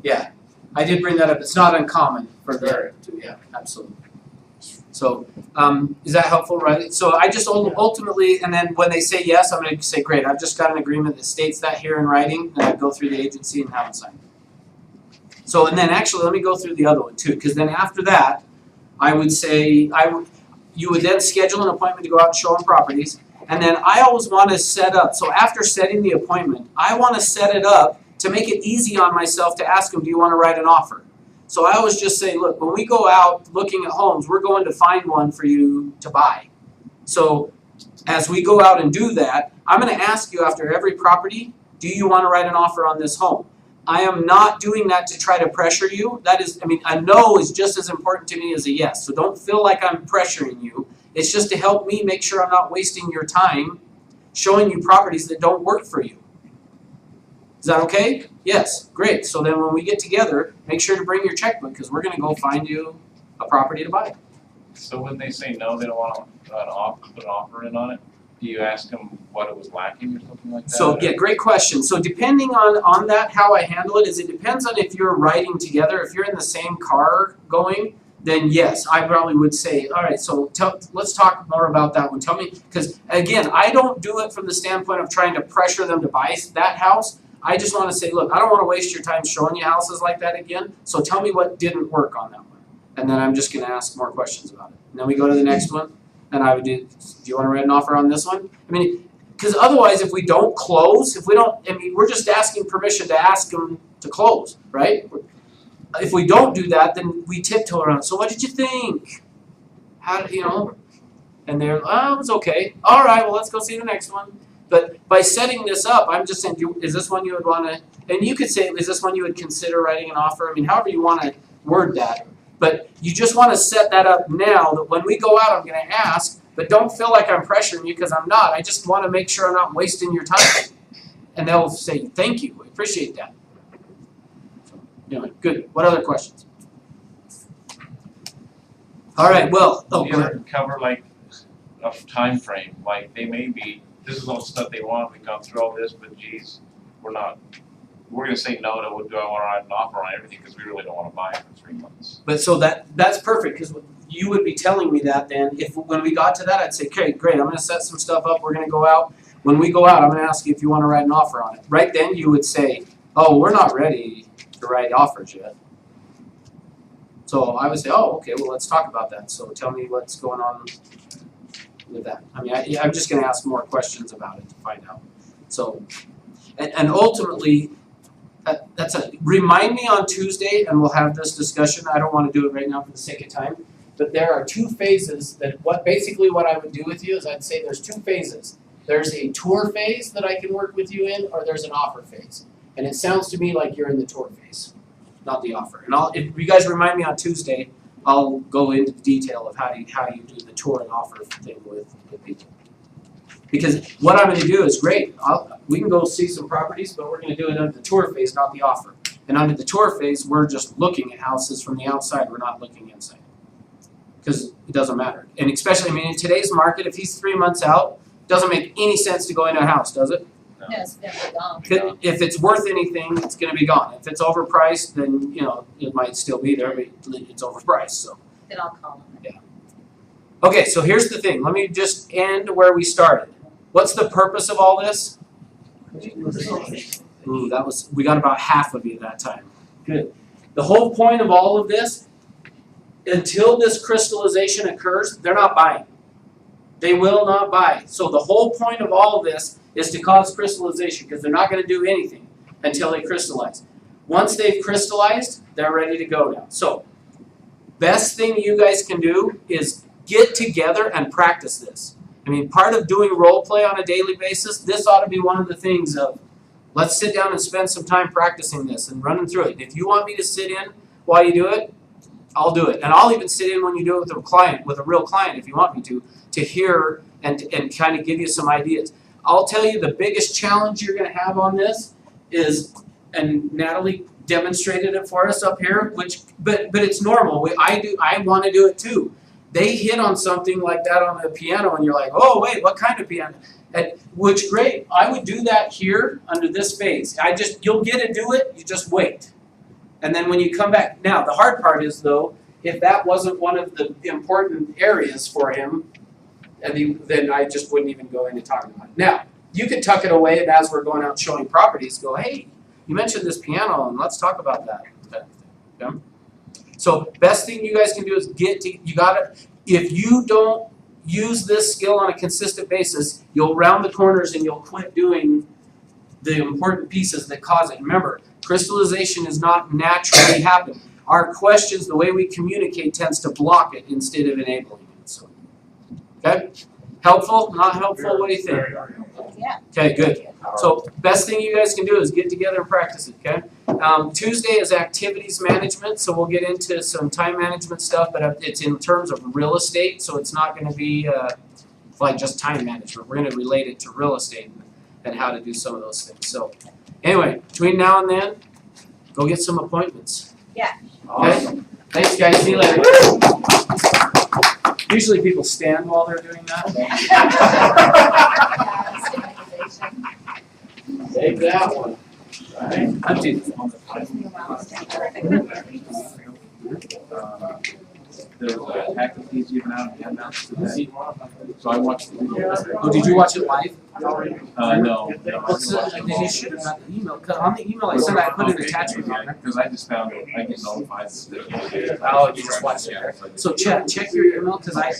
Speaker 2: Yeah, I did bring that up. It's not uncommon for
Speaker 10: Very.
Speaker 2: them to, yeah, absolutely. So, is that helpful, right? So I just ultimately, and then when they say yes, I'm gonna say, great, I've just got an agreement that states that here in writing, and I go through the agency and have it signed. So, and then actually, let me go through the other one too, because then after that, I would say, you would then schedule an appointment to go out and show them properties, and then I always want to set up, so after setting the appointment, I want to set it up to make it easy on myself to ask them, do you want to write an offer? So I always just say, look, when we go out looking at homes, we're going to find one for you to buy. So as we go out and do that, I'm going to ask you after every property, do you want to write an offer on this home? I am not doing that to try to pressure you. That is, a no is just as important to me as a yes. So don't feel like I'm pressuring you. It's just to help me make sure I'm not wasting your time showing you properties that don't work for you. Is that okay? Yes, great. So then when we get together, make sure to bring your checkbook, because we're gonna go find you a property to buy.
Speaker 6: So when they say no, they don't want to put an offer in on it, do you ask them what it was lacking or something like that?
Speaker 2: So yeah, great question. So depending on that, how I handle it is it depends on if you're riding together. If you're in the same car going, then yes, I probably would say, all right, so let's talk more about that one. Tell me, because again, I don't do it from the standpoint of trying to pressure them to buy that house. I just want to say, look, I don't want to waste your time showing you houses like that again, so tell me what didn't work on that one. And then I'm just going to ask more questions about it. And then we go to the next one, and I would do you want to write an offer on this one? Because otherwise, if we don't close, we're just asking permission to ask them to close, right? If we don't do that, then we tiptoe around. So what did you think? How did, And they're, oh, it was okay. All right, well, let's go see the next one. But by setting this up, I'm just saying, is this one you would want to, and you could say, is this one you would consider writing an offer? However you want to word that. But you just want to set that up now that when we go out, I'm going to ask, but don't feel like I'm pressuring you, because I'm not. I just want to make sure I'm not wasting your time. and they'll say, thank you, we appreciate that. Anyway, good. What other questions? All right, well,
Speaker 6: Do
Speaker 2: oh,
Speaker 6: you
Speaker 2: go ahead.
Speaker 6: ever cover like a time frame? Like they may be, this is all stuff they want, we've gone through all this, but geez, we're gonna say no to, do I wanna write an offer on everything, cause we really don't wanna buy it for 3 months.
Speaker 2: But so that's perfect, because you would be telling me that then, if, when we got to that, I'd say, okay, great, I'm gonna set some stuff up, we're gonna go out. When we go out, I'm gonna ask you if you wanna write an offer on it. Right then, you would say, oh, we're not ready to write offers yet. So I would say, oh, okay, well, let's talk about that. So tell me what's going on with that. I mean, I'm just gonna ask more questions about it to find out. So, and ultimately, remind me on Tuesday and we'll have this discussion. I don't wanna do it right now for the sake of time. But there are 2 phases that basically what I would do with you is I'd say there's 2 phases. There's a tour phase that I can work with you in, or there's an offer phase. And it sounds to me like you're in the tour phase, not the offer. And if you guys remind me on Tuesday, I'll go into the detail of how you do the tour and offer thing with people. Because what I'm gonna do is great, we can go see some properties, but we're gonna do it under the tour phase, not the offer. And under the tour phase, we're just looking at houses from the outside, we're not looking inside. Because it doesn't matter. And especially, I mean, in today's market, if he's 3 months out, doesn't make any sense to go into a house, does it?
Speaker 9: No, it's been gone.
Speaker 2: If it's worth anything, it's gonna be gone. If it's overpriced, then, you know, it might still be there, but it's overpriced, so.
Speaker 9: Then I'll call them.
Speaker 2: Okay, so here's the thing, let me just end where we started. What's the purpose of all this? Ooh, we got about half of you that time. Good. The whole point of all of this, until this crystallization occurs, they're not buying. They will not buy. So the whole point of all of this is to cause crystallization, because they're not gonna do anything until they crystallize. Once they've crystallized, they're ready to go now. So, best thing you guys can do is get together and practice this. I mean, part of doing role play on a daily basis, this ought to be one of the things of, let's sit down and spend some time practicing this and running through it. If you want me to sit in while you do it, I'll do it. And I'll even sit in when you do it with a client, with a real client if you want me to hear and kind of give you some ideas. I'll tell you the biggest challenge you're gonna have on this is, and Natalie demonstrated it for us up here, but it's normal. I wanna do it too. They hit on something like that on the piano and you're like, oh wait, what kind of piano? Which great, I would do that here under this phase. You'll get to do it, you just wait. And then when you come back, now the hard part is though, if that wasn't one of the important areas for him, then I just wouldn't even go into talking about it. Now, you could tuck it away and as we're going out showing properties, go, hey, you mentioned this piano and let's talk about that. Yeah? So best thing you guys can do is if you don't use this skill on a consistent basis, you'll round the corners and you'll quit doing the important pieces that cause it. Remember, crystallization is not naturally happening. Our questions, the way we communicate tends to block it instead of enabling it. So, okay? Helpful? Not helpful? What do you think?
Speaker 9: Yeah.
Speaker 2: Okay, good. So best thing you guys can do is get together and practice it, okay? Tuesday is activities management, so we'll get into some time management stuff, but it's in terms of real estate, so it's not gonna be like just time management. We're gonna relate it to real estate and how to do some of those things. So anyway, between now and then, go get some appointments.
Speaker 9: Yeah.
Speaker 2: Okay? Thanks guys, see you later. Usually people stand while they're doing that. Take that one. Alright, I'm doing
Speaker 6: There's a hack of keys given out in the handouts today. So I watched the video.
Speaker 2: Oh, did you watch it live?
Speaker 6: No.
Speaker 2: Then you should have got the email, 'cause on the email I sent, I put an attachment on there.
Speaker 6: Because I just found it, I get notified.
Speaker 2: Oh, you just watched it. So check your email, cause I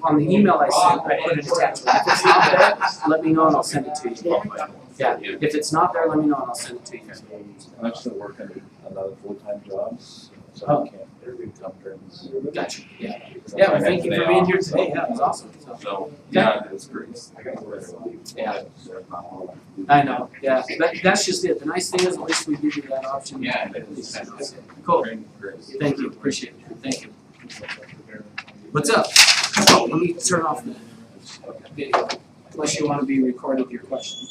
Speaker 2: on the email I sent, I put an attachment. If it's not there, let me know and I'll send it to you. Yeah, if it's not there, let me know and I'll send it to you.
Speaker 6: I'm still working another full-time job, so
Speaker 2: Oh.
Speaker 6: I can't do conference.
Speaker 2: Gotcha, yeah. Yeah, well, thank you for being here today, yeah, it was awesome.
Speaker 6: So, yeah, it's great.
Speaker 2: Yeah. I know, yeah, that's just it. The nice thing is at least we give you that option.
Speaker 6: Yeah.
Speaker 2: Cool, thank you, appreciate it, thank you. What's up? Oh, let me turn off the video, unless you wanna be recorded your question.